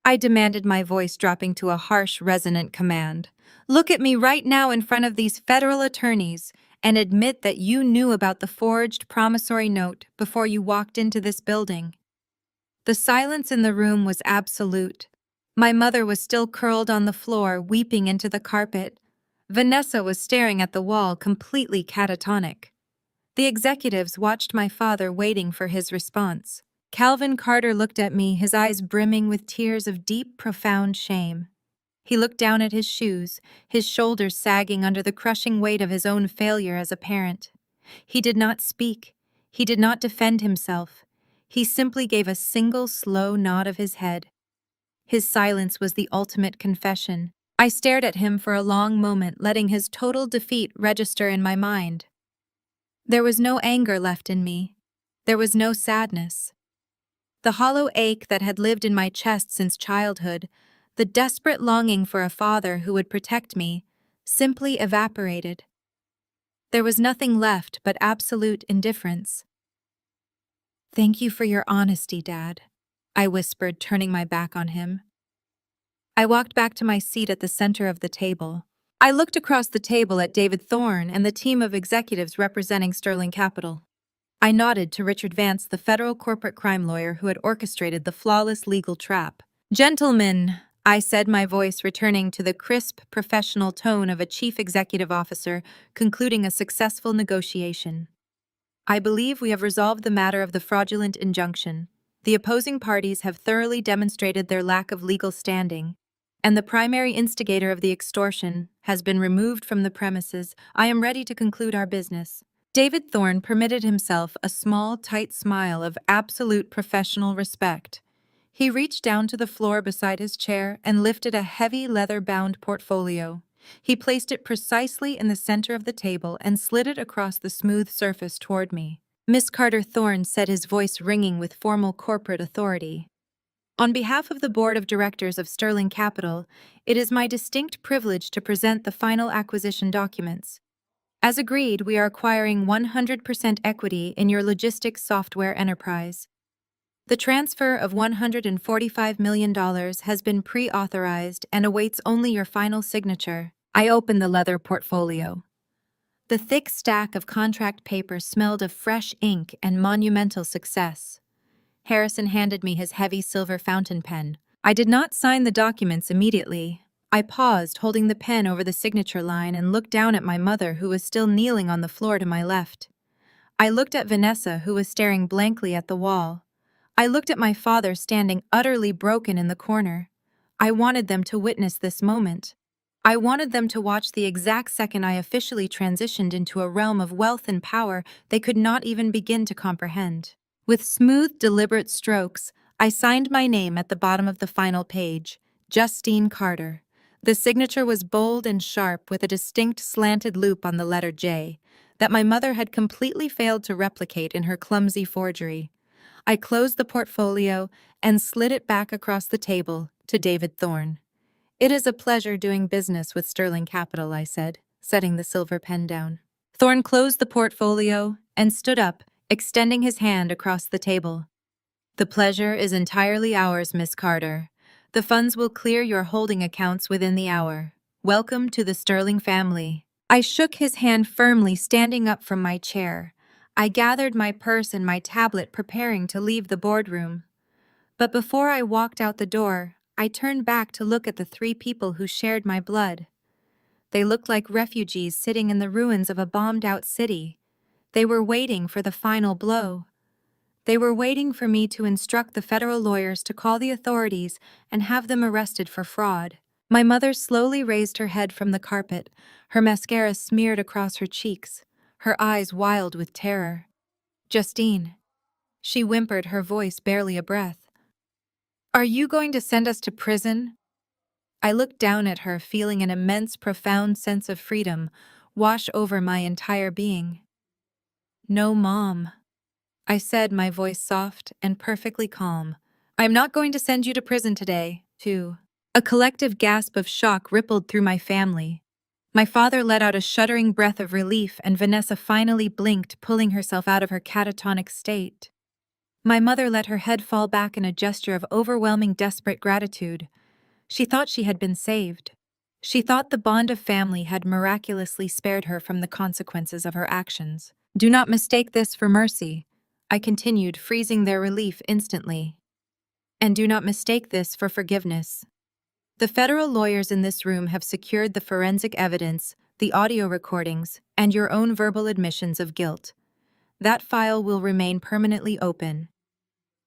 I demanded, my voice dropping to a harsh, resonant command. "Look at me right now in front of these federal attorneys and admit that you knew about the forged promissory note before you walked into this building." The silence in the room was absolute. My mother was still curled on the floor, weeping into the carpet. Vanessa was staring at the wall, completely catatonic. The executives watched my father, waiting for his response. Calvin Carter looked at me, his eyes brimming with tears of deep, profound shame. He looked down at his shoes, his shoulders sagging under the crushing weight of his own failure as a parent. He did not speak. He did not defend himself. He simply gave a single slow nod of his head. His silence was the ultimate confession. I stared at him for a long moment, letting his total defeat register in my mind. There was no anger left in me. There was no sadness. The hollow ache that had lived in my chest since childhood, the desperate longing for a father who would protect me, simply evaporated. There was nothing left but absolute indifference. "Thank you for your honesty, Dad," I whispered, turning my back on him. I walked back to my seat at the center of the table. I looked across the table at David Thorne and the team of executives representing Sterling Capital. I nodded to Richard Vance, the federal corporate crime lawyer who had orchestrated the flawless legal trap. "Gentlemen," I said, my voice returning to the crisp, professional tone of a chief executive officer concluding a successful negotiation. "I believe we have resolved the matter of the fraudulent injunction. The opposing parties have thoroughly demonstrated their lack of legal standing, and the primary instigator of the extortion has been removed from the premises. I am ready to conclude our business." David Thorne permitted himself a small, tight smile of absolute professional respect. He reached down to the floor beside his chair and lifted a heavy leather-bound portfolio. He placed it precisely in the center of the table and slid it across the smooth surface toward me. "Miss Carter," Thorne said, his voice ringing with formal corporate authority, "on behalf of the board of directors of Sterling Capital, it is my distinct privilege to present the final acquisition documents. As agreed, we are acquiring 100% equity in your logistics software enterprise. The transfer of $145 million has been pre-authorized and awaits only your final signature." I opened the leather portfolio. The thick stack of contract papers smelled of fresh ink and monumental success. Harrison handed me his heavy silver fountain pen. I did not sign the documents immediately. I paused, holding the pen over the signature line, and looked down at my mother, who was still kneeling on the floor to my left. I looked at Vanessa, who was staring blankly at the wall. I looked at my father, standing utterly broken in the corner. I wanted them to witness this moment. I wanted them to watch the exact second I officially transitioned into a realm of wealth and power they could not even begin to comprehend. With smooth, deliberate strokes, I signed my name at the bottom of the final page, Justine Carter. The signature was bold and sharp, with a distinct slanted loop on the letter J that my mother had completely failed to replicate in her clumsy forgery. I closed the portfolio and slid it back across the table to David Thorne. "It is a pleasure doing business with Sterling Capital," I said, setting the silver pen down. Thorne closed the portfolio and stood up, extending his hand across the table. "The pleasure is entirely ours, Miss Carter. The funds will clear your holding accounts within the hour. Welcome to the Sterling family." I shook his hand firmly, standing up from my chair. I gathered my purse and my tablet, preparing to leave the boardroom. But before I walked out the door, I turned back to look at the three people who shared my blood. They looked like refugees sitting in the ruins of a bombed-out city. They were waiting for the final blow. They were waiting for me to instruct the federal lawyers to call the authorities and have them arrested for fraud. My mother slowly raised her head from the carpet, her mascara smeared across her cheeks, her eyes wild with terror. "Justine," she whimpered, her voice barely a breath. "Are you going to send us to prison?" I looked down at her, feeling an immense, profound sense of freedom wash over my entire being. "No, Mom," I said, my voice soft and perfectly calm. "I'm not going to send you to prison today, too." A collective gasp of shock rippled through my family. My father let out a shuddering breath of relief, and Vanessa finally blinked, pulling herself out of her catatonic state. My mother let her head fall back in a gesture of overwhelming, desperate gratitude. She thought she had been saved. She thought the bond of family had miraculously spared her from the consequences of her actions. "Do not mistake this for mercy," I continued, freezing their relief instantly. And do not mistake this for forgiveness. The federal lawyers in this room have secured the forensic evidence, the audio recordings, and your own verbal admissions of guilt. That file will remain permanently open.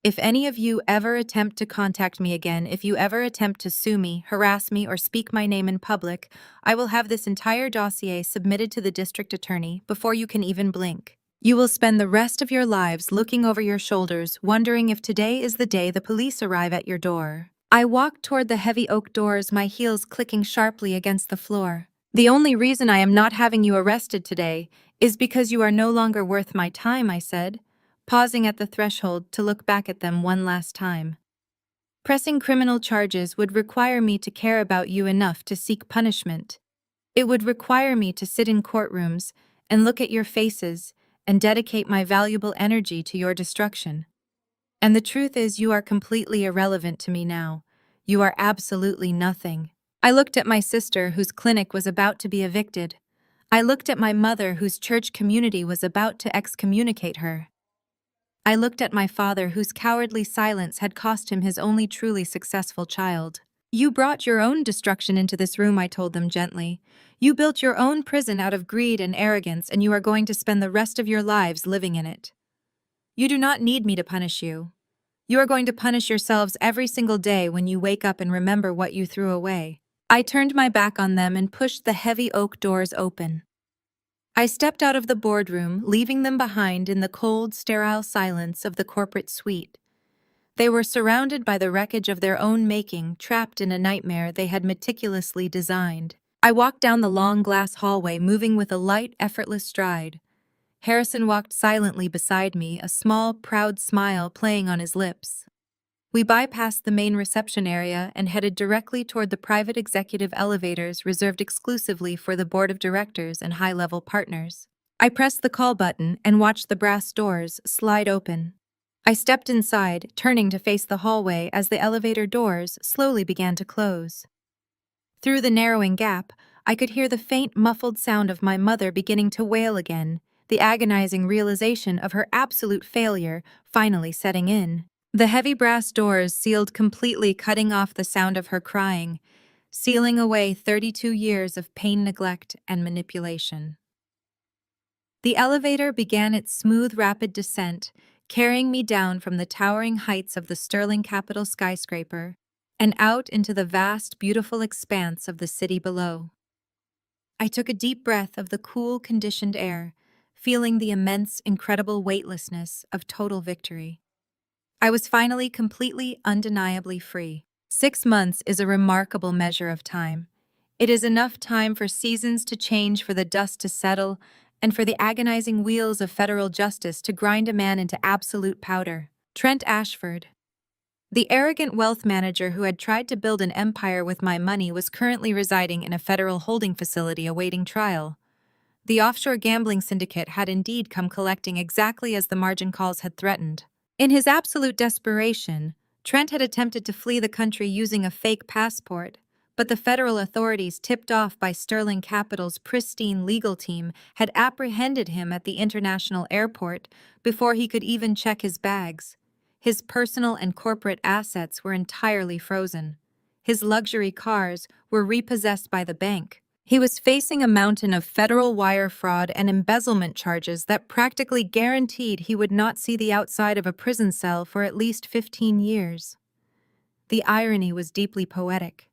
If any of you ever attempt to contact me again, if you ever attempt to sue me, harass me, or speak my name in public, I will have this entire dossier submitted to the district attorney before you can even blink. You will spend the rest of your lives looking over your shoulders, wondering if today is the day the police arrive at your door. I walked toward the heavy oak doors, my heels clicking sharply against the floor. The only reason I am not having you arrested today is because you are no longer worth my time, I said, pausing at the threshold to look back at them one last time. Pressing criminal charges would require me to care about you enough to seek punishment. It would require me to sit in courtrooms and look at your faces and dedicate my valuable energy to your destruction. And the truth is, you are completely irrelevant to me now. You are absolutely nothing. I looked at my sister, whose clinic was about to be evicted. I looked at my mother, whose church community was about to excommunicate her. I looked at my father, whose cowardly silence had cost him his only truly successful child. You brought your own destruction into this room, I told them gently. You built your own prison out of greed and arrogance, and you are going to spend the rest of your lives living in it. You do not need me to punish you. You are going to punish yourselves every single day when you wake up and remember what you threw away. I turned my back on them and pushed the heavy oak doors open. I stepped out of the boardroom, leaving them behind in the cold, sterile silence of the corporate suite. They were surrounded by the wreckage of their own making, trapped in a nightmare they had meticulously designed. I walked down the long glass hallway, moving with a light, effortless stride. Harrison walked silently beside me, a small, proud smile playing on his lips. We bypassed the main reception area and headed directly toward the private executive elevators reserved exclusively for the board of directors and high-level partners. I pressed the call button and watched the brass doors slide open. I stepped inside, turning to face the hallway as the elevator doors slowly began to close. Through the narrowing gap, I could hear the faint, muffled sound of my mother beginning to wail again, the agonizing realization of her absolute failure finally setting in. The heavy brass doors sealed completely, cutting off the sound of her crying, sealing away 32 years of pain, neglect, and manipulation. The elevator began its smooth, rapid descent, carrying me down from the towering heights of the Sterling Capitol skyscraper and out into the vast, beautiful expanse of the city below. I took a deep breath of the cool, conditioned air, feeling the immense, incredible weightlessness of total victory. I was finally completely, undeniably free. 6 months is a remarkable measure of time. It is enough time for seasons to change, for the dust to settle, and for the agonizing wheels of federal justice to grind a man into absolute powder. Trent Ashford, the arrogant wealth manager who had tried to build an empire with my money, was currently residing in a federal holding facility awaiting trial. The offshore gambling syndicate had indeed come collecting exactly as the margin calls had threatened. In his absolute desperation, Trent had attempted to flee the country using a fake passport, but the federal authorities, tipped off by Sterling Capital's pristine legal team, had apprehended him at the international airport before he could even check his bags. His personal and corporate assets were entirely frozen. His luxury cars were repossessed by the bank. He was facing a mountain of federal wire fraud and embezzlement charges that practically guaranteed he would not see the outside of a prison cell for at least 15 years. The irony was deeply poetic.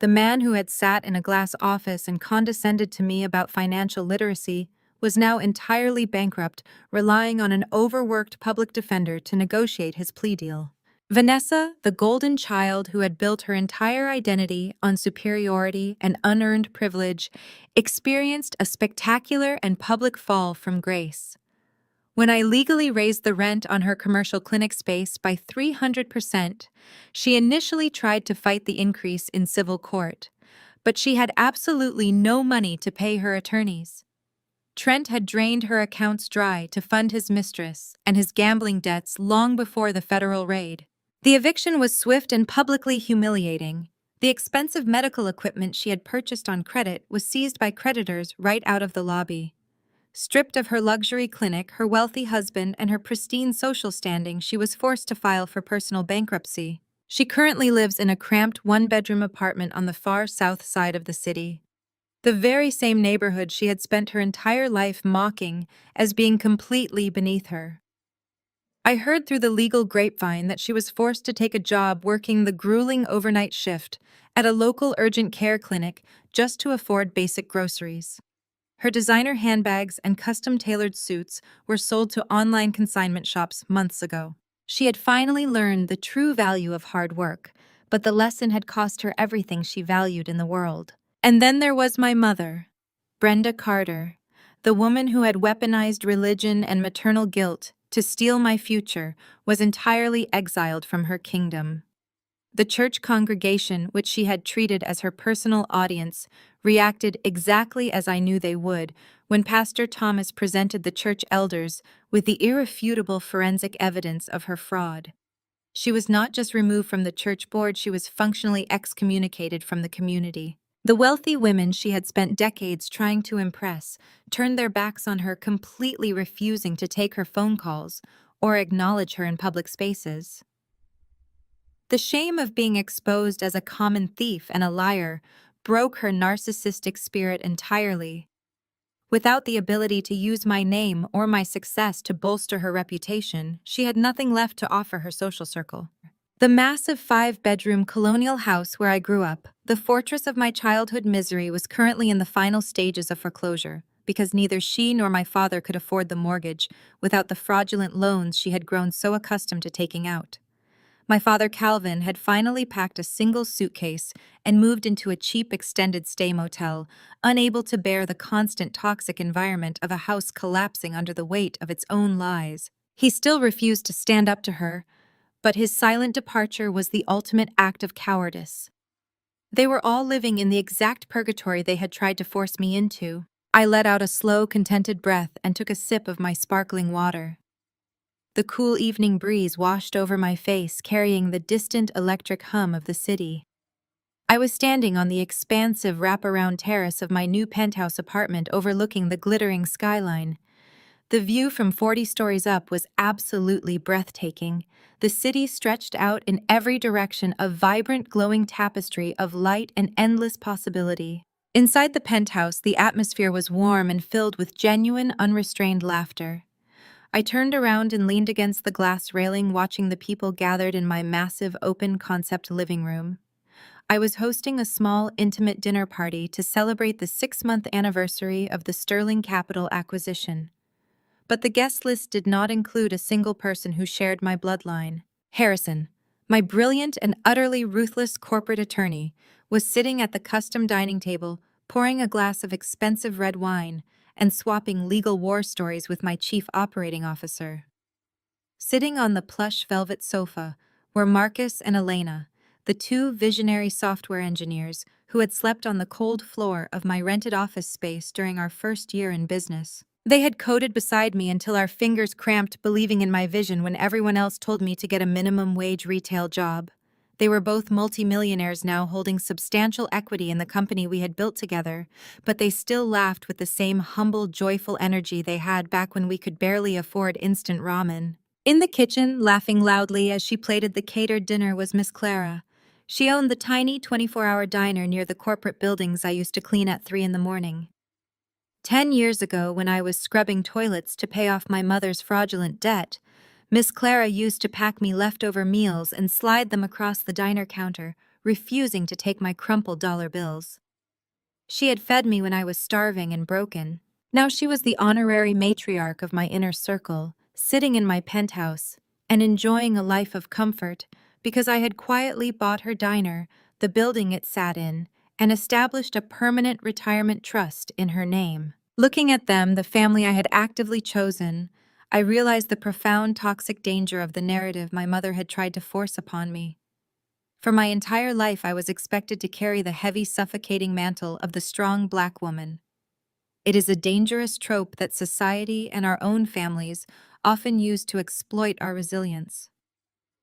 The man who had sat in a glass office and condescended to me about financial literacy was now entirely bankrupt, relying on an overworked public defender to negotiate his plea deal. Vanessa, the golden child who had built her entire identity on superiority and unearned privilege, experienced a spectacular and public fall from grace. When I legally raised the rent on her commercial clinic space by 300%, she initially tried to fight the increase in civil court, but she had absolutely no money to pay her attorneys. Trent had drained her accounts dry to fund his mistress and his gambling debts long before the federal raid. The eviction was swift and publicly humiliating. The expensive medical equipment she had purchased on credit was seized by creditors right out of the lobby. Stripped of her luxury clinic, her wealthy husband, and her pristine social standing, she was forced to file for personal bankruptcy. She currently lives in a cramped one-bedroom apartment on the far south side of the city. The very same neighborhood she had spent her entire life mocking as being completely beneath her. I heard through the legal grapevine that she was forced to take a job working the grueling overnight shift at a local urgent care clinic just to afford basic groceries. Her designer handbags and custom-tailored suits were sold to online consignment shops months ago. She had finally learned the true value of hard work, but the lesson had cost her everything she valued in the world. And then there was my mother, Brenda Carter, the woman who had weaponized religion and maternal guilt to steal my future, was entirely exiled from her kingdom. The church congregation, which she had treated as her personal audience, reacted exactly as I knew they would when Pastor Thomas presented the church elders with the irrefutable forensic evidence of her fraud. She was not just removed from the church board, she was functionally excommunicated from the community. The wealthy women she had spent decades trying to impress turned their backs on her, completely refusing to take her phone calls or acknowledge her in public spaces. The shame of being exposed as a common thief and a liar broke her narcissistic spirit entirely. Without the ability to use my name or my success to bolster her reputation, she had nothing left to offer her social circle. The massive 5-bedroom colonial house where I grew up, the fortress of my childhood misery, was currently in the final stages of foreclosure, because neither she nor my father could afford the mortgage without the fraudulent loans she had grown so accustomed to taking out. My father, Calvin, had finally packed a single suitcase and moved into a cheap extended stay motel, unable to bear the constant toxic environment of a house collapsing under the weight of its own lies. He still refused to stand up to her, but his silent departure was the ultimate act of cowardice. They were all living in the exact purgatory they had tried to force me into. I let out a slow, contented breath and took a sip of my sparkling water. The cool evening breeze washed over my face, carrying the distant electric hum of the city. I was standing on the expansive wraparound terrace of my new penthouse apartment overlooking the glittering skyline. The view from 40 stories up was absolutely breathtaking. The city stretched out in every direction, a vibrant, glowing tapestry of light and endless possibility. Inside the penthouse, the atmosphere was warm and filled with genuine, unrestrained laughter. I turned around and leaned against the glass railing, watching the people gathered in my massive, open-concept living room. I was hosting a small, intimate dinner party to celebrate the 6-month anniversary of the Sterling Capital acquisition. But the guest list did not include a single person who shared my bloodline. Harrison, my brilliant and utterly ruthless corporate attorney, was sitting at the custom dining table, pouring a glass of expensive red wine and swapping legal war stories with my chief operating officer. Sitting on the plush velvet sofa were Marcus and Elena, the two visionary software engineers who had slept on the cold floor of my rented office space during our first year in business. They had coded beside me until our fingers cramped, believing in my vision when everyone else told me to get a minimum wage retail job. They were both multimillionaires now, holding substantial equity in the company we had built together, but they still laughed with the same humble, joyful energy they had back when we could barely afford instant ramen. In the kitchen, laughing loudly as she plated the catered dinner, was Miss Clara. She owned the tiny 24-hour diner near the corporate buildings I used to clean at 3 in the morning. 10 years ago, when I was scrubbing toilets to pay off my mother's fraudulent debt, Miss Clara used to pack me leftover meals and slide them across the diner counter, refusing to take my crumpled dollar bills. She had fed me when I was starving and broken. Now she was the honorary matriarch of my inner circle, sitting in my penthouse and enjoying a life of comfort because I had quietly bought her diner, the building it sat in, and established a permanent retirement trust in her name. Looking at them, the family I had actively chosen, I realized the profound toxic danger of the narrative my mother had tried to force upon me. For my entire life, I was expected to carry the heavy, suffocating mantle of the strong Black woman. It is a dangerous trope that society and our own families often use to exploit our resilience.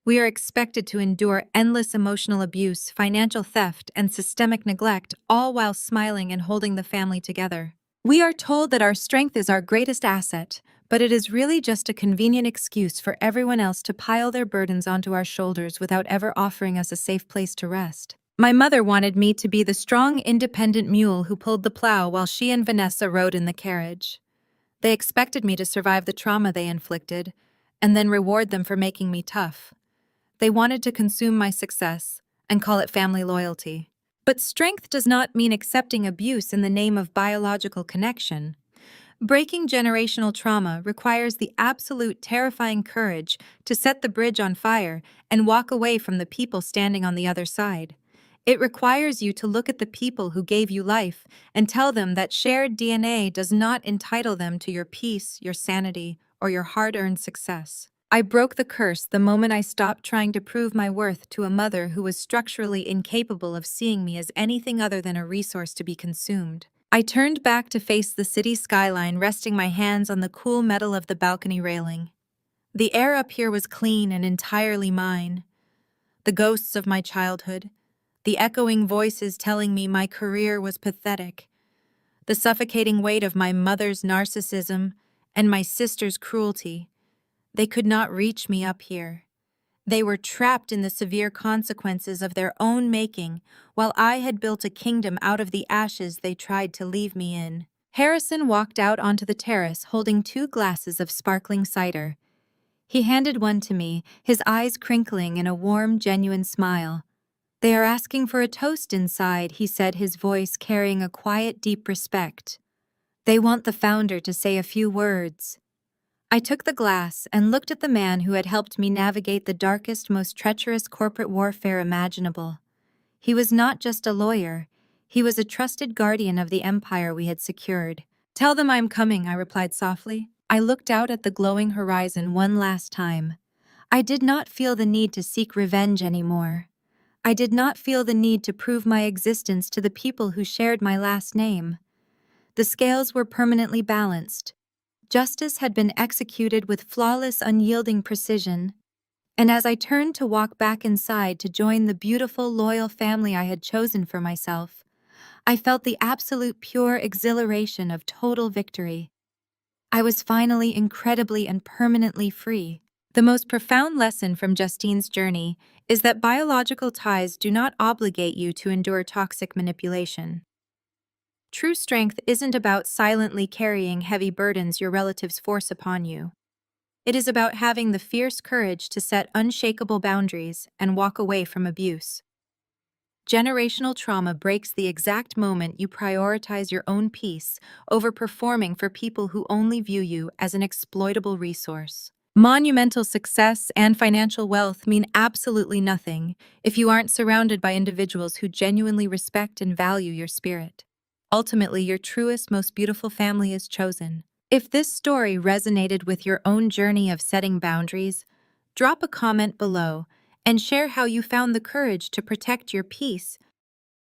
We are expected to endure endless emotional abuse, financial theft, and systemic neglect, all while smiling and holding the family together. We are told that our strength is our greatest asset, but it is really just a convenient excuse for everyone else to pile their burdens onto our shoulders without ever offering us a safe place to rest. My mother wanted me to be the strong, independent mule who pulled the plow while she and Vanessa rode in the carriage. They expected me to survive the trauma they inflicted, and then reward them for making me tough. They wanted to consume my success and call it family loyalty. But strength does not mean accepting abuse in the name of biological connection. Breaking generational trauma requires the absolute terrifying courage to set the bridge on fire and walk away from the people standing on the other side. It requires you to look at the people who gave you life and tell them that shared DNA does not entitle them to your peace, your sanity, or your hard-earned success. I broke the curse the moment I stopped trying to prove my worth to a mother who was structurally incapable of seeing me as anything other than a resource to be consumed. I turned back to face the city skyline, resting my hands on the cool metal of the balcony railing. The air up here was clean and entirely mine. The ghosts of my childhood, the echoing voices telling me my career was pathetic, the suffocating weight of my mother's narcissism and my sister's cruelty. They could not reach me up here. They were trapped in the severe consequences of their own making, while I had built a kingdom out of the ashes they tried to leave me in. Harrison walked out onto the terrace holding 2 glasses of sparkling cider. He handed one to me, his eyes crinkling in a warm, genuine smile. "They are asking for a toast inside," he said, his voice carrying a quiet, deep respect. "They want the founder to say a few words." I took the glass and looked at the man who had helped me navigate the darkest, most treacherous corporate warfare imaginable. He was not just a lawyer. He was a trusted guardian of the empire we had secured. "Tell them I'm coming," I replied softly. I looked out at the glowing horizon one last time. I did not feel the need to seek revenge anymore. I did not feel the need to prove my existence to the people who shared my last name. The scales were permanently balanced. Justice had been executed with flawless, unyielding precision, and as I turned to walk back inside to join the beautiful, loyal family I had chosen for myself, I felt the absolute pure exhilaration of total victory. I was finally incredibly and permanently free. The most profound lesson from Justine's journey is that biological ties do not obligate you to endure toxic manipulation. True strength isn't about silently carrying heavy burdens your relatives force upon you. It is about having the fierce courage to set unshakable boundaries and walk away from abuse. Generational trauma breaks the exact moment you prioritize your own peace over performing for people who only view you as an exploitable resource. Monumental success and financial wealth mean absolutely nothing if you aren't surrounded by individuals who genuinely respect and value your spirit. Ultimately, your truest, most beautiful family is chosen. If this story resonated with your own journey of setting boundaries, drop a comment below and share how you found the courage to protect your peace